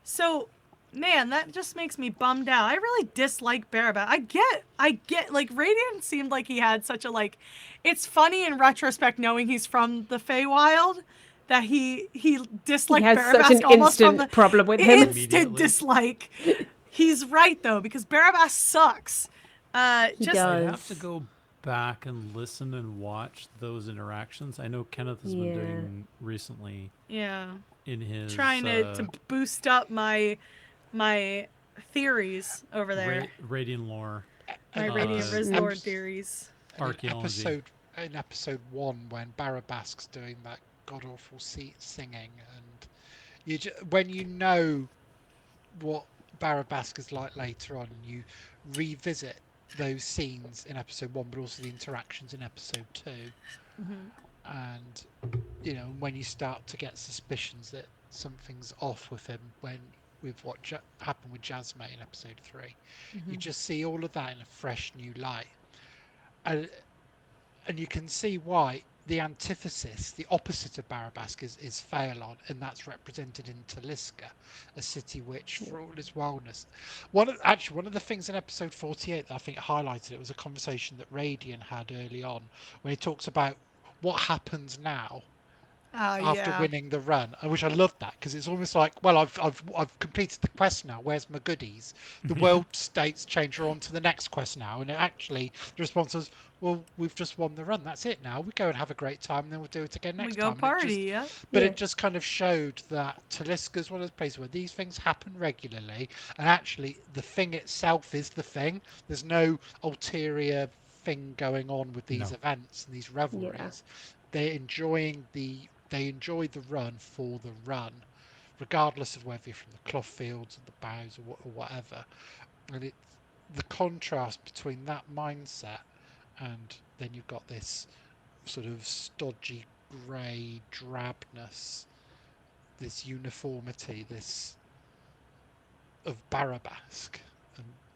So, man, that just makes me bummed out. I really dislike Barabat. I get. Like, Radiant seemed like he had such a, like. It's funny in retrospect knowing he's from the Feywild that he disliked Barabat. He has such an instant problem with him. Instant dislike. He's right though, because Barabat sucks. He does. I have to go back and listen and watch those interactions. I know Kenneth has been doing recently. Yeah. In his trying to boost up my theories over there. Radiant lore. My Radiant Resort theories. Archaeology. In episode 1, when Barabasque's doing that god awful singing, and when you know what Barabasque is like later on, you revisit those scenes in episode 1, but also the interactions in episode 2. And when you start to get suspicions that something's off with him, with what happened with Jasmine in episode 3, you just see all of that in a fresh new light, and you can see why the antithesis, the opposite of Barabasque, is Phaelon, and that's represented in Taliska, a city which, for all its wildness, one of the things in episode 48 that I think highlighted it was a conversation that Radian had early on, when he talks about what happens now after winning the run, which I loved that, because it's almost like, well, I've completed the quest now. Where's my goodies? The world states change are on to the next quest now, and the response was, well, we've just won the run. That's it now. We go and have a great time, and then we'll do it again next time. We go party, It just kind of showed that Taliska's one of those places where these things happen regularly, and actually the thing itself is the thing. There's no ulterior thing going on with these events and these revelries. They're enjoying they enjoy the run for the run, regardless of whether you're from the cloth fields or the bows or whatever. And the contrast between that mindset and then you've got this sort of stodgy grey drabness, this uniformity, this of Barabasque.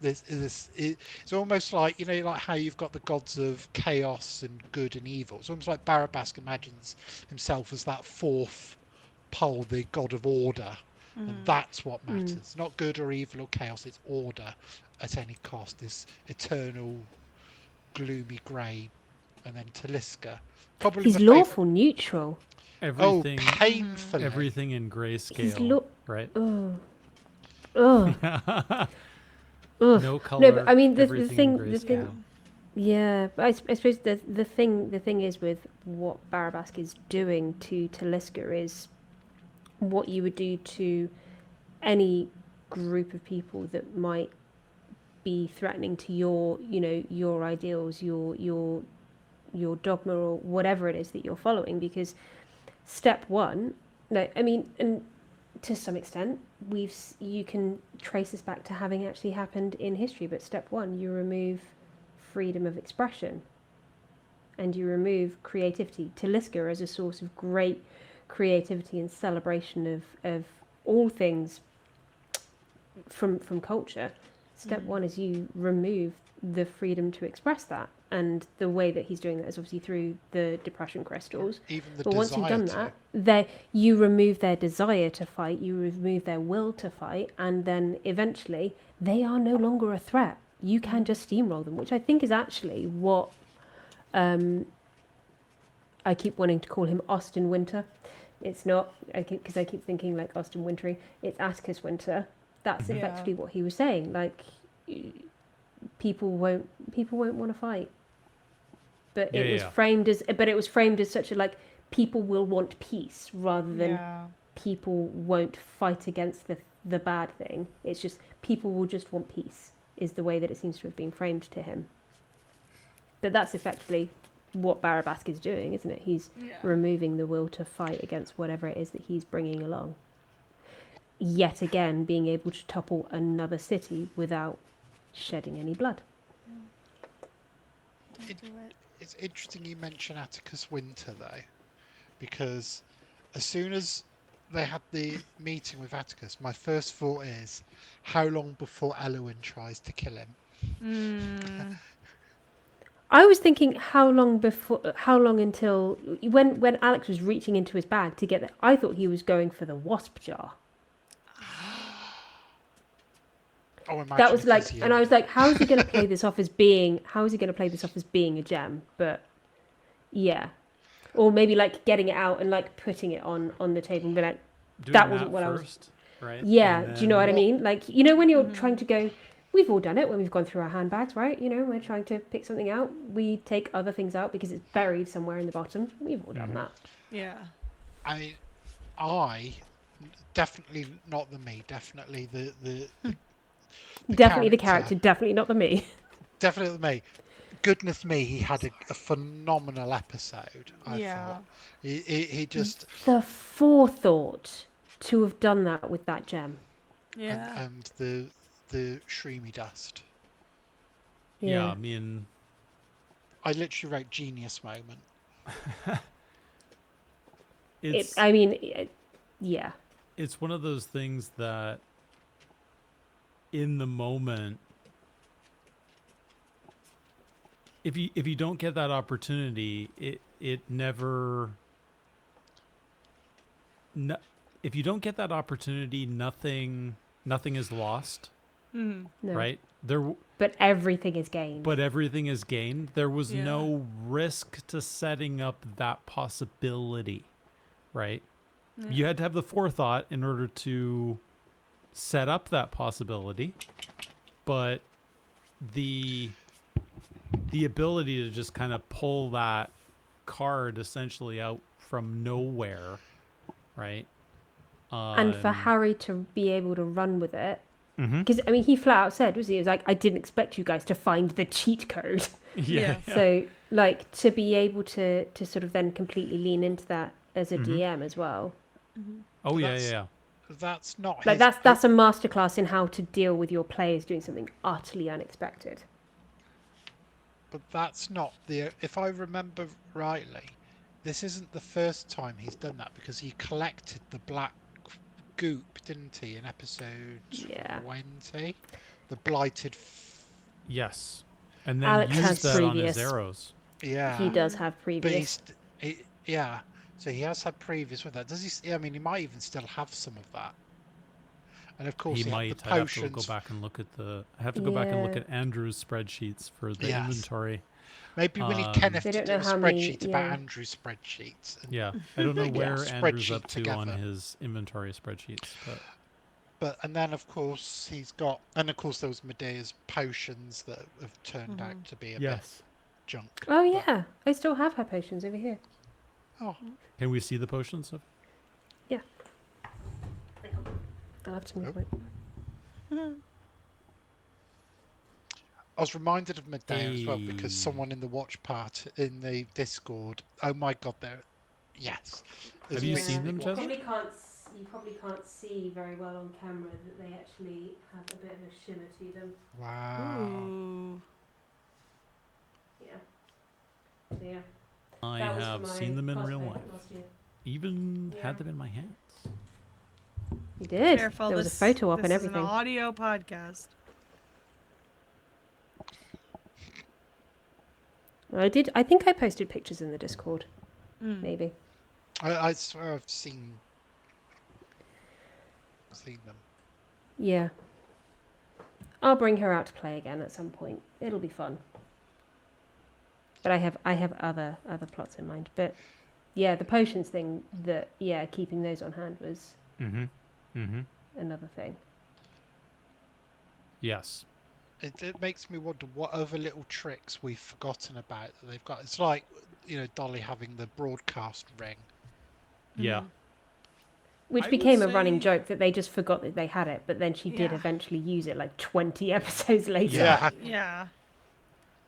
It's almost like, like how you've got the gods of chaos and good and evil. It's almost like Barabasque imagines himself as that fourth pole, the god of order, and that's what matters. Not good or evil or chaos, it's order at any cost, this eternal gloomy grey. And then Taliska, probably he's lawful neutral. Everything, painfully. Everything in grayscale, right? No color. No, but I mean the thing. Yeah, but I suppose the thing is with what Barabasque is doing to Taliska is what you would do to any group of people that might be threatening to your ideals, your dogma, or whatever it is that you're following. Because step one, and to some extent, you can trace this back to having actually happened in history. But step one, you remove freedom of expression, and you remove creativity. Taliska as a source of great creativity and celebration of all things from culture. Step one is you remove the freedom to express that, and the way that he's doing that is obviously through the depression crystals. But once you've done that, you remove their desire to fight, you remove their will to fight, and then eventually they are no longer a threat. You can just steamroll them, which I think is actually what I keep wanting to call him Austin Winter. It's not, because I keep thinking like Austin Wintory. It's Atticus Winter. That's effectively what he was saying. Like, people won't want to fight. But it was framed as such a, like, people will want peace rather than people won't fight against the bad thing. It's just people will just want peace, is the way that it seems to have been framed to him. But that's effectively what Barabasque is doing, isn't it? He's removing the will to fight against whatever it is that he's bringing along. Yet again, being able to topple another city without shedding any blood. It's interesting you mention Atticus Winter, though, because as soon as they had the meeting with Atticus, my first thought is, how long before Elwyn tries to kill him? I was thinking how long until when Alex was reaching into his bag to get there. I thought he was going for the wasp jar. That was like, and I was like, how is he going to play this off as being? How is he going to play this off as being a gem? But yeah, or maybe like getting it out and like putting it on the table and be like, that wasn't what I was. Right? Yeah, do you know what I mean? Like, when you're trying to go, we've all done it when we've gone through our handbags, right? We're trying to pick something out. We take other things out because it's buried somewhere in the bottom. We've all done that. Yeah. I definitely not the me. Definitely the definitely the character. Definitely not the me. definitely me. Goodness me, he had a phenomenal episode. I thought he just the forethought to have done that with that gem. Yeah. and the shroomy dust. Yeah, I mean, I literally wrote genius moment. Yeah. It's one of those things that in the moment, if you don't get that opportunity, it never if you don't get that opportunity, nothing is lost. No. Right? But everything is gained. But everything is gained. There was no risk to setting up that possibility, right? Yeah. You had to have the forethought in order to set up that possibility, but the ability to just kind of pull that card essentially out from nowhere, right? And for Harry to be able to run with it, mm-hmm. because I mean, he flat out said, he was like, "I didn't expect you guys to find the cheat code." Yeah. So, like, to be able to sort of then completely lean into that as a DM as well. Mm-hmm. Oh yeah. That's not like that's a masterclass in how to deal with your players doing something utterly unexpected. But that's not if I remember rightly, this isn't the first time he's done that, because he collected the black goop, didn't he, in episode 20? The blighted. Yes, and then Alex used has that previous. on his arrows. Yeah, he does have previous. But so he has had previous with that. Does he? I mean, he might even still have some of that. And of course, he might. I have to go back and look at back and look at Andrew's spreadsheets for the inventory. Maybe we need Kenneth to do a spreadsheet about Andrew's spreadsheets. Yeah, I don't know where Andrew's up to on his inventory spreadsheets, and then of course there was Medea's potions that have turned out to be a bit junk. Oh yeah, I still have her potions over here. Oh, can we see the potions? Yeah, I'll have to move it. I was reminded of Medea as well, because someone in the watch part in the Discord. Oh my God, yes. Have you seen them, Jazzy? You probably can't see very well on camera that they actually have a bit of a shimmer to them. Wow. Ooh. Yeah. So, yeah. I have seen them in real life. Even had them in my hands. You did. Careful, there was a photo up and everything. This is an audio podcast. I think I posted pictures in the Discord. Maybe. I swear I've seen them. Yeah. I'll bring her out to play again at some point. It'll be fun. But I have other plots in mind. But yeah, the potions thing, keeping those on hand was another thing. Yes. It makes me wonder what other little tricks we've forgotten about that they've got. It's like, Dolly having the broadcast ring. Yeah. Which became a running joke that they just forgot that they had it, but then she did eventually use it like 20 episodes later. Yeah.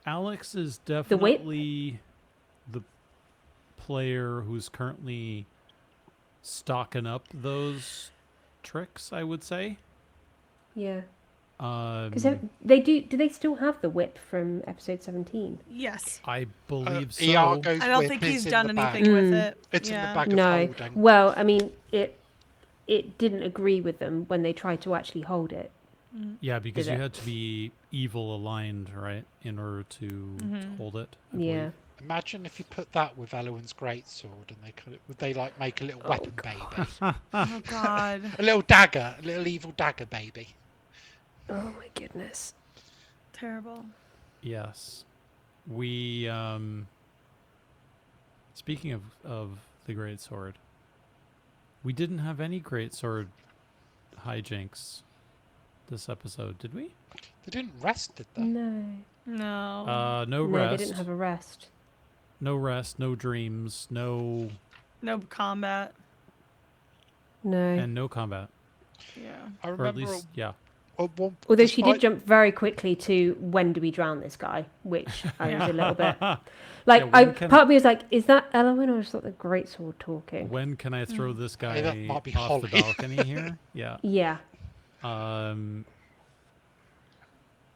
Alex is definitely the player who's currently stocking up those tricks, I would say. Yeah. Because they do they still have the whip from episode 17? Yes. I believe so. I don't think he's done anything with it. It's in the bag of holding. Well, I mean, it didn't agree with them when they tried to actually hold it. Yeah, because you had to be evil aligned, right, in order to hold it. I believe. Imagine if you put that with Elowen's greatsword, and would they like make a little weapon baby? Oh God. A little dagger, a little evil dagger baby. Oh my goodness. Terrible. Yes. We speaking of the greatsword, we didn't have any greatsword hijinks this episode, did we? They didn't rest, did they? No. No. No rest. They didn't have a rest. No rest, no dreams, no combat. No. And no combat. Yeah. I remember Although she did jump very quickly to when do we drown this guy, which I was a little bit like. Part of me was like, is that Elwyn or is that the greatsword talking? When can I throw this guy that might be off Holly. the balcony here? Yeah. Yeah.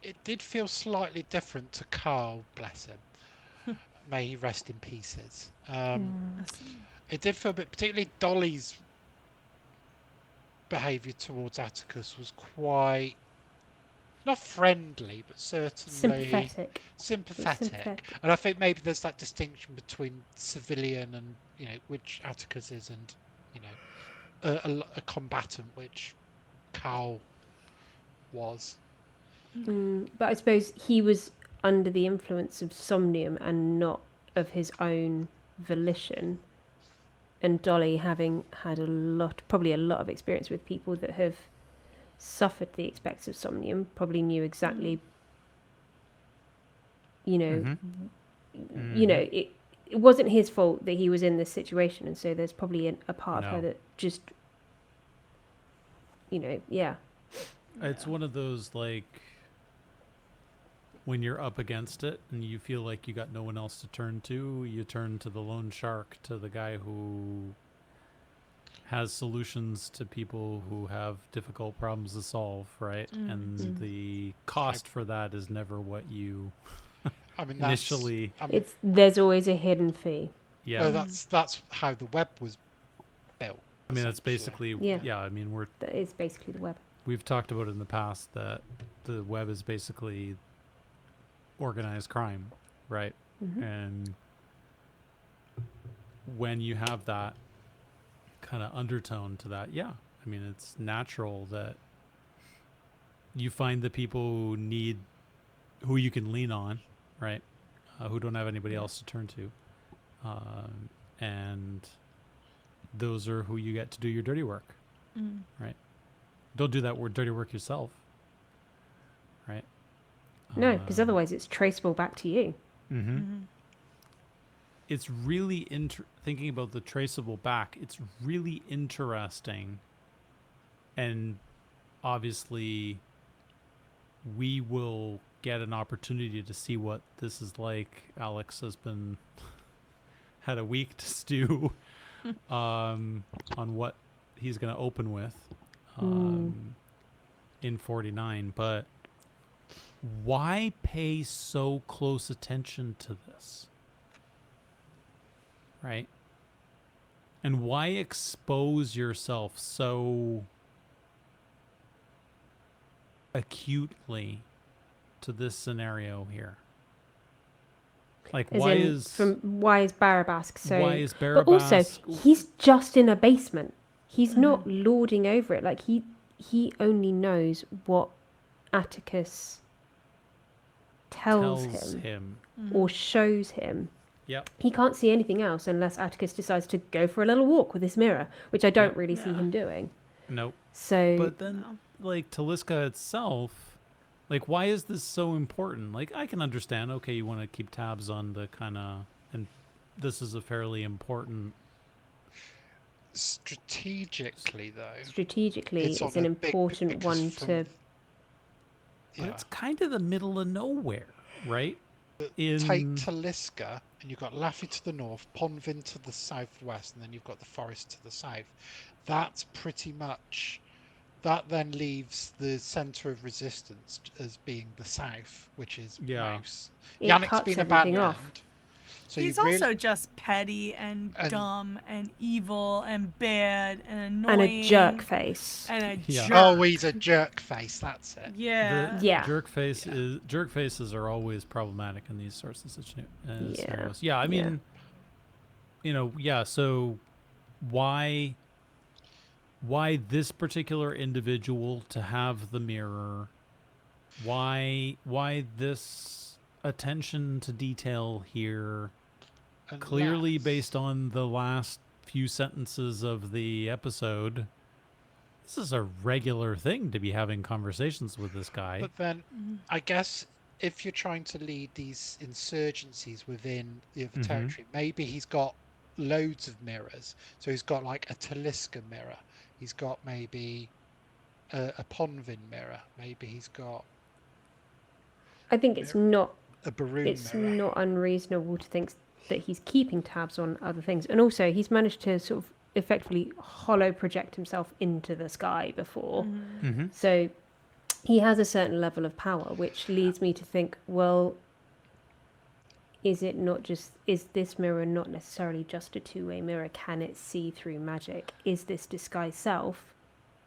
It did feel slightly different to Carl, bless him. May he rest in pieces. It did feel a bit, particularly Dolly's behaviour towards Atticus was quite, not friendly, but certainly sympathetic. And I think maybe there's that distinction between civilian and, which Atticus is, and, a combatant, which Carl was. But I suppose he was under the influence of somnium and not of his own volition. And Dolly, having had probably a lot of experience with people that have suffered the effects of somnium, probably knew exactly, it wasn't his fault that he was in this situation. And so there's probably a part of her that just, It's one of those, like, when you're up against it and you feel like you got no one else to turn to, you turn to the lone shark, to the guy who has solutions to people who have difficult problems to solve, right? And the cost for that is never what you initially... there's always a hidden fee. Yeah. That's how the web was built. I mean, that's basically... I mean, that is basically the web. We've talked about it in the past that the web is basically organized crime, right? And when you have that kind of undertone to that, I mean, it's natural that you find the people who you can lean on, right? Who don't have anybody else to turn to. And those are who you get to do your dirty work, right? Don't do that dirty work yourself, right? No, because otherwise it's traceable back to you. It's really thinking about the traceable back. It's really interesting, and obviously, we will get an opportunity to see what this is like. Alex has had a week to stew on what he's going to open with in 49, but why pay so close attention to this? Right? And why expose yourself so acutely to this scenario here? Like, why is Barabas so... Why is Barabas... But also, he's just in a basement. He's not lording over it. Like, he only knows what Atticus tells him or shows him. Yep. He can't see anything else unless Atticus decides to go for a little walk with this mirror, which I don't really see him doing. Nope. So, but then, like, Taliska itself, like, why is this so important? Like, I can understand, okay, you want to keep tabs on the kind of, and this is a fairly important... Strategically, though. It's an important one to... But it's kind of the middle of nowhere, right? Take Taliska, and you've got Laffy to the north, Ponvin to the southwest, and then you've got the forest to the south. That's pretty much... That then leaves the centre of resistance as being the south, which is Mouse. Yannick's been abandoned. Off. So he's also just petty and dumb and evil and bad and annoying. And a jerk face. Jerk. Oh, he's a jerk face, that's it. Jerk faces are always problematic in these sorts of scenarios. Yeah, I mean, so why this particular individual to have the mirror? Why this attention to detail here? Clearly based on the last few sentences of the episode, this is a regular thing to be having conversations with this guy. But then, I guess if you're trying to lead these insurgencies within the other territory, maybe he's got loads of mirrors. So he's got like a Taliska mirror. He's got maybe a Ponvin mirror. Maybe he's got. I think it's not. A Baroon It's mirror. not unreasonable to think that he's keeping tabs on other things, and also he's managed to sort of effectively hollow project himself into the sky before. Mm-hmm. So he has a certain level of power, which leads me to think, well, is this mirror not necessarily just a two-way mirror? Can it see through magic? Is this disguise self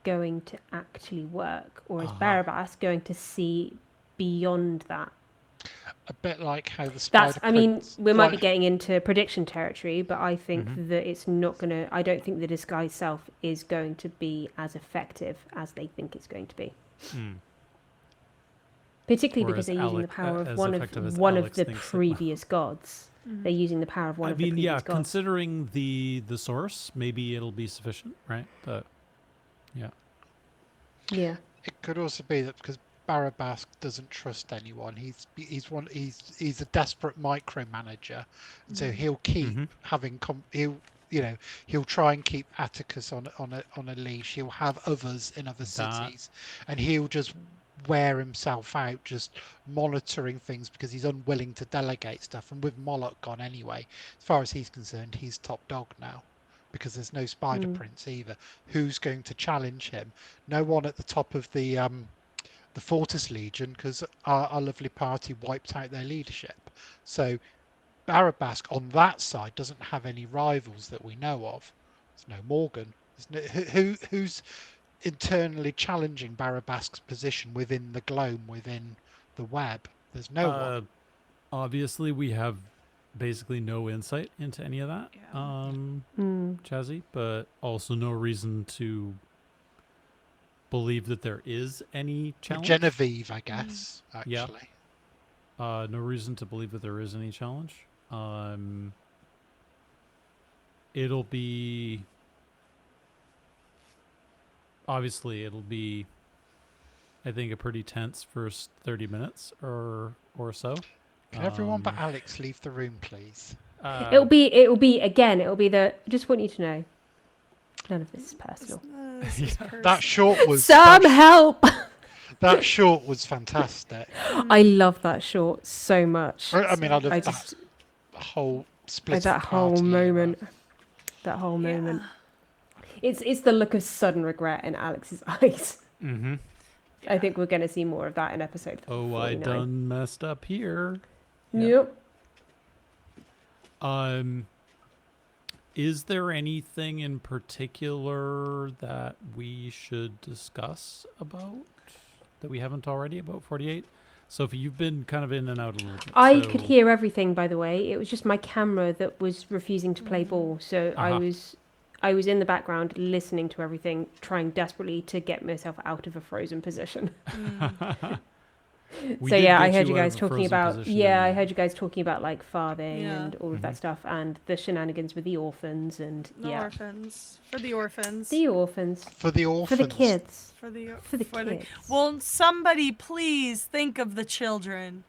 going to actually work, or is Barabbas going to see beyond that? A bit like how the Spider Prince... we might be getting into prediction territory, but I think that it's not going to... I don't think the disguise self is going to be as effective as they think it's going to be. Particularly because they're using the power of one of the previous gods. They're using the power of one of the previous gods. Considering the source, maybe it'll be sufficient, right? But, yeah. Yeah. It could also be that because Barabbas doesn't trust anyone. He's a desperate micromanager, and so he'll keep having he'll try and keep Atticus on a leash. He'll have others in other cities, and he'll just wear himself out just monitoring things because he's unwilling to delegate stuff. And with Moloch gone anyway, as far as he's concerned, he's top dog now. Because there's no Spider Prince either. Who's going to challenge him? No one at the top of the Fortis Legion, because our lovely party wiped out their leadership. So Barabbas on that side doesn't have any rivals that we know of. There's no Morgan. There's no, who's internally challenging Barabbas' position within the Gloam, within the web? There's no one. Obviously, we have basically no insight into any of that, Jazzy, but also no reason to believe that there is any challenge. Genevieve, I guess, actually. Yeah. No reason to believe that there is any challenge. It'll be... Obviously, it'll be, I think, a pretty tense first 30 minutes or so. Can everyone but Alex leave the room, please? It'll be the... Just want you to know, none of this is personal. That short was... help! That short was fantastic. I love that short so much. I mean, I love that whole split. That whole moment. That whole moment. It's the look of sudden regret in Alex's eyes. Mm-hmm. I think we're going to see more of that in episode 49. I done messed up here. Yep. Is there anything in particular that we should discuss about that we haven't already about 48? Sophie, you've been kind of in and out a little bit. I could hear everything, by the way. It was just my camera that was refusing to play ball. So I was in the background listening to everything, trying desperately to get myself out of a frozen position. I heard you guys talking about like farthing and all of that stuff, and the shenanigans with the orphans and orphans for the orphans. For the kids. For the kids. Will somebody please think of the children?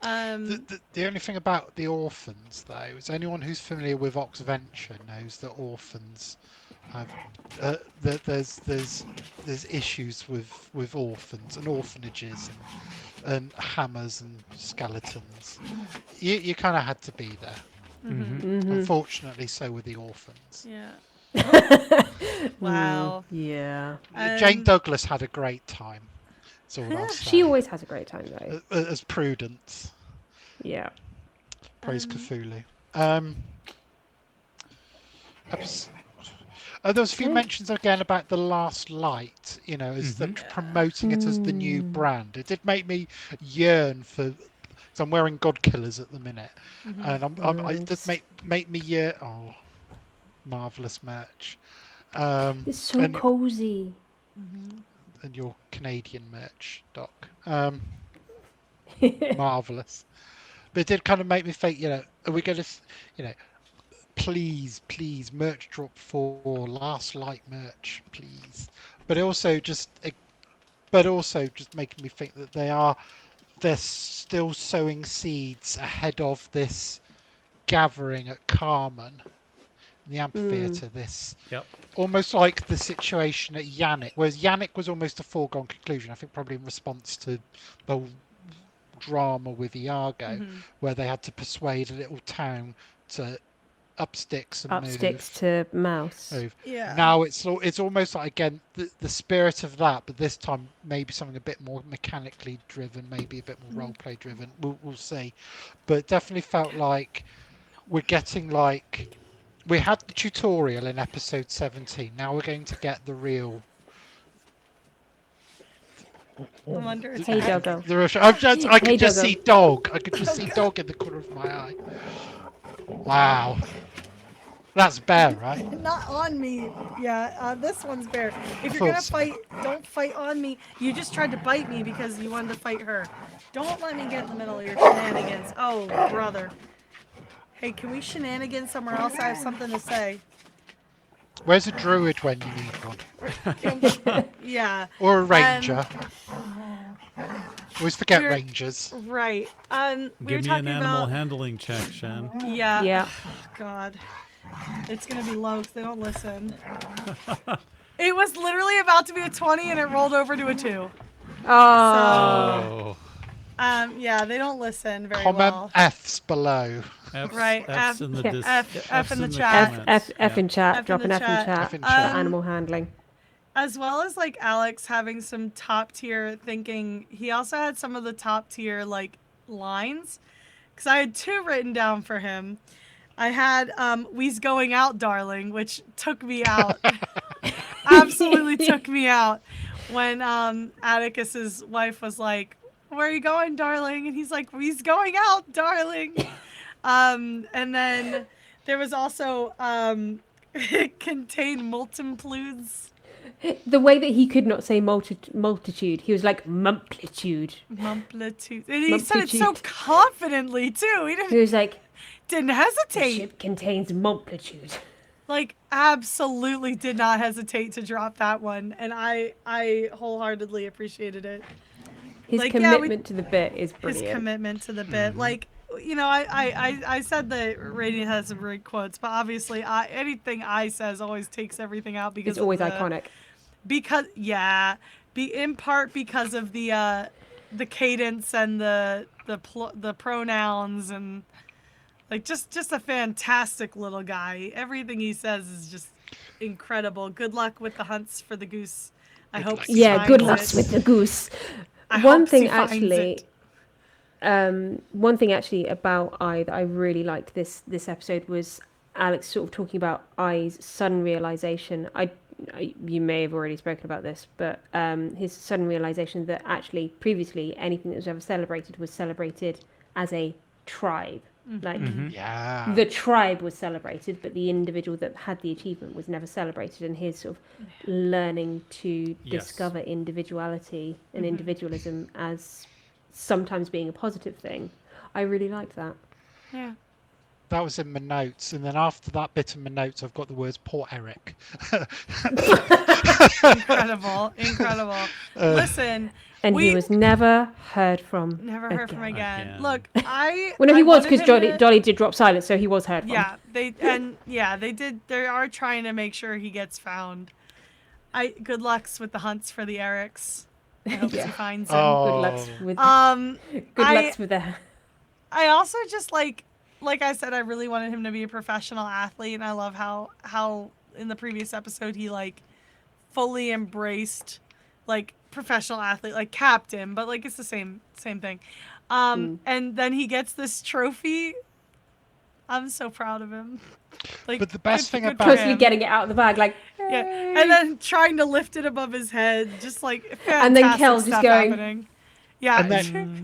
The only thing about the orphans, though, is anyone who's familiar with Oxventure knows that orphans have there's issues with orphans and orphanages and hammers and skeletons. You kind of had to be there. Unfortunately, so were the orphans. Yeah. Wow. Yeah. Jane Douglas had a great time. That's all I'll say. She always has a great time, though. As Prudence. Yeah. Praise Cthulhu. There was a few mentions again about the Last Light, as promoting it as the new brand. It did make me yearn for. Because I'm wearing God Killers at the minute, and it did make me yearn. Oh, marvelous merch! It's so cozy. And your Canadian merch, Doc. Marvelous. But it did kind of make me think, are we going to, please, merch drop for Last Light merch, please. But also just making me think that they're still sowing seeds ahead of this gathering at Carmen. the amphitheatre. This Yep. almost like the situation at Yannick, whereas Yannick was almost a foregone conclusion. I think probably in response to the whole drama with Iago, where they had to persuade a little town to up sticks and Up move. sticks to mouse. Move. Yeah. Now it's almost like, again, the spirit of that, but this time maybe something a bit more mechanically driven, maybe a bit more role play driven. We'll see, but it definitely felt like we're getting like we had the tutorial in episode 17. Now we're going to get the real. I'm under attack. Hey, Doggo. I could just Doggo. see dog. I could just see dog in the corner of my eye. Wow. That's bear, right? Not on me. Yeah, this one's bear. If you're gonna fight, don't fight on me. You just tried to bite me because you wanted to fight her. Don't let me get in the middle of your shenanigans. Oh, brother. Hey, can we shenanigans somewhere else? I have something to say. Where's a druid when you need one? Yeah. Or a ranger. Always forget rangers. Right. We were Give me talking an animal about... handling check, Shan. Yeah. Yeah. God. It's gonna be low because they don't listen. It was literally about to be a 20 and it rolled over to a 2. Oh. Yeah, they don't listen very Comment well. F's below. Right, F's in the yeah. dis- F in the F's chat. comments. F in chat. F in Drop an the F in chat. chat. F in chat. Animal handling. As well as like Alex having some top tier thinking, he also had some of the top tier like lines. Because I had 2 written down for him. I had "We's going out, darling," which took me out. Absolutely took me out. When Atticus's wife was like, "Where are you going, darling?" And he's like, "We's going out, darling." And then there was also it contained multitudes. The way that he could not say multitude, he was like mumplitude. Multitude. And he said it so Multitude. confidently too. He was like, Didn't the hesitate. ship contains multitude. Like absolutely did not hesitate to drop that one, and I wholeheartedly appreciated it. His Like, commitment to the bit is brilliant. His commitment to the bit, like, you know, I said that Radiant has some great quotes, but obviously anything I says always takes everything out because It's always of iconic. In part because of the cadence and the pronouns and like just a fantastic little guy. Everything he says is just incredible. Good luck with the hunts for the goose. I hope. Yeah, good luck with the goose. One thing actually about I that I really liked this episode was Alex sort of talking about I's sudden realization. You may have already spoken about this, but his sudden realization that actually previously anything that was ever celebrated was celebrated as a tribe. Like the tribe was celebrated, but the individual that had the achievement was never celebrated. And his sort of learning to discover individuality and individualism as sometimes being a positive thing, I really liked that. Yeah. That was in my notes, and then after that bit in my notes, I've got the words "Poor Eric." Incredible. Listen. And he was never heard from. Never heard from again. Look, Well, no, he was because Dolly did drop silence, so he was heard from. Yeah, they did. They are trying to make sure he gets found. Good lucks with the hunts for the Erics. I hope he finds him. Good lucks with. Good lucks with that. I also just like I said, I really wanted him to be a professional athlete, and I love how in the previous episode he like fully embraced like professional athlete, like captain, but like it's the same thing. And then he gets this trophy. I'm so proud of him. Like, but the best thing about totally getting it out of the bag, like and then trying to lift it above his head, just like fantastic and then Kel's stuff just going, happening. Yeah,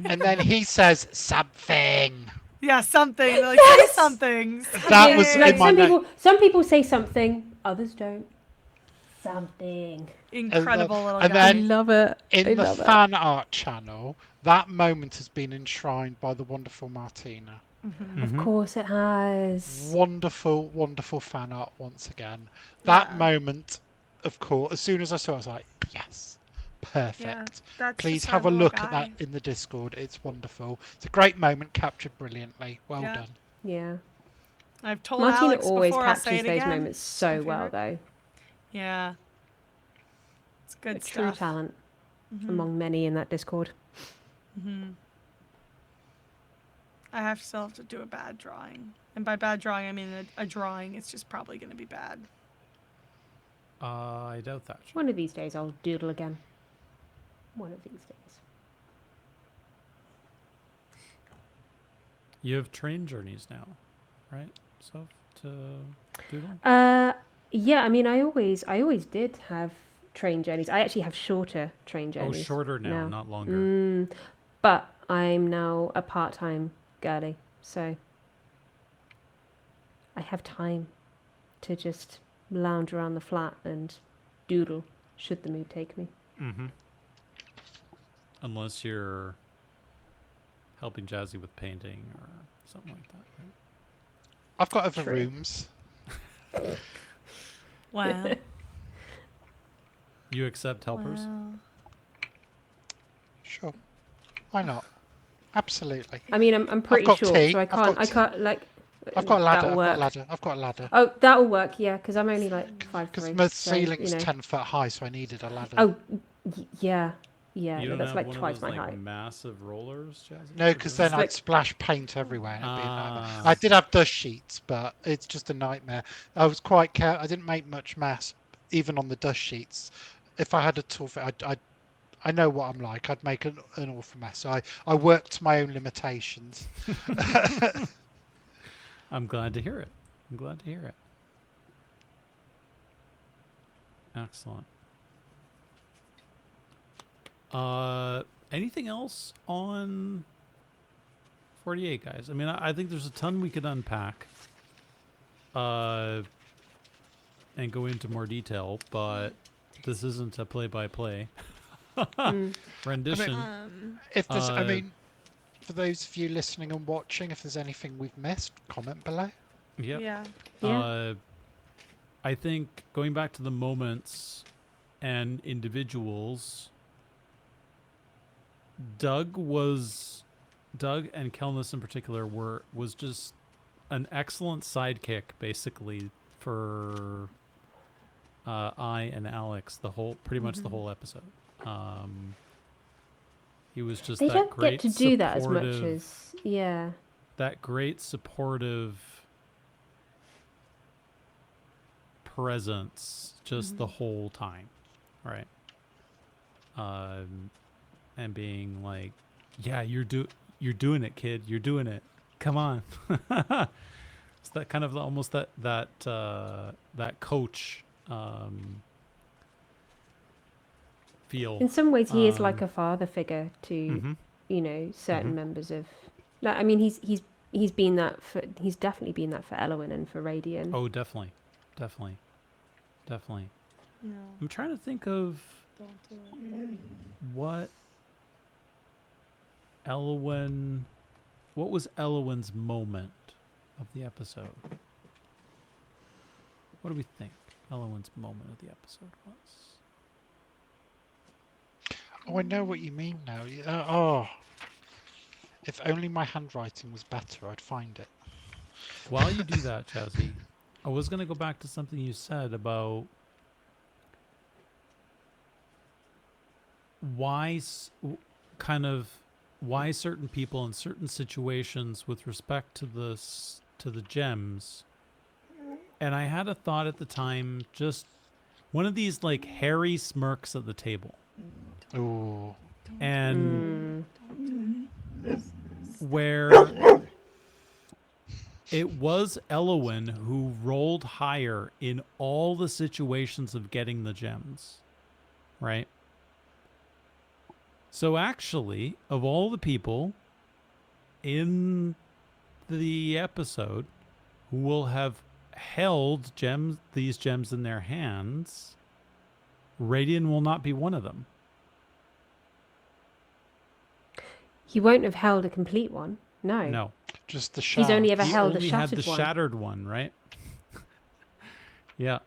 and then he says something. Yeah, something. Like, say something. That was like in my note. some people say something, others don't. Something. Incredible little and guy. then I love it. In the fan art channel, that moment has been enshrined by the wonderful Martina. Of course it has. Wonderful, wonderful fan art once again. That moment, of course, as soon as I saw it, I was like, yes, perfect. Yeah, Please have a look at that in the Discord. It's wonderful. It's a great moment, captured brilliantly. Well done. Yeah. I've told Martina Alex always before, I'll say captures it those again. moments so My well, favorite. though. Yeah. It's good A stuff. true talent among many in that Discord. I still have to do a bad drawing. And by bad drawing, I mean a drawing. It's just probably going to be bad. I doubt that. One of these days I'll doodle again. One of these days. You have train journeys now, right? So to doodle? Yeah, I mean I always did have train journeys. I actually have shorter train journeys. Oh, shorter now, not longer. But I'm now a part-time girly, so I have time to just lounge around the flat and doodle should the mood take me. Mm-hmm. Unless you're helping Jazzy with painting or something like that, right? I've got other True. rooms. Wow. You accept helpers? Wow. Sure. Why not? Absolutely. I mean, I'm pretty got short, tea. so I can't like. I've got a ladder. That'll work. I've got a ladder. Oh, that'll work. Yeah, because I'm only like 5'3". Because my so, ceiling's 10 foot high, so I needed a ladder. Oh, yeah. You No, don't that's have like one twice of my those, like, height. massive rollers, Jazzy? No, because then like- I'd splash paint everywhere. And it'd be a nightmare. Ah. I did have dust sheets, but it's just a nightmare. I was quite careful. I didn't make much mess, even on the dust sheets. If I had a tool for it, I know what I'm like. I'd make an awful mess. So I worked to my own limitations. I'm glad to hear it. Excellent. Anything else on 48, guys? I mean, I think there's a ton we could unpack and go into more detail, but this isn't a play-by-play rendition. If there's, I mean, for those of you listening and watching, if there's anything we've missed, comment below. Yep. Yeah. I think going back to the moments and individuals, Doug and Kelness in particular was just an excellent sidekick, basically, for I and Alex pretty much the whole episode. He was just They that don't great get to do that as much as that great supportive presence just the whole time, right? And being like, yeah, you're doing it, kid. You're doing it. Come on. It's that kind of almost that coach feel. in some ways he is like a father figure to certain members of. Like, I mean, he's been that he's definitely been that for Elowin and for Radian. Oh, definitely. No. I'm trying to think of what was Elowin's moment of the episode? What do we think Elowin's moment of the episode was? Oh, I know what you mean now. If only my handwriting was better, I'd find it. While you do that, Jazzy, I was going to go back to something you said about why certain people in certain situations with respect to the gems. And I had a thought at the time, just one of these like hairy smirks at the table. Ooh. And where it was Elowin who rolled higher in all the situations of getting the gems, right? So actually, of all the people in the episode who will have held these gems in their hands, Radian will not be one of them. He won't have held a complete one. No. Just the shard. He's only ever He held only a had shattered the one. shattered one, right? Yeah.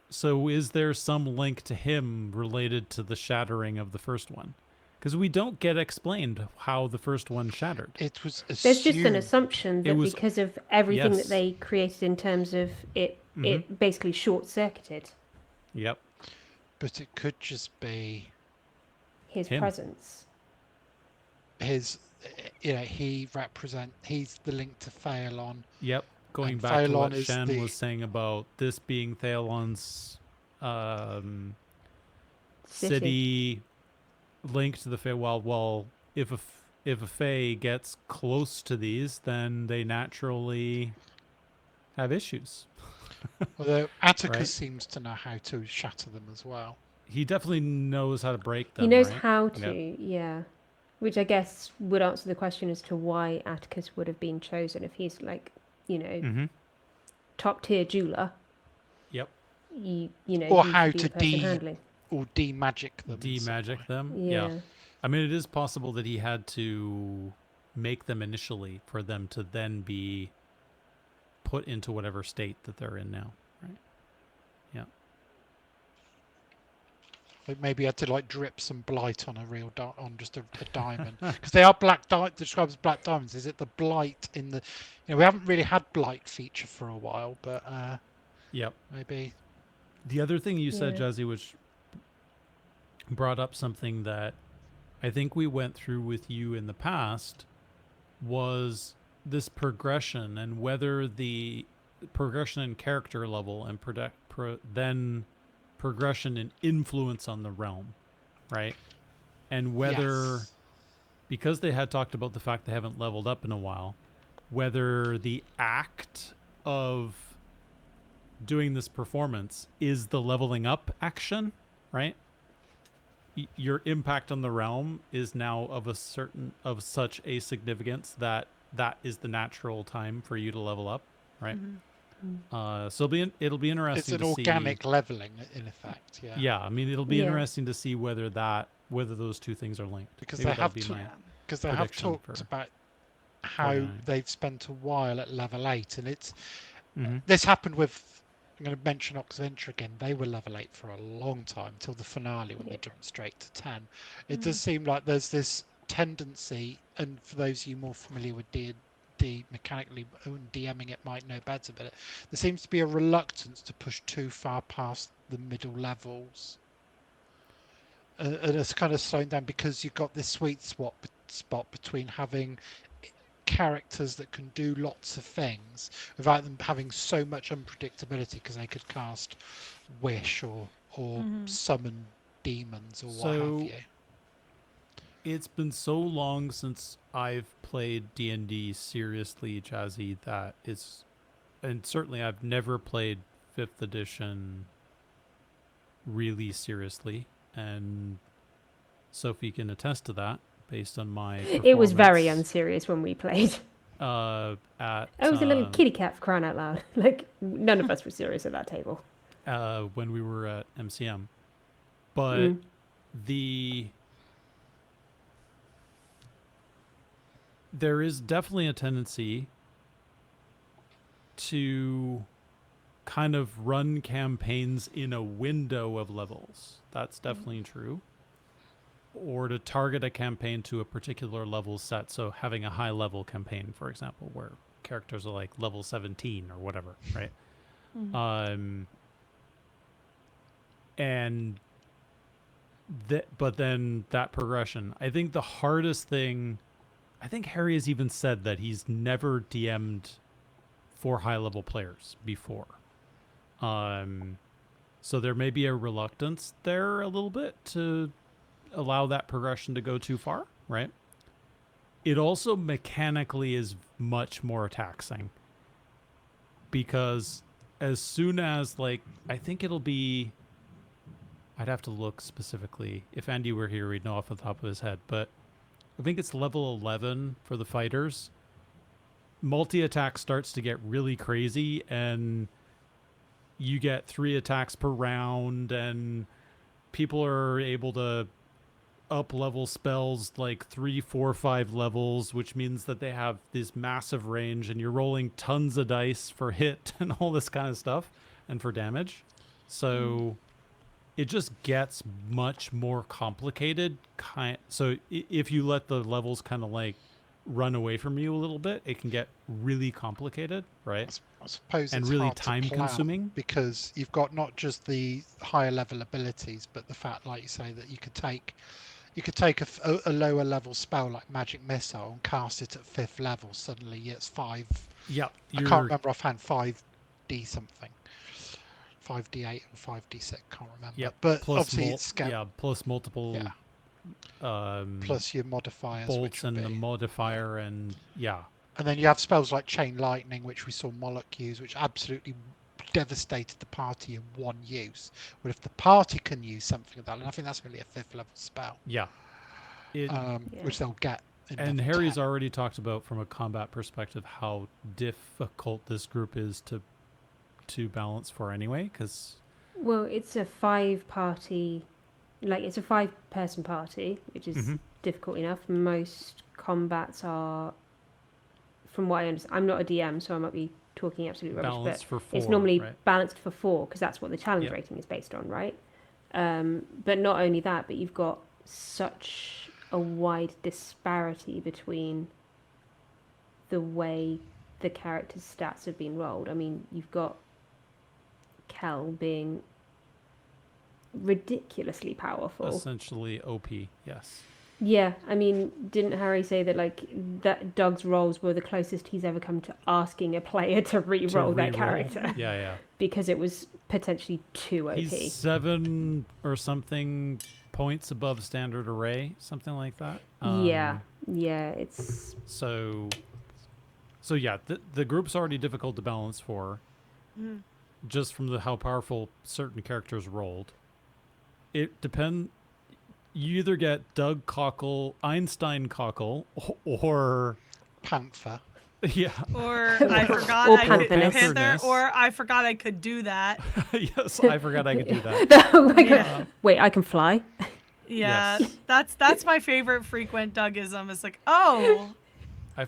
So is there some link to him related to the shattering of the first one? Because we don't get explained how the first one shattered. It was assumed. There's just an assumption that was- because of everything Yes. that they created in terms of it, it basically short-circuited Yep. But it could just be his Him. presence. his, he's the link to Phaelon. Yep. Going And back to what Phaelon is Shan the- was saying about this being Thalon's city linked to the Fae. Well, if a Fae gets close to these, then they naturally have issues. Although Atticus Right. seems to know how to shatter them as well. He definitely knows how to break them. He knows right? how Yep. to, yeah. Which I guess would answer the question as to why Atticus would have been chosen if he's like, top tier jeweler. Yep. You Or he how should be to the person handling. Or de-magic them. in some De-magic way. them. Yeah. I mean, it is possible that he had to make them initially for them to then be put into whatever state that they're in now, right? Yeah. Like maybe he had to drip some blight on on just a diamond, because they are described as black diamonds. Is it the blight in the? We haven't really had blight feature for a while, but Yep. maybe. The other thing you said, Yeah. Jazzy, which brought up something that I think we went through with you in the past, was this progression and whether the progression in character level and then progression in influence on the realm, right? And whether, Yes. because they had talked about the fact they haven't leveled up in a while, whether the act of doing this performance is the leveling up action, right? Your impact on the realm is now of such a significance that is the natural time for you to level up, right? So it'll be interesting. It's an to organic see, leveling in effect. Yeah. Yeah, I mean, it'll be Yeah. interesting to see whether those two things are linked. Because Maybe they that'll have be to- my- Because they have prediction talked for about how 49. they've spent a while at level 8, and it's Mhm. this happened with. I'm going to mention Oxventure again. They were level 8 for a long time till the finale when they jumped straight to 10. It does seem like there's this tendency, and for those of you more familiar with D&D mechanically and DMing it might know better, but there seems to be a reluctance to push too far past the middle levels. And it's kind of slowing down because you've got this sweet spot between having characters that can do lots of things without them having so much unpredictability, because they could cast wish or summon demons or what So- have you. It's been so long since I've played D&D seriously, Jazzy, that it's, and certainly I've never played 5th edition really seriously, and Sophie can attest to that based on my It was very performance, unserious when we played. at I was a little kitty cat for crying out loud. Like, none of us were serious at that table. when we were at MCM. But there is definitely a tendency to kind of run campaigns in a window of levels. That's definitely true. Or to target a campaign to a particular level set. So having a high level campaign, for example, where characters are like level 17 or whatever, right? But then that progression. I think the hardest thing, I think Harry has even said that he's never DM'd for high level players before. So there may be a reluctance there a little bit to allow that progression to go too far, right? It also mechanically is much more taxing, because as soon as, like, I think it'll be, I'd have to look specifically. If Andy were here, we'd know off the top of his head, but I think it's level 11 for the fighters. Multi-attack starts to get really crazy, and you get 3 attacks per round, and people are able to up level spells like 3, 4, 5 levels, which means that they have this massive range, and you're rolling tons of dice for hit and all this kind of stuff, and for damage. So it just gets much more complicated. So if you let the levels kind of like run away from you a little bit, it can get really complicated, right? I suppose and it's really hard to plan time-consuming because you've got not just the higher level abilities, but the fact, like you say, that you could take a lower level spell like Magic Missile and cast it at 5th level. Suddenly it's 5. Yeah, I can't remember offhand. 5d something, 5d8 or 5d6. Can't remember. Yep. But plus obviously it's plus multiple. Yeah. Plus your modifiers, bolts and the modifier, and and then you have spells like Chain Lightning, which we saw Moloch use, which absolutely devastated the party in one use. But if the party can use something like that, and I think that's really a 5th level spell. Yeah. Which they'll get. And Harry's already talked about from a combat perspective how difficult this group is to balance for anyway, because it's a 5-party. Like, it's a 5-person party, which is difficult enough. Most combats are, from what I understand, I'm not a DM, so I might be talking absolute rubbish, balanced but for 4, it's normally right? balanced for 4, because that's what the challenge rating is based on, right? But not only that, but you've got such a wide disparity between the way the character's stats have been rolled. I mean, you've got Kel being ridiculously powerful, Essentially OP, yes. Yeah, I mean, didn't Harry say that that Doug's rolls were the closest he's ever come to asking a player to re-roll their character? Yeah. Because it was potentially too OP. He's 7 or something points above standard array, something like that. Yeah, it's so yeah, the group's already difficult to balance for, just from how powerful certain characters rolled. It depends. You either get Doug Cockle, Einstein Cockle, or Panther. Yeah. Or I forgot or I could Panther, or I forgot I could do that. Yes, I forgot I could do that. Oh my God. Wait, I can fly? Yeah, yes. that's my favorite frequent Dougism. It's like, oh,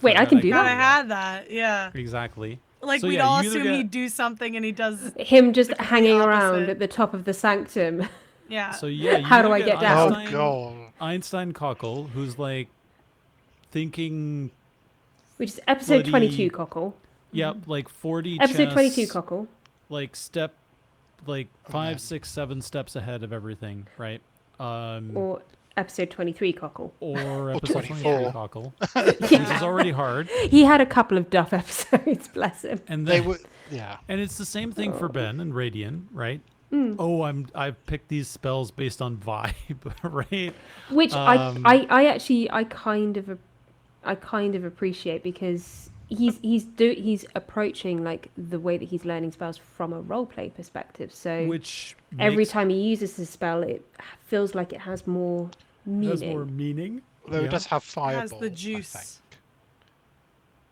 wait, I can do I that. had that. Yeah, exactly. like so we'd yeah, all assume he'd do something, and he does. Him just hanging opposite. around at the top of the sanctum. Yeah. So yeah, how do I get down? Oh God. Einstein Cockle, who's like thinking, which is episode 22 Cockle. Yep, like 40. Episode chess, 22 Cockle. Like 5, 6, 7 steps ahead of everything, right? Or episode 23 Cockle. Or episode 24 Cockle. Which is already hard. He had a couple of duff episodes, bless him. And they were, yeah. And it's the same thing for Ben and Radian, right? Oh, I've picked these spells based on vibe, right? Which I kind of appreciate, because he's approaching like the way that he's learning spells from a roleplay perspective. So which every time he uses a spell, it feels like it has more meaning. Has more meaning. Although it does have fireball. It has the juice.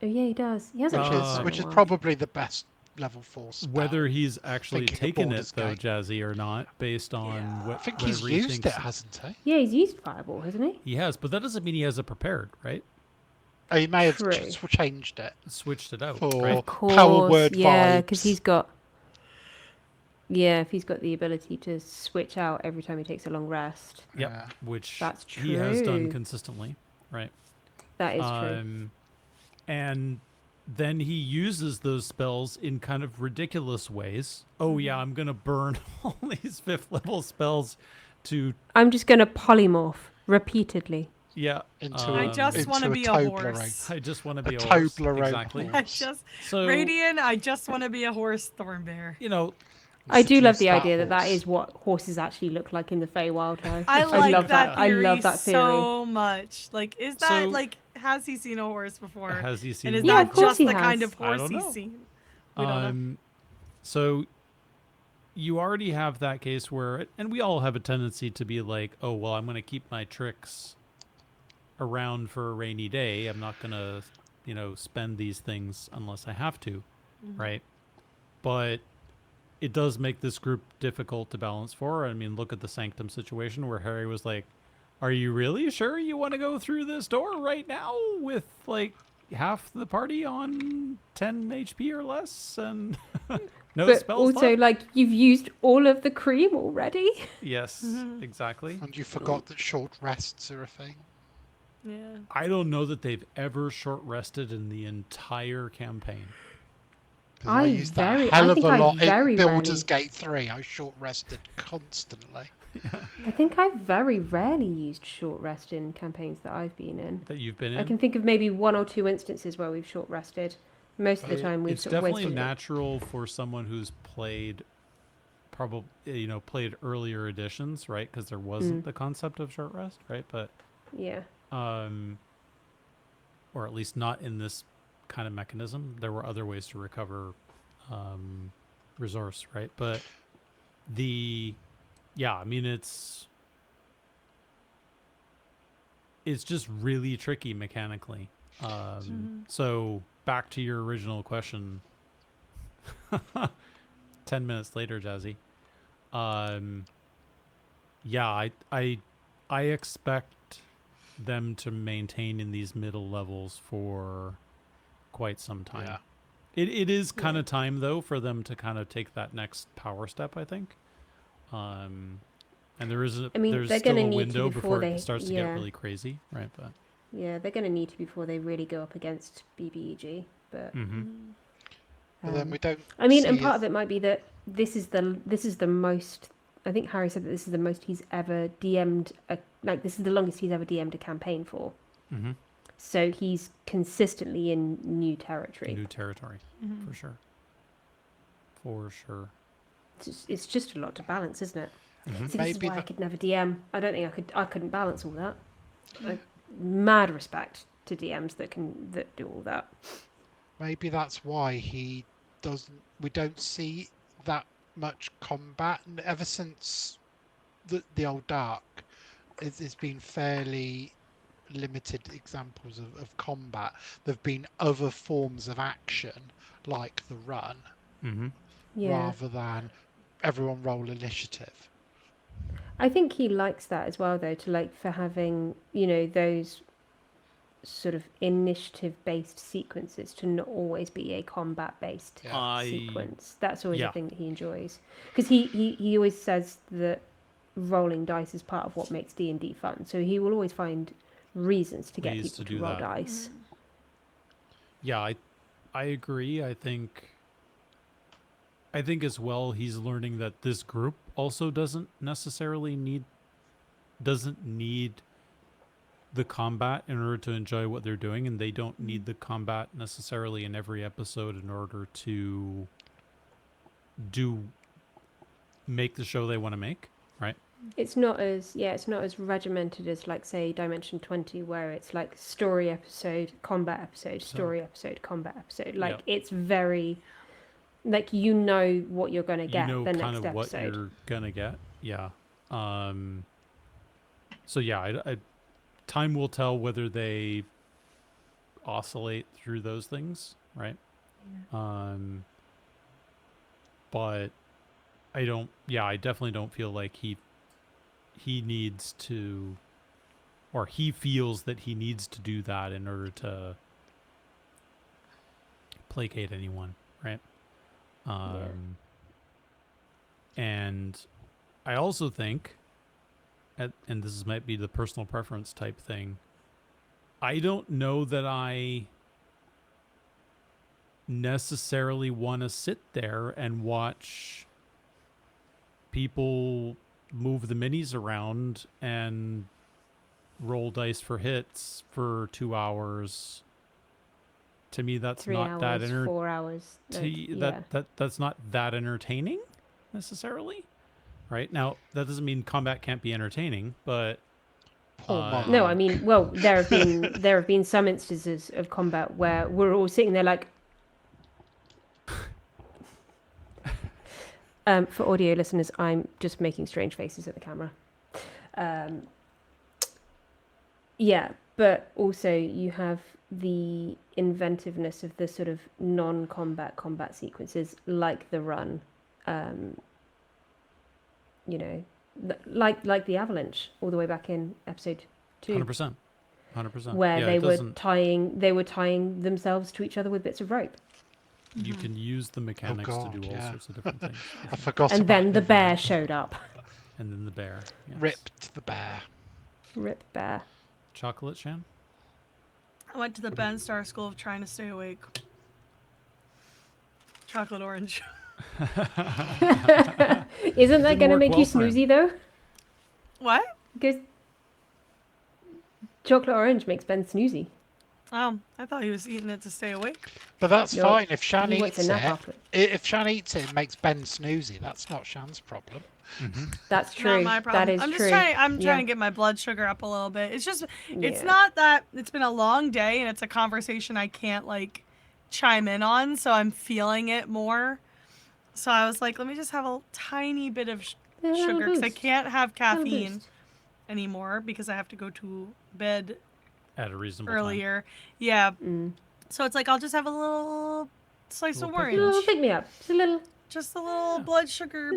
Oh yeah, he does. He hasn't. Which is probably the best level 4 spell. Whether he's actually taken it though, Gate. Jazzy, or not, based on what I think he's used it, hasn't he? Yeah, he's used fireball, hasn't he? He has, but that doesn't mean he has it prepared, right? Oh, he may have True. changed it Switched it out for right? power word yeah, vibes. because he's got. Yeah, if he's got the ability to switch out every time he takes a long rest. Yep, Yeah. which That's he has done true. consistently, right? That is true. And then he uses those spells in kind of ridiculous ways. Oh yeah, I'm gonna burn all these 5th level spells to. I'm just gonna polymorph repeatedly. Yeah. I just want to be a horse. I just want to be a horse. Toblerone Exactly. horse. Radian, I just want to be a horse, Thornbear. You know, I do love the Seduce idea that horse. is what horses actually look like in the Feywild. I love that I theory love that theory. so much. Like, is that So- like, has he seen a horse before? has he seen? And is Yeah, that of course just he the kind has. of I horse don't he's know. seen? We don't know. So you already have that case where, and we all have a tendency to be like, oh well, I'm going to keep my tricks around for a rainy day. I'm not going to, spend these things unless I have to, right? But it does make this group difficult to balance for. I mean, look at the Sanctum situation where Harry was like, are you really sure you want to go through this door right now with like half the party on 10 HP or less? And No but spells also, left? like, you've used all of the cream already. Yes, exactly. And you forgot that short rests are a thing. Yeah. I don't know that they've ever short rested in the entire campaign. Because I used that I hell of think a I lot in very Baldur's rarely, Gate 3. I short rested constantly. I think I've very rarely used short rest in campaigns that I've been in. That you've been in. I can think of maybe 1 or 2 instances where we've short rested. Most of the time, we've It's sort of definitely wasted it. natural for someone who's played, probably played earlier editions, right? Because there wasn't the concept of short rest, right? But Yeah. or at least not in this kind of mechanism. There were other ways to recover resource, right? But I mean, it's just really tricky mechanically. So back to your original question. 10 minutes later, Jazzy. Yeah, I expect them to maintain in these middle levels for quite some time. Yeah. It is kind of time though for them to kind of take that next power step, I think. And there's they're still gonna a need to window before before it they- starts to get really crazy, right? But Yeah, they're going to need to before they really go up against BBEG. But But then we don't I mean, see and part it- of it might be that this is the most. I think Harry said that this is the most he's ever DM'd. This is the longest he's ever DM'd a campaign for. So he's consistently in new territory. new territory, for sure. For sure. It's just a lot to balance, isn't it? See, this is Maybe why I that- could never DM. I don't think I couldn't balance all that. Mad respect to DMs that do all that. Maybe that's why he doesn't. We don't see that much combat, and ever since the old Dark, it's been fairly limited examples of combat. There've been other forms of action, like the run, rather than everyone roll initiative. I think he likes that as well, though, for having, those sort of initiative-based sequences to not always be a combat-based sequence. That's always a thing that he enjoys. Because he always says that rolling dice is part of what makes D&D fun. So he will always find reasons to get people to roll dice. Yeah, I agree. I think as well he's learning that this group also doesn't necessarily need the combat in order to enjoy what they're doing, and they don't need the combat necessarily in every episode in order to make the show they want to make, right? It's not as regimented as, like, say, Dimension 20, where it's like story episode, combat episode, story episode, combat episode. Like, it's very, like, what you're going to get the next kind of episode. what you're going to get. Yeah. So yeah, I time will tell whether they oscillate through those things, right? But I definitely don't feel like he needs to, or he feels that he needs to do that in order to placate anyone, right? And I also think, and this might be the personal preference type thing, I don't know that I necessarily want to sit there and watch people move the minis around and roll dice for hits for 2 hours. To me, that's 3 not hours, that 4 hours. that's not that entertaining necessarily. Right? Now, that doesn't mean combat can't be entertaining, but no, I mean, well, there have been some instances of combat where we're all sitting there like. For audio listeners, I'm just making strange faces at the camera. But also you have the inventiveness of the sort of non-combat combat sequences, like the run. Like the avalanche all the way back in episode 2. 100%. Where they were tying themselves to each other with bits of rope. you can use the mechanics to do all sorts of different things. I forgot. And then the bear showed up. And then the bear. Yes. Ripped the bear. Rip bear. Chocolate, Shan? I went to the Ben Star School of Trying to Stay Awake. Chocolate orange. Isn't that going to make you snoozy, though? What? Because chocolate orange makes Ben snoozy. Oh, I thought he was eating it to stay awake. But that's fine if Shan He eats wakes it. up. If Shan eats it, it makes Ben snoozy. That's not Shan's problem. That's true. Not my problem. That is I'm true. trying to get my blood sugar up a little bit. It's just, it's not that, it's been a long day and it's a conversation I can't like chime in on, so I'm feeling it more. So I was like, let me just have a tiny bit of sugar because I can't have caffeine anymore because I have to go to bed at a reasonable earlier. Time. Yeah. So it's like I'll just have a little slice of orange. A little pick me up. Just a little blood sugar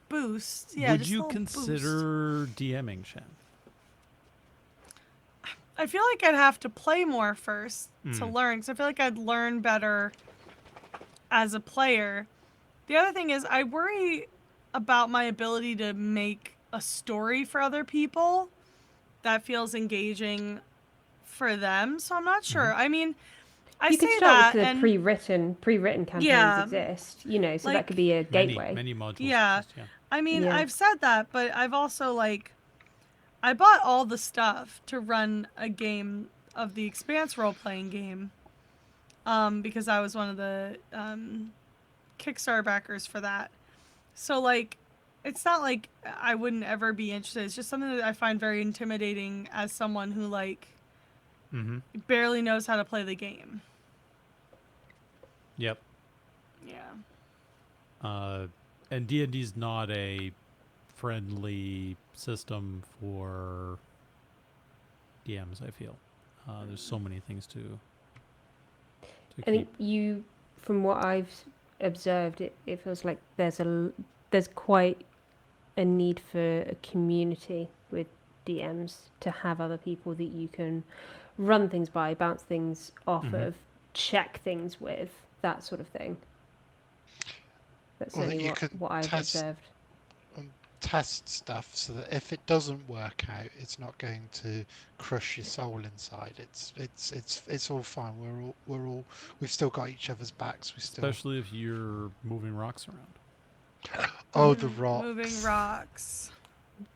boost. Yeah. Would you consider DMing, Shan? I feel like I'd have to play more first to learn, because I feel like I'd learn better as a player. The other thing is I worry about my ability to make a story for other people that feels engaging for them. So I'm not sure. I mean, I you say could start that with the and pre-written campaigns exist, you know, so that could be a gateway. Many modules. Yeah. Exist, yeah. I mean, I've said that, but I've also like, I bought all the stuff to run a game of the Expanse role-playing game, because I was one of the Kickstarter backers for that. So like, it's not like I wouldn't ever be interested. It's just something that I find very intimidating as someone who like barely knows how to play the game. Yep. Yeah. And D&D's not a friendly system for DMs, I feel. There's so many things to I think you, from what I've observed, it feels like there's quite a need for a community with DMs to have other people that you can run things by, bounce things off of, check things with, that sort of thing. That's certainly what I've observed. Test stuff so that if it doesn't work out, it's not going to crush your soul inside. It's all fine. We've still got each other's backs. Especially if you're moving rocks around. Oh, the rocks. Moving rocks.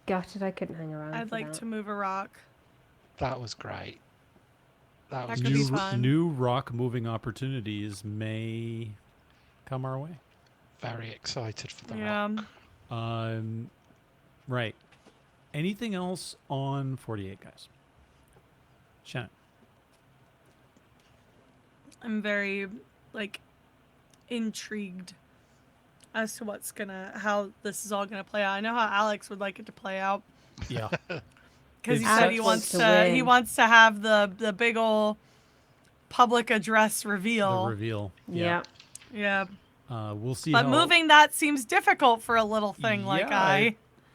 Gutted I couldn't hang around. I'd like to move a rock. That was great. That was could be fun. New rock moving opportunities may come our way. Very excited for the rock. Right. Anything else on 48, guys? Shannon. I'm very intrigued as to how this is all gonna play out. I know how Alex would like it to play out. Yeah. Because he said he wants to have the big ol' public address reveal. The reveal. Yeah. Yeah. We'll see. But moving that seems difficult for a little thing like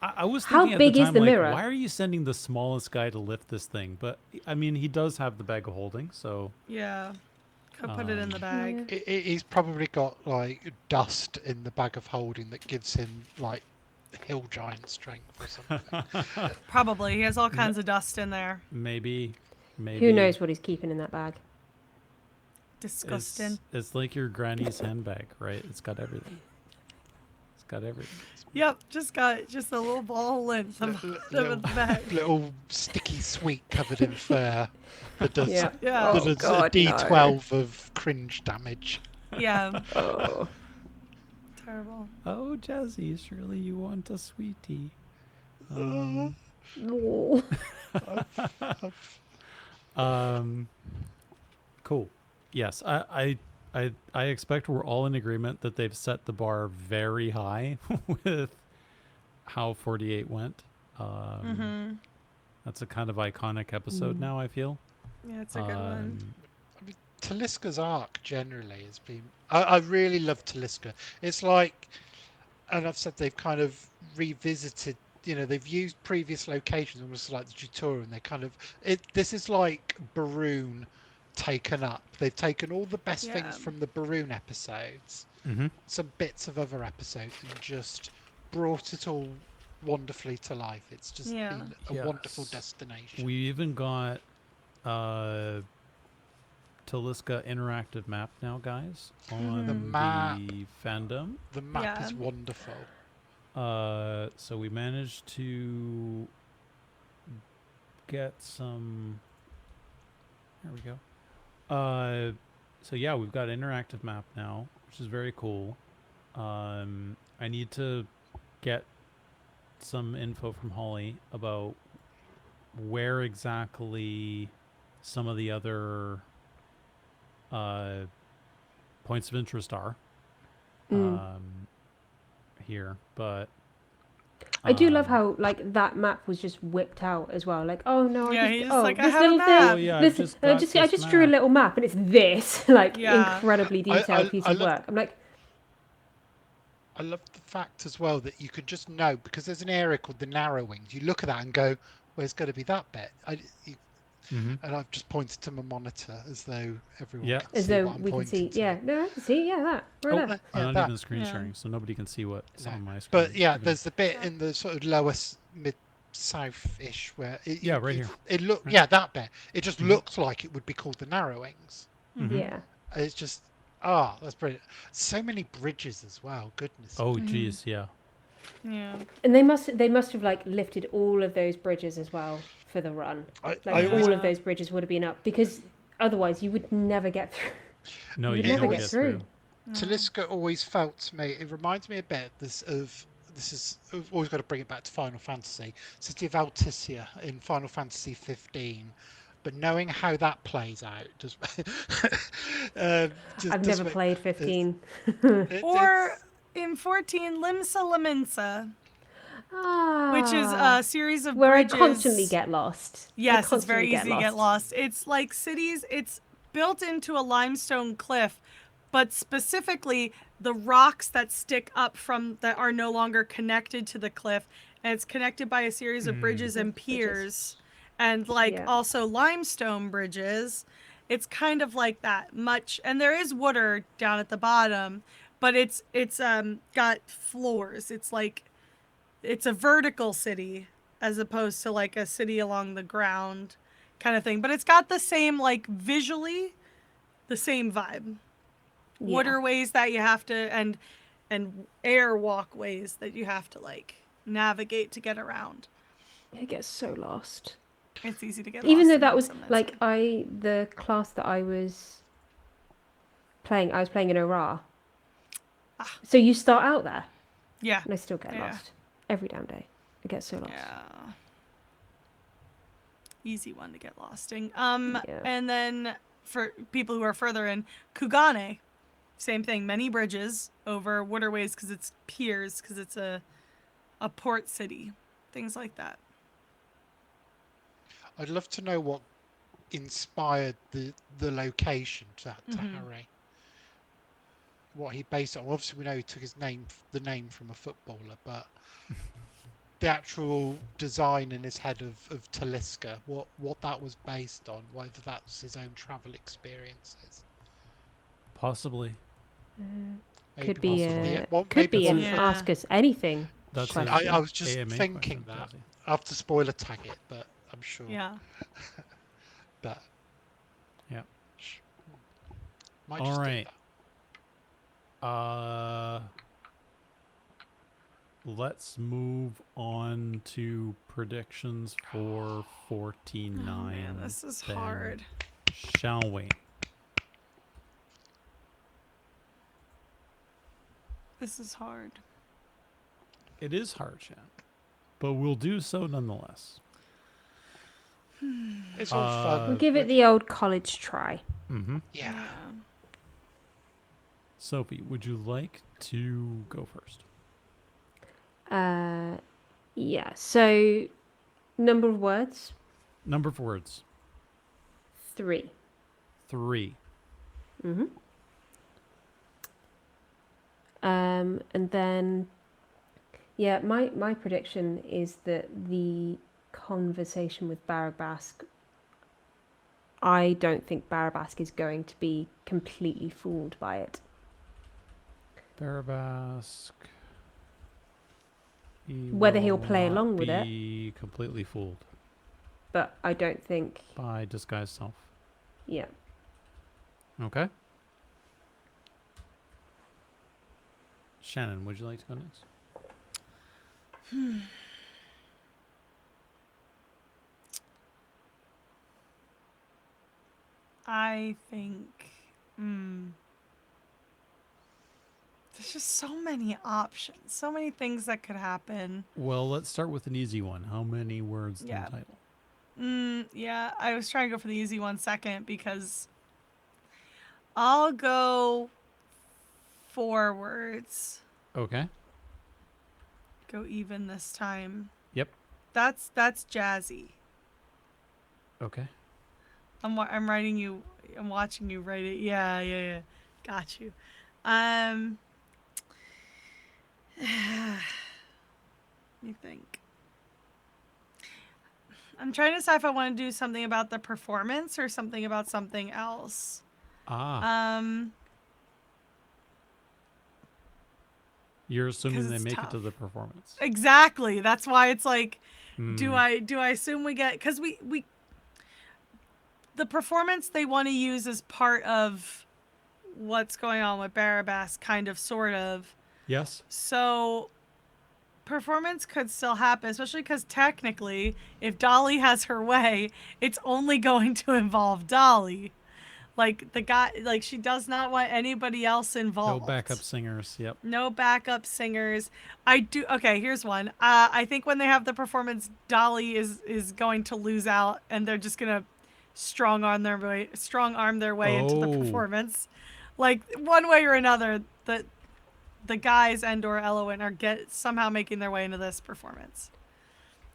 I was thinking how big at the time, is the mirror? Why are you sending the smallest guy to lift this thing? But I mean, he does have the bag of holding, so yeah, could put it in the bag. He's probably got like dust in the bag of holding that gives him like hill giant strength or something. Probably he has all kinds of dust in there. Maybe. Who knows what he's keeping in that bag? Disgusting. It's like your granny's handbag, right? It's got everything. Yep, just a little ball length of the bag. Little sticky sweet covered in fur that does, yeah. that does a D12 of cringe damage. Yeah. Oh. Terrible. Oh, Jazzy, surely you want a sweetie. No. Cool. Yes, I expect we're all in agreement that they've set the bar very high with how 48 went. That's a kind of iconic episode now, I feel. Yeah, it's a good one. I mean, Taliska's arc generally has been... I really love Taliska. It's like, and I've said they've kind of revisited, they've used previous locations almost like the tutorial, and they kind of... This is like Baroon taken up. They've taken all the best things from the Baroon episodes, some bits of other episodes, and just brought it all wonderfully to life. It's just been a wonderful destination. We even got Taliska interactive map now, guys, on The map. the fandom. The map is wonderful. So we managed to get some. There we go. So yeah, we've got an interactive map now, which is very cool. I need to get some info from Holly about where exactly some of the other points of interest are here, but I do love how like that map was just whipped out as well. Like, oh no, he's this like, I this have little a map. thing. Yeah, I just drew a little map, and it's this like Yeah. incredibly detailed piece of work. I'm like, I love the fact as well that you could just know, because there's an area called the Narrowings. You look at that and go, "Where's going to be that bit?" And I've just pointed to my monitor as though everyone can as see though what I'm we can pointing see. to. Yeah, no, I can see. Yeah, that. Right there. I'm not that. even screen sharing, so nobody can see what's on my screen. But yeah, Even- there's the bit in the sort of lower mid-south-ish where right here. It that bit. It just looks like it would be called the Narrowings. Yeah. It's just that's brilliant. So many bridges as well. Goodness. Oh, geez, yeah. Yeah. And they must have like lifted all of those bridges as well for the run. All of those bridges would have been up, because otherwise you would never get through. No, You'd you never don't get through. Taliska always felt to me. It reminds me a bit I've always got to bring it back to Final Fantasy. City of Alticia in Final Fantasy 15. But knowing how that plays out I've never played 15. Or in 14, Limsa Laminsa, which is a series of where bridges. I constantly get lost. Yes, it's very easy to get lost. It's like cities. It's built into a limestone cliff, but specifically the rocks that stick up from that are no longer connected to the cliff, and it's connected by a series of bridges and piers, and also limestone bridges. It's kind of like that much, and there is water down at the bottom, but it's got floors. It's like it's a vertical city as opposed to like a city along the ground kind of thing. But it's got the same, like visually, the same vibe. Yeah. Waterways that you have to and air walkways that you have to like navigate to get around. I get so lost. It's easy to get Even lost. Though that was like the class that I was playing in Ora. So you start out there. Yeah. And I still get lost. Every damn day. I get so lost. Yeah. Easy one to get lost in. And then for people who are further in, Kugane, same thing. Many bridges over waterways because it's piers, because it's a port city. Things like that. I'd love to know what inspired the location to Harry. What he based it on. Obviously, we know he took the name from a footballer, but the actual design in his head of Taliska, what that was based on, whether that was his own travel experiences. Possibly. Could be an Ask Us Anything. That's I was just AMA thinking that. I have to spoiler tag it, but I'm sure. Yeah. But yeah. Might all just right. Let's move on to predictions for 14-9. Oh, man, this is hard. Shall we? This is hard. It is hard, Shan, but we'll do so nonetheless. It's all fun. We'll give it the old college try. Mm-hmm. Yeah. Sophie, would you like to go first? Yeah. So, number of words? Number of words. 3. 3. Mm-hmm. And then, yeah, my prediction is that the conversation with Barabask I don't think Barabask is going to be completely fooled by it. Barabask. Whether he'll play along with it. Be completely fooled. But I don't think. By disguised self. Yeah. Okay. Shannon, would you like to go next? I think. There's just so many options, so many things that could happen. Well, let's start with an easy one. How many words in the title? Yeah, I was trying to go for the easy one second because I'll go 4 words. Okay. Go even this time. Yep. That's Jazzy. Okay. I'm writing you. I'm watching you write it. Yeah. Got you. Let me think. I'm trying to decide if I want to do something about the performance or something about something else. You're assuming they make it to the performance. Exactly. That's why it's like, do I assume we get, because we the performance they want to use as part of what's going on with Barabask, kind of, sort of. Yes. So performance could still happen, especially because technically, if Dolly has her way, it's only going to involve Dolly. Like, the guy, like, she does not want anybody else involved. No backup singers. Yep. No backup singers. Okay, here's one. I think when they have the performance, Dolly is going to lose out, and they're just gonna strong arm their way into the performance. Like, one way or another, the guys and or Elowen are somehow making their way into this performance.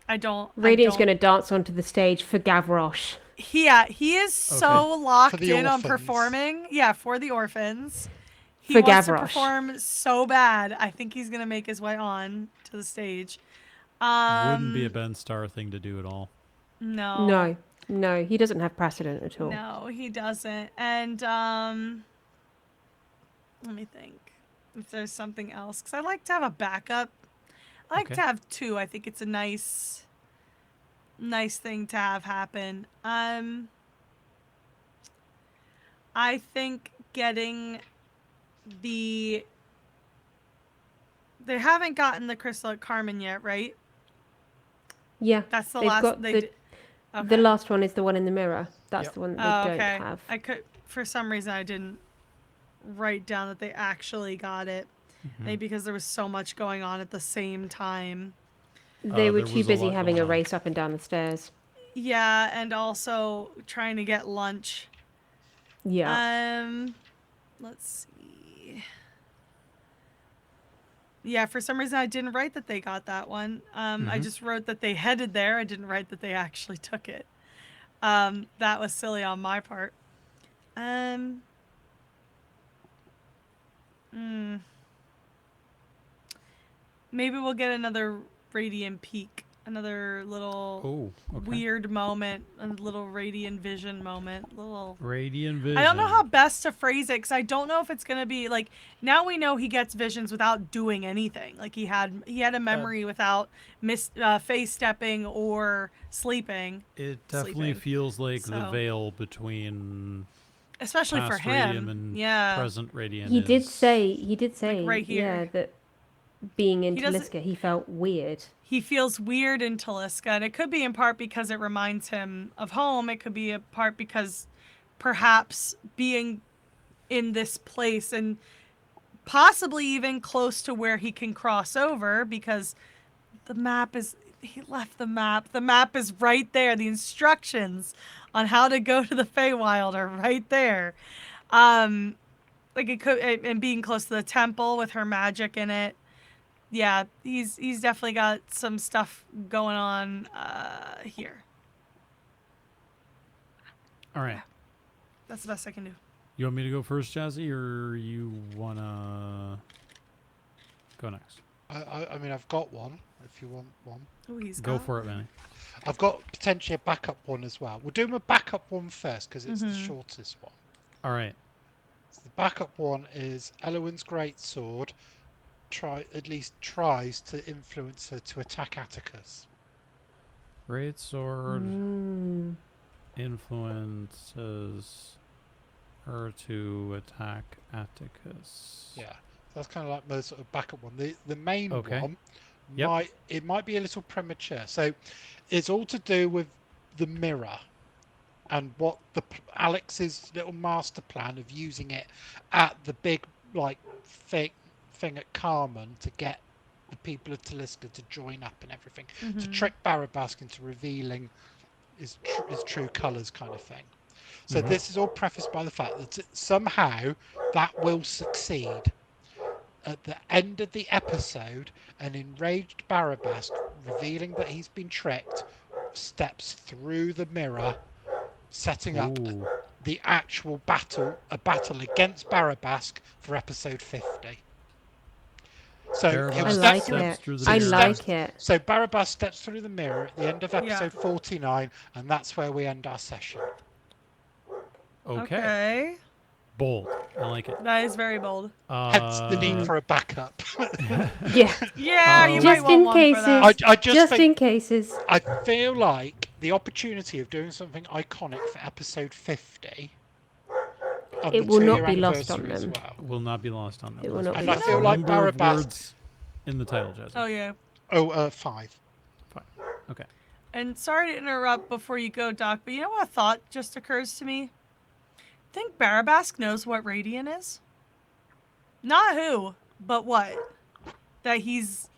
Radiant's going to dance onto the stage for Gavroche. He is so locked in on performing. Yeah, for the orphans. He wants to perform so bad. I think he's going to make his way on to the stage. Wouldn't be a Ben Starr thing to do at all. No, he doesn't have precedent at all. No, he doesn't. And let me think if there's something else, because I like to have a backup. I like to have 2. I think it's a nice thing to have happen. I think getting they haven't gotten the crystal at Carmen yet, right? Yeah, that's the last. The last one is the one in the mirror. That's the one that they don't have. I could, for some reason, I didn't write down that they actually got it. Maybe because there was so much going on at the same time. They were too busy having a race up and down the stairs. Yeah, and also trying to get lunch. Yeah. Let's see. Yeah, for some reason I didn't write that they got that one. I just wrote that they headed there. I didn't write that they actually took it. That was silly on my part. Maybe we'll get another radiant peak, another little weird moment, a little radiant vision moment, radiant vision. I don't know how best to phrase it, because I don't know if it's gonna be like, now we know he gets visions without doing anything. Like he had a memory without face stepping or sleeping. It definitely feels like the veil between. Especially for him, and present radiant. He did say, like right here. Yeah, that being in Taliska, he felt weird. He feels weird in Taliska, and it could be in part because it reminds him of home. It could be in part because perhaps being in this place and possibly even close to where he can cross over, because he left the map. The map is right there. The instructions on how to go to the Feywild are right there. Like it could, and being close to the temple with her magic in it. Yeah, he's definitely got some stuff going on here. All right. That's the best I can do. You want me to go first, Jazzy, or you wanna go next? I mean, I've got one. If you want one, Oh, Go for it, Manny. I've got potentially a backup one as well. We'll do my backup one first because it's the shortest one. All right. So the backup one is Elowin's greatsword. At least tries to influence her to attack Atticus. Great sword influences her to attack Atticus. Yeah, so that's kind of like the sort of backup one. The main one Yep. might be a little premature. So it's all to do with the mirror and what Alex's little master plan of using it at the big like thing at Carmen to get the people of Taliska to join up and everything, to trick Barabask into revealing his true colours, kind of thing. So this is all prefaced by the fact that somehow that will succeed. At the end of the episode, an enraged Barabask, revealing that he's been tricked, steps through the mirror, setting up the actual battle, a battle against Barabask for episode 50. So I like it. I like it. So Barabask steps through the mirror at the end of episode 49, and that's where we end our session. Okay. Bold. I like it. That is very bold. Hence the need for a backup. Yeah, you might just want in one cases. for that. I just think, in cases. I feel like the opportunity of doing something iconic for episode 50. It will not be lost on them. Will not be lost on them. It will not and be I lost feel on like Number of Barabask. words in the title, Jazzy. Oh, yeah. 5. Okay. And sorry to interrupt before you go, Doc, but you know what thought just occurs to me? Think Barabask knows what Radiant is? Not who, but what? That he's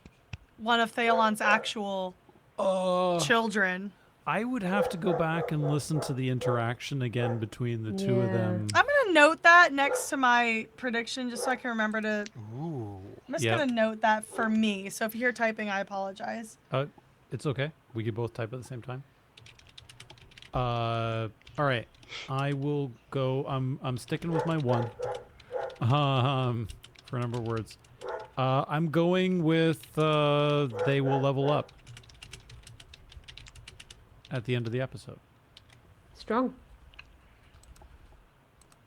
one of Thalon's actual children. I would have to go back and listen to the interaction again between the two of them. I'm going to note that next to my prediction just so I can remember to... Ooh. I'm just going to note that for me. So if you hear typing, I apologize. It's okay. We could both type at the same time. All right. I will go. I'm sticking with my one. For a number of words. I'm going with they will level up at the end of the episode. Strong.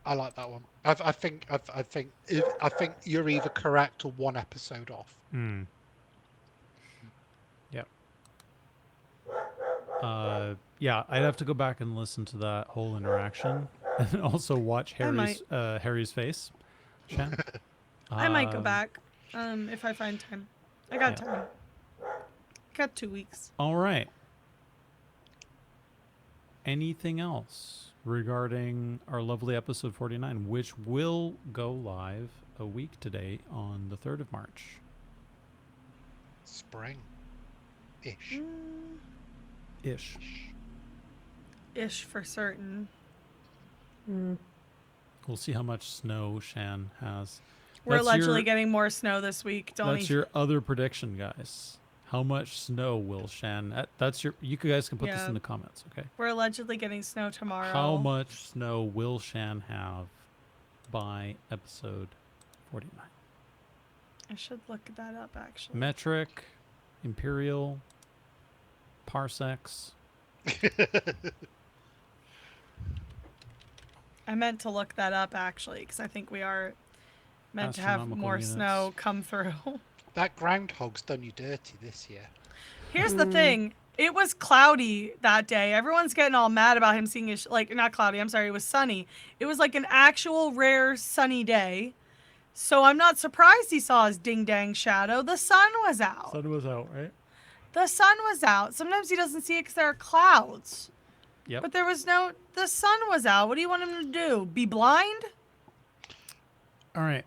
I like that one. I think you're either correct or one episode off. Yep. Yeah, I'd have to go back and listen to that whole interaction, and also watch Harry's face. Shan. I might go back if I find time. I got time. Got 2 weeks. All right. Anything else regarding our lovely episode 49, which will go live a week today on the 3rd of March? Spring-ish. Ish for certain. We'll see how much snow Shan has. We're allegedly getting more snow this week, don't we? That's your other prediction, guys. How much snow will Shan... That's your... You guys can put this in the comments, okay? We're allegedly getting snow tomorrow. How much snow will Shan have by episode 49? I should look that up, actually. Metric, imperial, parsecs. I meant to look that up, actually, because I think we are meant to have more units. Snow come through. That groundhog's done you dirty this year. Here's the thing. It was cloudy that day. Everyone's getting all mad about him seeing his... Like, not cloudy. I'm sorry. It was sunny. It was like an actual rare sunny day. So I'm not surprised he saw his ding-dang shadow. The sun was out. Sun was out, right? The sun was out. Sometimes he doesn't see it because there are clouds. Yep. But there was no... The sun was out. What do you want him to do? Be blind? All right.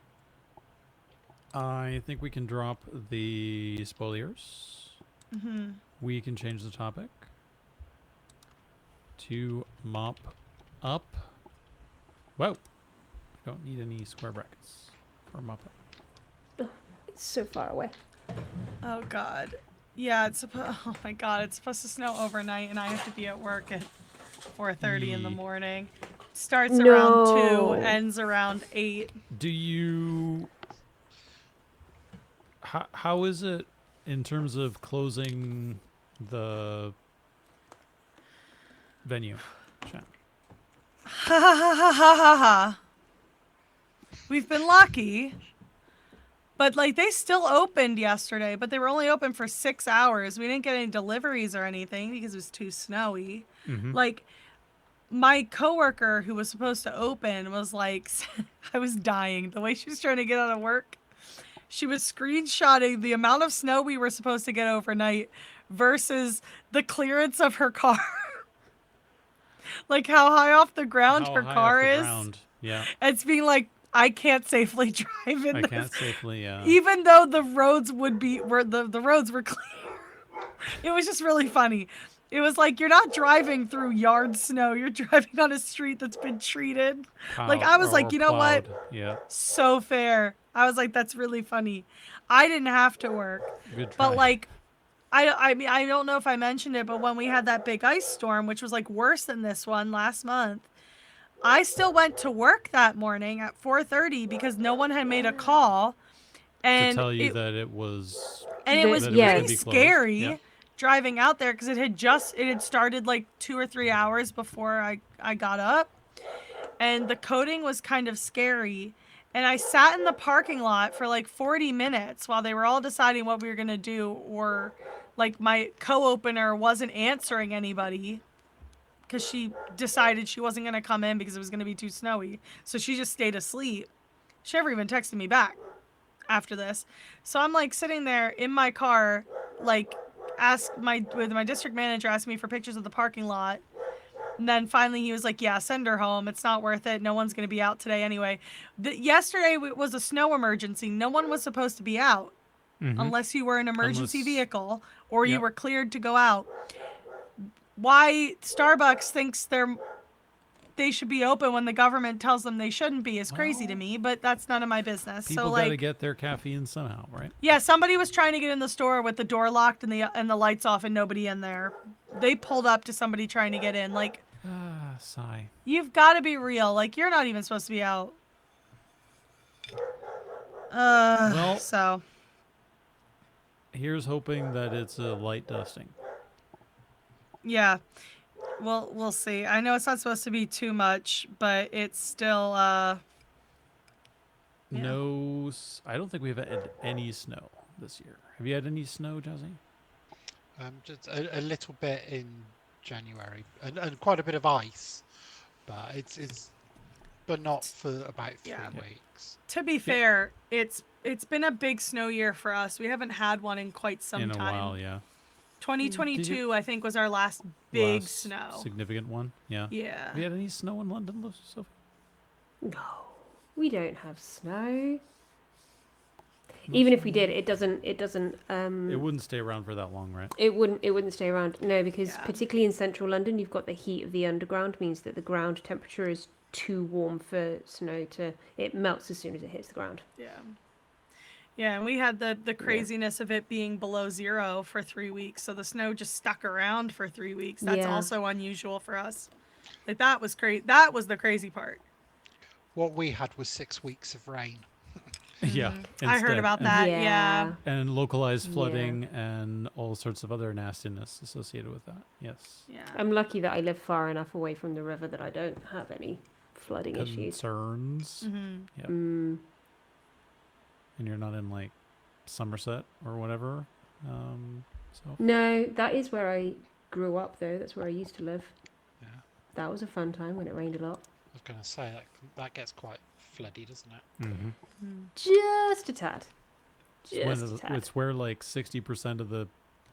I think we can drop the spoilers. We can change the topic to Mop Up. Whoa. Don't need any square brackets for Mop Up. It's so far away. Oh, God. Yeah, it's supposed... Oh, my God. It's supposed to snow overnight, and I have to be at work at 4:30 in the morning. Starts around 2, ends around 8. Do you... how is it in terms of closing the venue, Shan? Ha ha ha ha ha ha ha. We've been lucky. But like they still opened yesterday, but they were only open for 6 hours. We didn't get any deliveries or anything because it was too snowy. Mm-hmm. Like my coworker who was supposed to open was like, I was dying the way she was trying to get out of work. She was screenshotting the amount of snow we were supposed to get overnight versus the clearance of her car. Like how high off the ground her car is. Yeah. It's being like, I can't safely drive in I this. can't safely, Even though the roads were the roads were clear. It was just really funny. It was like you're not driving through yard snow. You're driving on a street that's been treated. Like I was like, you know what? Yeah. So fair. I was like, that's really funny. I didn't have to work. Good try. But like I mean I don't know if I mentioned it, but when we had that big ice storm, which was like worse than this one last month, I still went to work that morning at 4:30 because no one had made a call. And to tell you that it was... And it was yeah. pretty scary driving out there because it had started like 2 or 3 hours before I got up. And the coding was kind of scary. And I sat in the parking lot for like 40 minutes while they were all deciding what we were going to do. Or like my co-opener wasn't answering anybody because she decided she wasn't going to come in because it was going to be too snowy. So she just stayed asleep. She never even texted me back after this. So I'm like sitting there in my car, like with my district manager asked me for pictures of the parking lot. And then finally he was like, yeah, send her home. It's not worth it. No one's going to be out today anyway. Yesterday was a snow emergency. No one was supposed to be out unless you were an emergency vehicle or you were cleared to go out. Why Starbucks thinks they should be open when the government tells them they shouldn't be is crazy to me, but that's none of my business. People so like gotta get their caffeine somehow, right? Yeah, somebody was trying to get in the store with the door locked and the lights off and nobody in there. They pulled up to somebody trying to get in. Like, sigh. You've got to be real. Like, you're not even supposed to be out. Well, so here's hoping that it's a light dusting. Yeah. We'll see. I know it's not supposed to be too much, but it's still No, I don't think we've had any snow this year. Have you had any snow, Jazzy? Just a little bit in January and quite a bit of ice, but but not for about 3 weeks. To be fair, it's been a big snow year for us. We haven't had one in quite some time. In a while, yeah. 2022, I think, was our last big snow. Significant one, yeah. Yeah. Have you had any snow in London, Sophie? No, we don't have snow. Even if we did, it doesn't. It wouldn't stay around for that long, right? It wouldn't stay around. No, because particularly in central London, you've got the heat of the underground, means that the ground temperature is too warm for snow to. It melts as soon as it hits the ground. Yeah. Yeah, and we had the craziness of it being below 0 for 3 weeks, so the snow just stuck around for 3 weeks. That's also unusual for us. Like that was crazy. That was the crazy part. What we had was 6 weeks of rain. Yeah, I heard about that. Yeah. And localized flooding and all sorts of other nastiness associated with that. Yes. Yeah. I'm lucky that I live far enough away from the river that I don't have any flooding issues. Concerns. Yeah. And you're not in like Somerset or whatever. So. No, that is where I grew up, though. That's where I used to live. Yeah. That was a fun time when it rained a lot. I was going to say that gets quite floody, doesn't it? Just a tad. It's where like 60% of the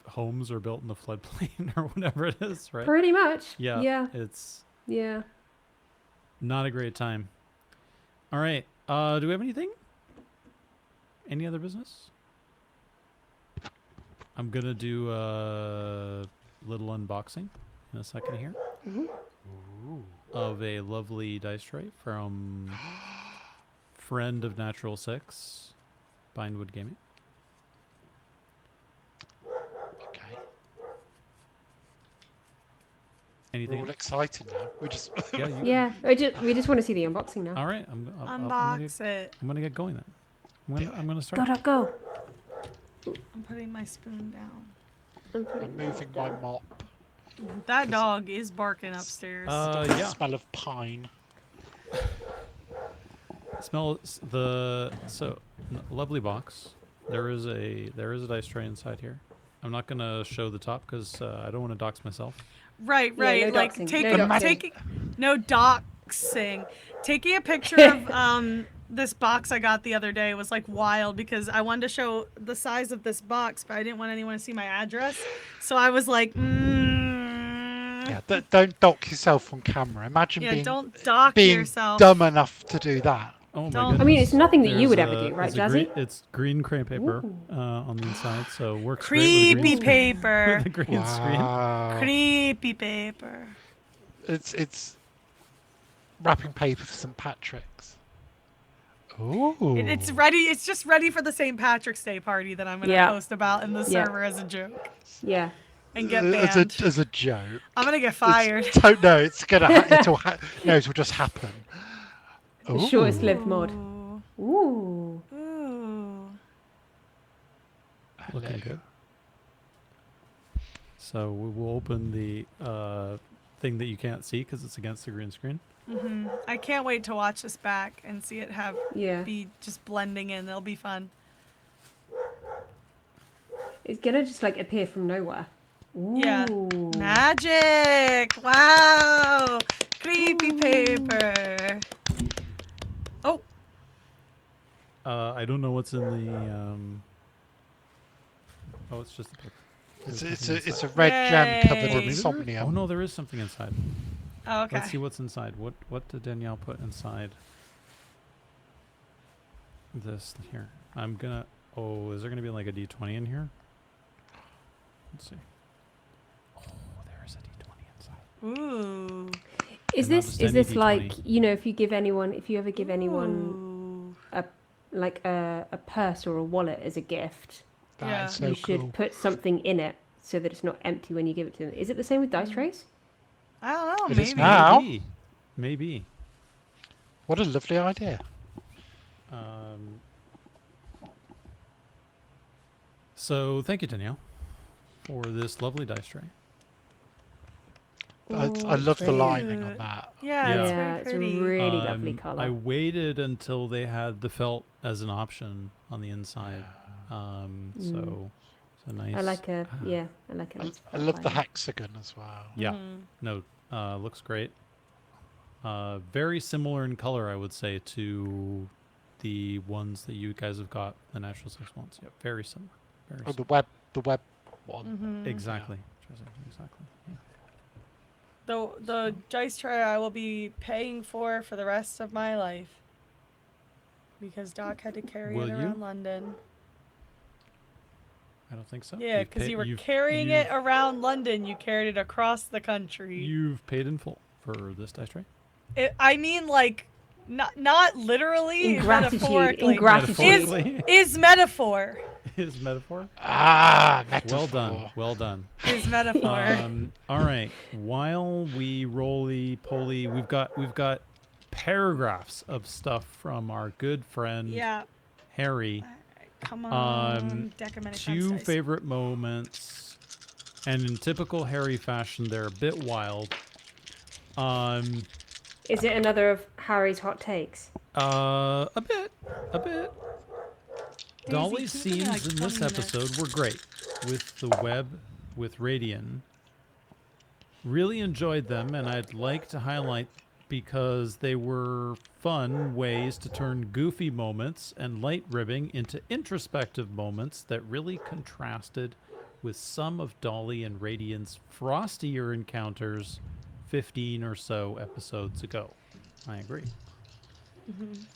homes are built in the floodplain or whatever it is, right? Pretty much. Yeah. Yeah. It's not a great time. All right. Do we have anything? Any other business? I'm gonna do a little unboxing in a second here of a lovely dice tray from friend of Natural Six, Bindwood Gaming. Okay. Anything? We're all excited now. We just we just want to see the unboxing now. All right. Unbox it. I'm gonna get going then. I'm gonna start. Go. I'm putting my spoon down. I'm moving my mop. That dog is barking upstairs. Yeah. Smell of pine. Lovely box. There is a dice tray inside here. I'm not gonna show the top because I don't want to dox myself. Right. Yeah, no like doxing. no doxing. Taking a picture of this box I got the other day was like wild because I wanted to show the size of this box, but I didn't want anyone to see my address. So I was like, Yeah, don't dock yourself on camera. Imagine don't dock being yourself. dumb enough to do that. Oh my Don't- goodness. I mean, it's nothing that you would ever do, right, Jazzy? It's green cream paper Ooh. on the inside, so works Creepy great with the green paper. screen. The green screen. Wow. Creepy paper. It's wrapping paper for St. Patrick's. Ooh. It's ready. It's just ready for the St. Patrick's Day party that I'm gonna post about in the server as a joke Yeah. and get banned. As a joke. I'm gonna get fired. No, it's gonna. It'll just happen. The shortest lived mod. Ooh. Ooh. Ooh. Looking good. So we will open the thing that you can't see because it's against the green screen. I can't wait to watch this back and see it Yeah. be just blending in. It'll be fun. It's gonna just like appear from nowhere. Ooh. Yeah. Magic! Wow! Creepy paper. Oh, I don't know what's in the. Oh, it's just the paper. It's a red jam covered Yay. in somnium. Oh no, there is something inside. oh okay. Let's see what's inside. What did Danielle put inside this here? I'm gonna. Oh, is there gonna be like a D20 in here? Let's see. Oh, there is a D20 inside. Ooh. Is And not this just is any this like, D20. you know, if you ever give anyone Ooh. a purse or a wallet as a gift, Yeah. That is so you should cool. put something in it so that it's not empty when you give it to them. Is it the same with dice trays? I don't know. It is Maybe. now. Maybe. What a lovely idea. So thank you, Danielle, for this lovely dice tray. I love the very lining on cute. that. Yeah, it's Yeah, very it's a pretty. really lovely color. I waited until they had the felt as an option on the inside. So it's a nice. I like a nice I love the lining. hexagon as well. Yeah. Mhm. No, looks great. Very similar in color, I would say, to the ones that you guys have got, the Natural Six ones. Yeah, very similar. Very Oh, similar. the web one. Mhm. Exactly. Exactly. Yeah. The dice tray I will be paying for the rest of my life because Doc had to carry Will it you? around London. I don't think so. Yeah, You've because pa- you were you've- carrying you've- it around London. You carried it across the country. You've paid in full for this dice tray. I mean, like, not literally, In gratitude, metaphorically. in gratitude. Metaphorically. Is metaphor. Is metaphor. Metaphor. Well done. Well done. Is metaphor. All right. While we roly poly, we've got paragraphs of stuff from our good friend Yeah. Harry. Come on. Deck of many times Two dice. favorite moments, and in typical Harry fashion, they're a bit wild. Is it another of Harry's hot takes? A bit. Dolly's keep it scenes like in this 20 minutes. episode were great with the web, with Radian. Really enjoyed them, and I'd like to highlight because they were fun ways to turn goofy moments and light ribbing into introspective moments that really contrasted with some of Dolly and Radian's frostier encounters 15 or so episodes ago. I agree.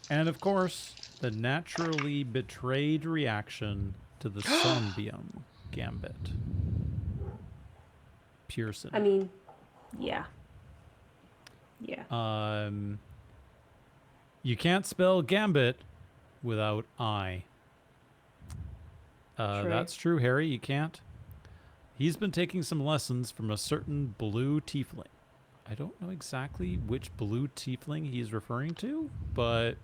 And of course, the naturally betrayed reaction to the Sunbeam Gambit. Pearson. I mean, yeah. Yeah. You can't spell Gambit without I. True. That's true, Harry. You can't. He's been taking some lessons from a certain blue tiefling. I don't know exactly which blue tiefling he's referring to, but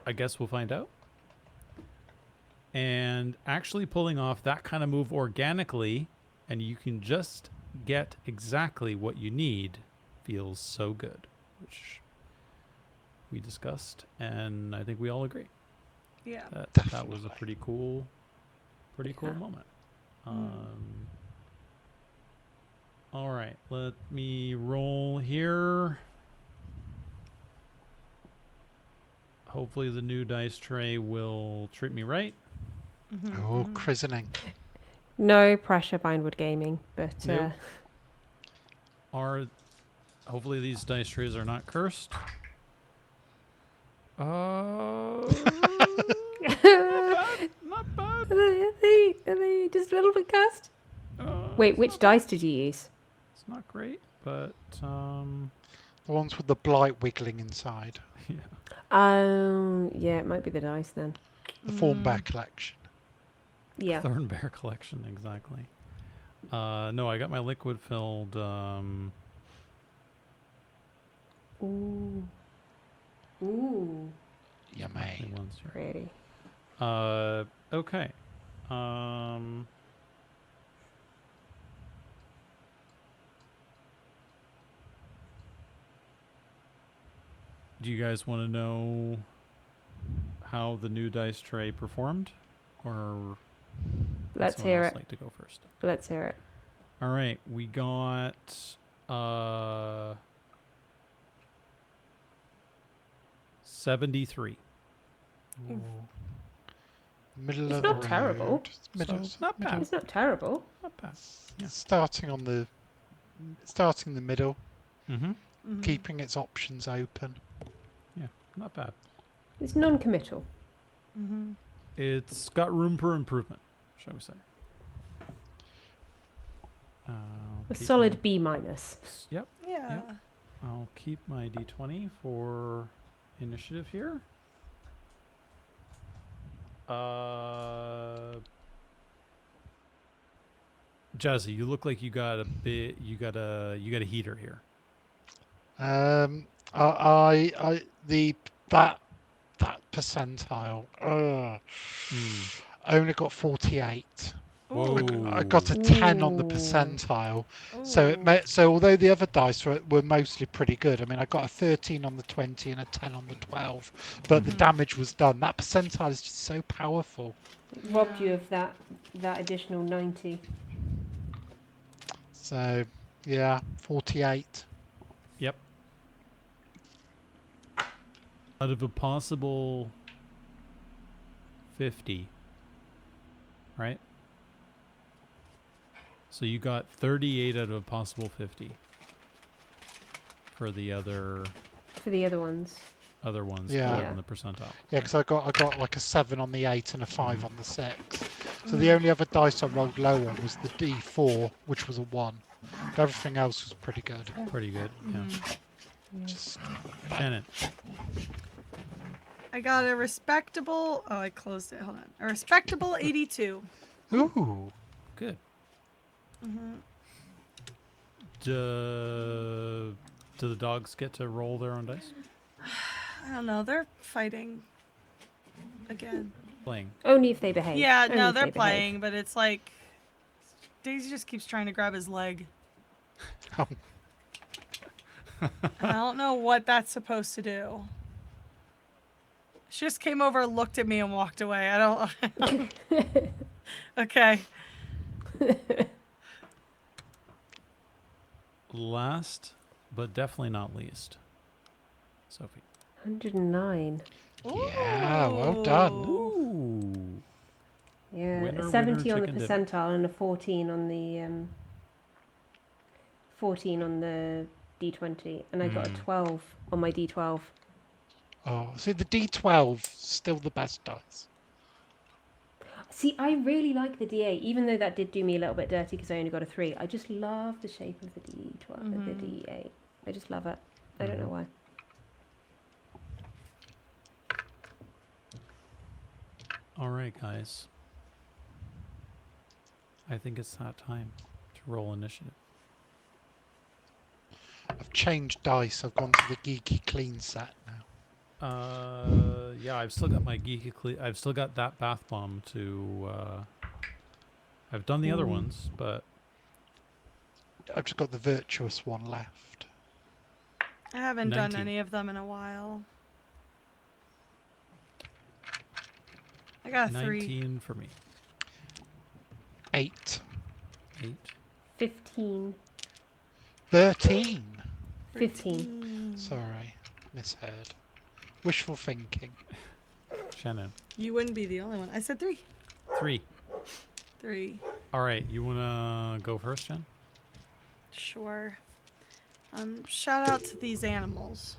I guess we'll find out. And actually pulling off that kind of move organically, and you can just get exactly what you need, feels so good, which we discussed, and I think we all agree. Yeah. That was a pretty cool moment. All right, let me roll here. Hopefully the new dice tray will treat me right. Oh, christening. No pressure, Bindwood Gaming, but Nope. Hopefully these dice trays are not cursed. Not bad. Are they just a little bit cursed? Wait, which dice did you use? It's not great, but The ones with the blight wiggling inside. yeah. Yeah, it might be the dice then. The Thornbear collection. Yeah. Thornbear collection, exactly. No, I got my liquid filled. Ooh. Yummy. Ones here. Pretty. Okay. Do you guys want to know how the new dice tray performed, or Let's someone hear else it. like to go first? Let's hear it. All right, we got 73. Middle It's of not the terrible. road. Middle, So, not bad. It's not terrible. Not bad. Yeah. Starting in the middle, Mm-hmm. keeping its options open. Yeah, not bad. It's non-committal. It's got room for improvement, shall we say. I'll A keep solid my- B minus. Yep. Yeah. Yep. I'll keep my D20 for initiative here. Jazzy, you look like you got a bit. You got a heater here. That percentile. I only got 48. Whoa. I got a 10 on the Ooh. percentile. So although the other dice were mostly pretty good, I mean, I got a 13 on the 20 and a 10 on the 12, but the damage was done. That percentile is just so powerful. Robbed you of that additional 90. So, yeah, 48. Yep. Out of a possible 50, right? So you got 38 out of a possible 50 for the other For the other ones. ones Yeah. Yeah. in the percentile. Yeah, because I got like a 7 on the 8 and a 5 on the 6. So the only other dice I rolled low on was the D4, which was a 1. But everything else was pretty good. Pretty good. Yeah. Just Shannon. I got a respectable. Oh, I closed it. Hold on. A respectable 82. ooh. Good. Do the dogs get to roll their own dice? I don't know. They're fighting again. Playing. Only if they behave. Yeah, Only no, if they're they behave. playing, but it's like Daisy just keeps trying to grab his leg. Oh, And I don't know what that's supposed to do. She just came over, looked at me, and walked away. I don't. Okay. Last, but definitely not least, Sophie. 109. yeah, well done. Ooh. Yeah, Winner, a 70 winner, on the chicken dinner. percentile and a 14 on the D20, and I got a 12 on my D12. Oh, see, the D12 still the best dice. See, I really like the D8, even though that did do me a little bit dirty because I only got a 3. I just love the shape of the D12, of the D8. I just love it. I don't know why. All right, guys. I think it's that time to roll initiative. I've changed dice. I've gone to the geeky clean set now. Yep. yeah, I've still got my geekly. I've still got that bath bomb to. I've done the other ones, but I've just got the virtuous one left. I haven't 19. done any of them in a while. I got a 3. 19 for me. 8. 8. 15. 13. 15. Sorry, misheard. Wishful thinking. Shannon. You wouldn't be the only one. I said 3. 3. 3. All right, you wanna go first, Jen? Sure. Shout out to these animals.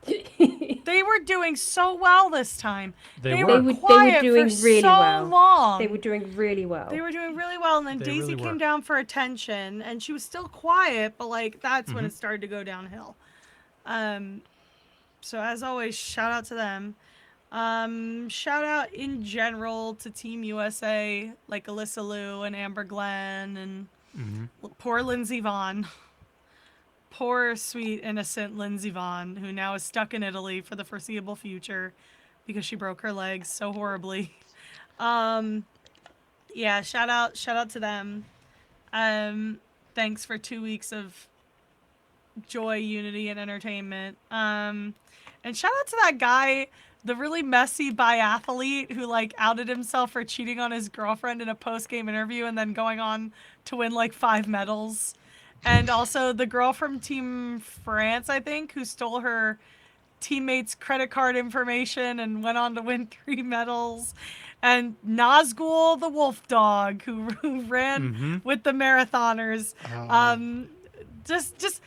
They were doing so well this time. They were were. quiet They were doing for really so well. long. They were doing really well. They were doing really well, and then They Daisy really came were. down for attention, and she was still quiet, but like that's when it started to go downhill. So as always, shout out to them. Shout out in general to Team USA, like Alyssa Liu and Amber Glenn and poor Lindsey Vonn. Poor, sweet, innocent Lindsey Vonn, who now is stuck in Italy for the foreseeable future because she broke her legs so horribly. Yeah, shout out to them. Thanks for 2 weeks of joy, unity, and entertainment. And shout out to that guy, the really messy biathlete who like outed himself for cheating on his girlfriend in a post-game interview and then going on to win like 5 medals. And also the girl from Team France, I think, who stole her teammates' credit card information and went on to win 3 medals. And Nazgul, the wolf dog, who ran with the marathoners. Just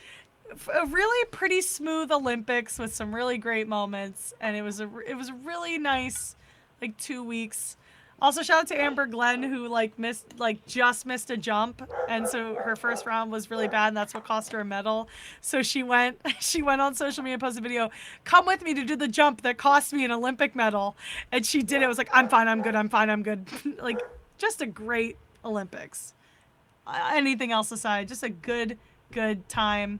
a really pretty smooth Olympics with some really great moments, and it was a really nice like 2 weeks. Also, shout out to Amber Glenn, who just missed a jump, and so her first round was really bad, and that's what cost her a medal. So she went on social media and posted a video, "Come with me to do the jump that cost me an Olympic medal," and she did it. It was like, "I'm fine, I'm good." Like, just a great Olympics. Anything else aside, just a good time.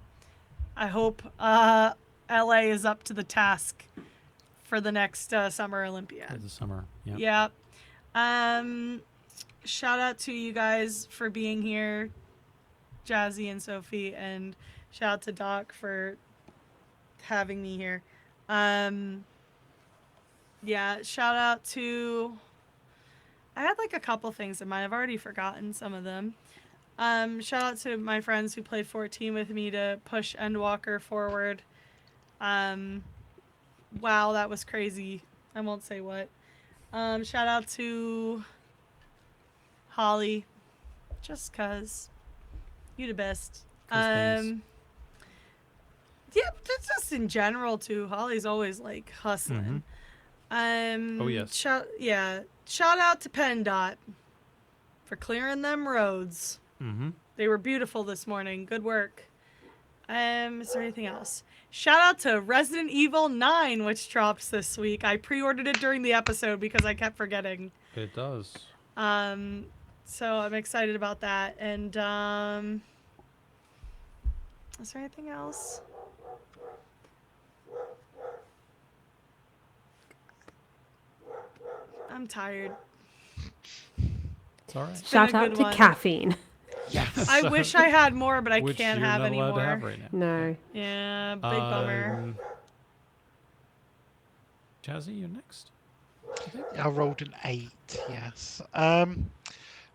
I hope LA is up to the task for the next Summer Olympiad. For the summer, yeah. Yeah. Shout out to you guys for being here, Jazzy and Sophie, and shout out to Doc for having me here. Yeah, shout out to... I had like a couple things in mind. I've already forgotten some of them. Shout out to my friends who played 14 with me to push Endwalker forward. Wow, that was crazy. I won't say what. Shout out to Holly, just cause you the best. Yeah, just in general too. Holly's always like hustling. Oh yes. Shout out to PennDOT for clearing them roads. They were beautiful this morning. Good work. Is there anything else? Shout out to Resident Evil 9, which drops this week. I pre-ordered it during the episode because I kept forgetting. It does. So I'm excited about that. And is there anything else? I'm tired. It's all right. Shout out to caffeine. Yes. I wish I had more, but I Which can't you're have not any allowed more. to have right now. No. Yeah, big bummer. Jazzy, you're next. I rolled an 8, yes.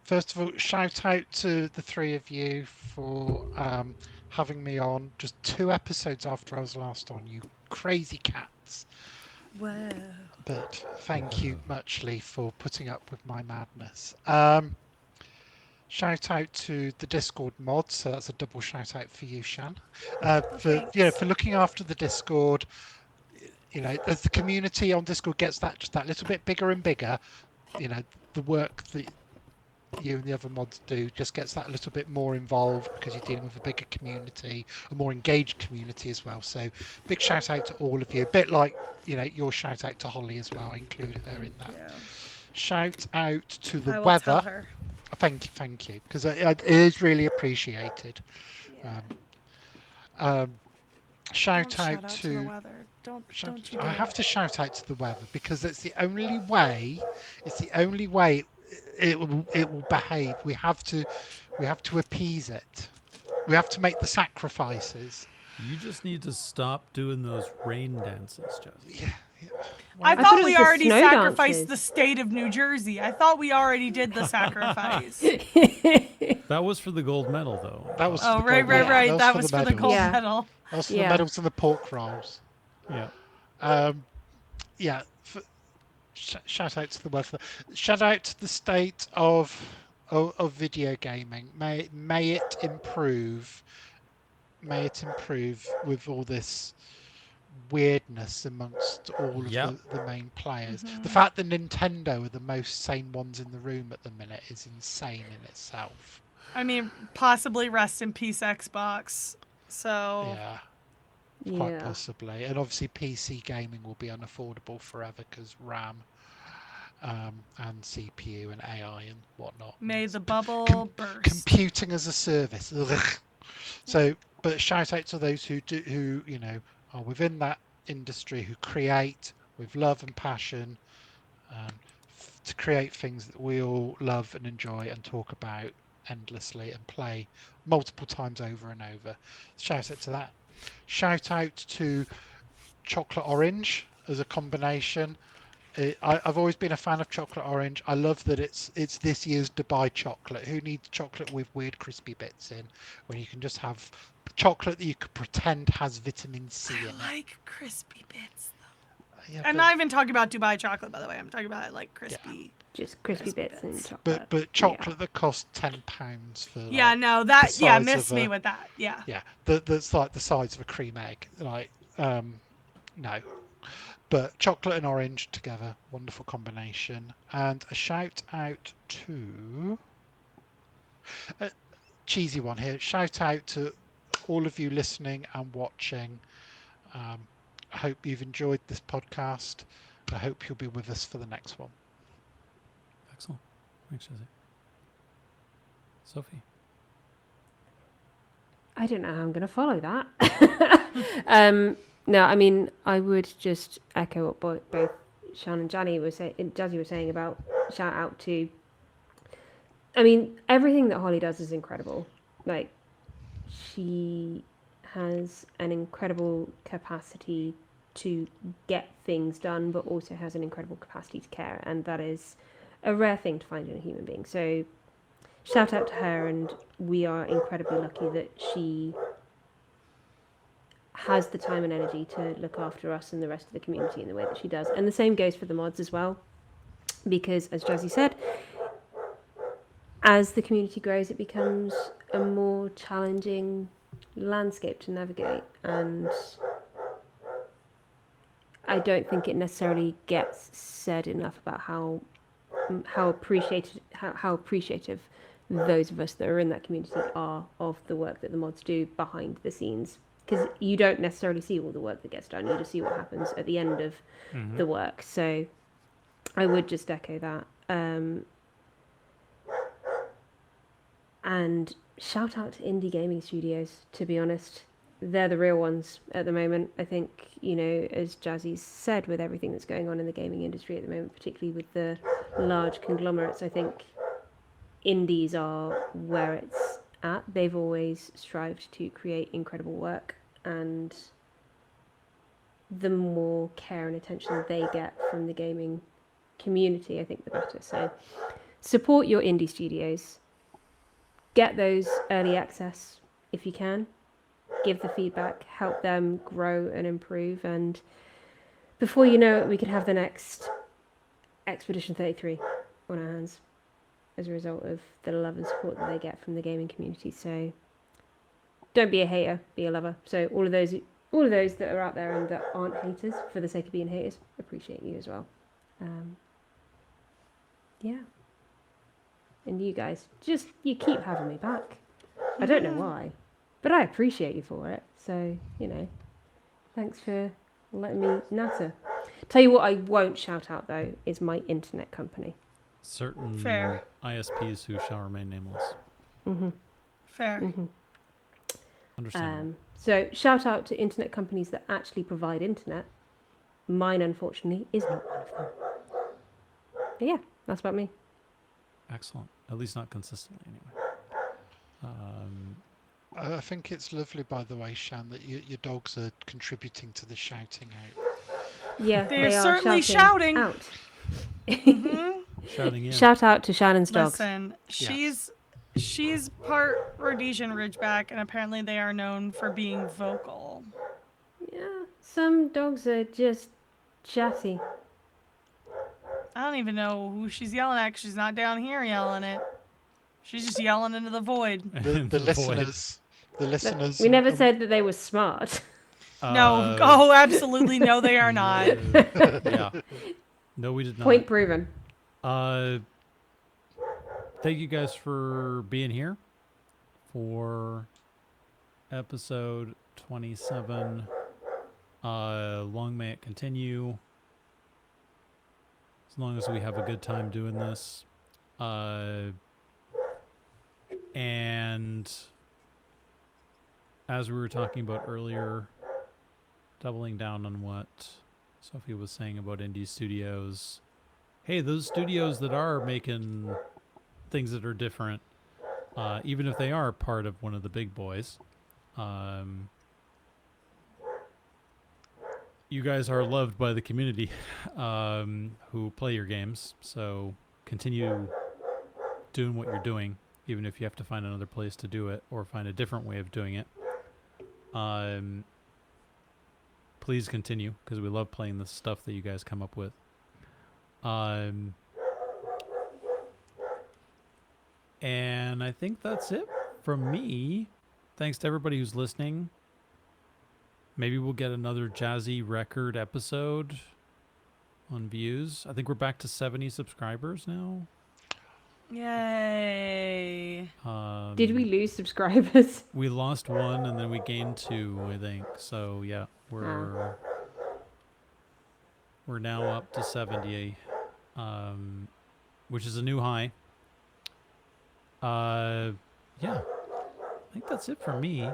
First of all, shout out to the 3 of you for having me on just 2 episodes after I was last on, you crazy cats. Wow. But thank you muchly for putting up with my madness. Shout out to the Discord mods, so that's a double shout out for you, Shan. For looking after the Discord. As the community on Discord gets just that little bit bigger and bigger, the work that you and the other mods do just gets that little bit more involved because you're dealing with a bigger community, a more engaged community as well. So big shout out to all of you. A bit like, your shout out to Holly as well. I included her in that. Yeah. Shout out to the weather. Tell her. Thank you, because it is really appreciated. Yeah. shout out to to the weather. Don't you I dare. have to shout out to the weather because it's the only way. It's the only way it will behave. We have to appease it. We have to make the sacrifices. You just need to stop doing those rain dances, Jazzy. Yeah. I thought thought it we was the already snow sacrificed dances. the state of New Jersey. I thought we already did the sacrifice. That was for the gold medal, though. That was Oh, for the right. gold medal. That was for the medals. gold Yeah. medal. That was for Yeah. the medals and the pork rolls. Yeah. Yeah. Shout out to the weather. Shout out to the state of video gaming. May it improve. May it improve with all this weirdness amongst all of the main players. The fact that Nintendo are the most sane ones in the room at the minute is insane in itself. I mean, possibly rest in peace, Xbox. So Yeah. Quite possibly. And obviously PC gaming will be unaffordable forever because RAM and CPU and AI and whatnot. May the bubble burst. Computing as a service. Ugh. So, but shout out to those who are within that industry, who create with love and passion to create things that we all love and enjoy and talk about endlessly and play multiple times over and over. Shout out to that. Shout out to chocolate orange as a combination. I've always been a fan of chocolate orange. I love that it's this year's Dubai chocolate. Who needs chocolate with weird crispy bits in when you can just have chocolate that you could pretend has vitamin C in it? I like crispy bits though. Yeah, I'm not even talking about Dubai chocolate, by the way. I'm talking about like crispy. Yeah. Just crispy bits and chocolate. But chocolate that costs £10 for miss me with that. Yeah. Yeah, that's like the size of a cream egg. Like no. But chocolate and orange together, wonderful combination. And a shout out to a cheesy one here. Shout out to all of you listening and watching. I hope you've enjoyed this podcast. I hope you'll be with us for the next one. Excellent. Thanks, Jazzy. Sophie. I don't know how I'm going to follow that. No, I mean, I would just echo what both Shan and Jazzy were saying about shout out to. I mean, everything that Holly does is incredible. Like, she has an incredible capacity to get things done, but also has an incredible capacity to care, and that is a rare thing to find in a human being. So, shout out to her, and we are incredibly lucky that she has the time and energy to look after us and the rest of the community in the way that she does. And the same goes for the mods as well, because as Jazzy said, as the community grows, it becomes a more challenging landscape to navigate, and I don't think it necessarily gets said enough about how appreciative those of us that are in that community are of the work that the mods do behind the scenes. Because you don't necessarily see all the work that gets done. You just see what happens at the end of the work. So I would just echo that. And shout out to indie gaming studios, to be honest. They're the real ones at the moment. I think, as Jazzy said, with everything that's going on in the gaming industry at the moment, particularly with the large conglomerates, I think indies are where it's at. They've always strived to create incredible work, and the more care and attention they get from the gaming community, I think the better. So support your indie studios. Get those early access if you can. Give the feedback, help them grow and improve, and before you know it, we could have the next Expedition 33 on our hands as a result of the love and support that they get from the gaming community. So don't be a hater, be a lover. So all of those that are out there and that aren't haters for the sake of being haters, appreciate you as well. Yeah. And you guys, you keep having me back. I don't know why, but I appreciate you for it. So, thanks for letting me natter. Tell you what I won't shout out, though, is my internet company. Certain Fair. ISPs who shall remain nameless. Mm-hmm. Fair. Mm-hmm. Understandable. So shout out to internet companies that actually provide internet. Mine, unfortunately, is not one of them. But yeah, that's about me. Excellent. At least not consistently, anyway. I think it's lovely, by the way, Shan, that your dogs are contributing to the shouting out. Yeah, They're they are certainly shouting out. Shouting in. Shout out to Shannon's dogs. Listen, she's part Rhodesian Ridgeback, and apparently they are known for being vocal. Yeah, some dogs are just chatty. I don't even know who she's yelling at 'cause she's not down here yelling it. She's just yelling into the void. The listeners. The listeners. We never said that they were smart. No. Oh, absolutely no, they are not. Yeah. No, we did not. Point proven. Thank you guys for being here for episode 27. Long may it continue. As long as we have a good time doing this. And as we were talking about earlier, doubling down on what Sophie was saying about indie studios. Hey, those studios that are making things that are different, even if they are part of one of the big boys, you guys are loved by the community who play your games. So continue doing what you're doing, even if you have to find another place to do it or find a different way of doing it. Please continue, because we love playing the stuff that you guys come up with. And I think that's it from me. Thanks to everybody who's listening. Maybe we'll get another Jazzy record episode on views. I think we're back to 70 subscribers now. Yay. Did we lose subscribers? We lost one and then we gained 2, I think. So yeah, we're now up to 70, which is a new high. Yeah, I think that's it for me.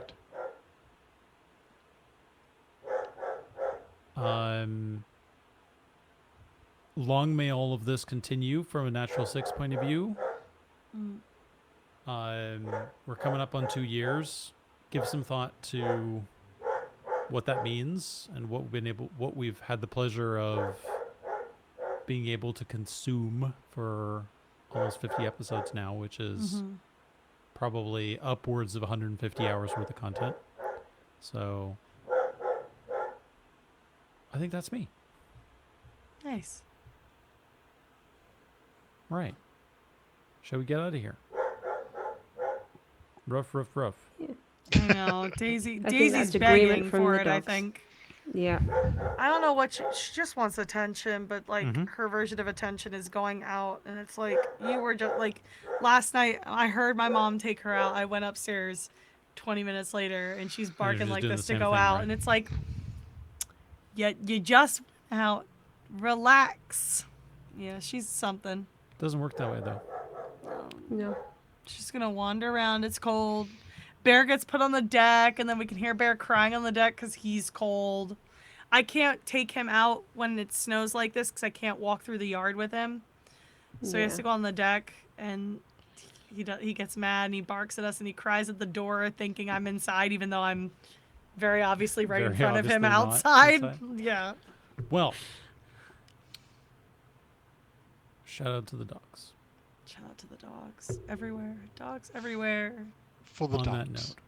Long may all of this continue from a Natural Six point of view. We're coming up on 2 years. Give some thought to what that means and what we've had the pleasure of being able to consume for almost 50 episodes now, which is probably upwards of 150 hours worth of content. So I think that's me. Nice. Right. Shall we get out of here? Rough. Yeah. I know. Daisy's that's begging agreement from for the it, I dogs. think. Yeah. I don't know what she just wants attention, but like her version of attention is going out, and it's like you were just like last night. I heard my mom take her out. I went upstairs 20 minutes later, and she's barking like this to go out, and it's like, you just went out, relax. Yeah, she's something. Doesn't work that way though. No. She's gonna wander around. It's cold. Bear gets put on the deck, and then we can hear Bear crying on the deck because he's cold. I can't take him out when it snows like this because I can't walk through the yard with him. So he has to go on the deck, and he gets mad, and he barks at us, and he cries at the door thinking I'm inside, even though I'm very obviously right in front of him outside. Yeah. Well, shout out to the dogs. Shout out to the dogs everywhere. Dogs everywhere. For the On dogs. that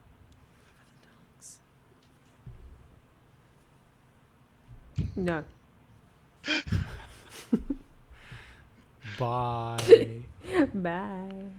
note. No. Bye. Bye.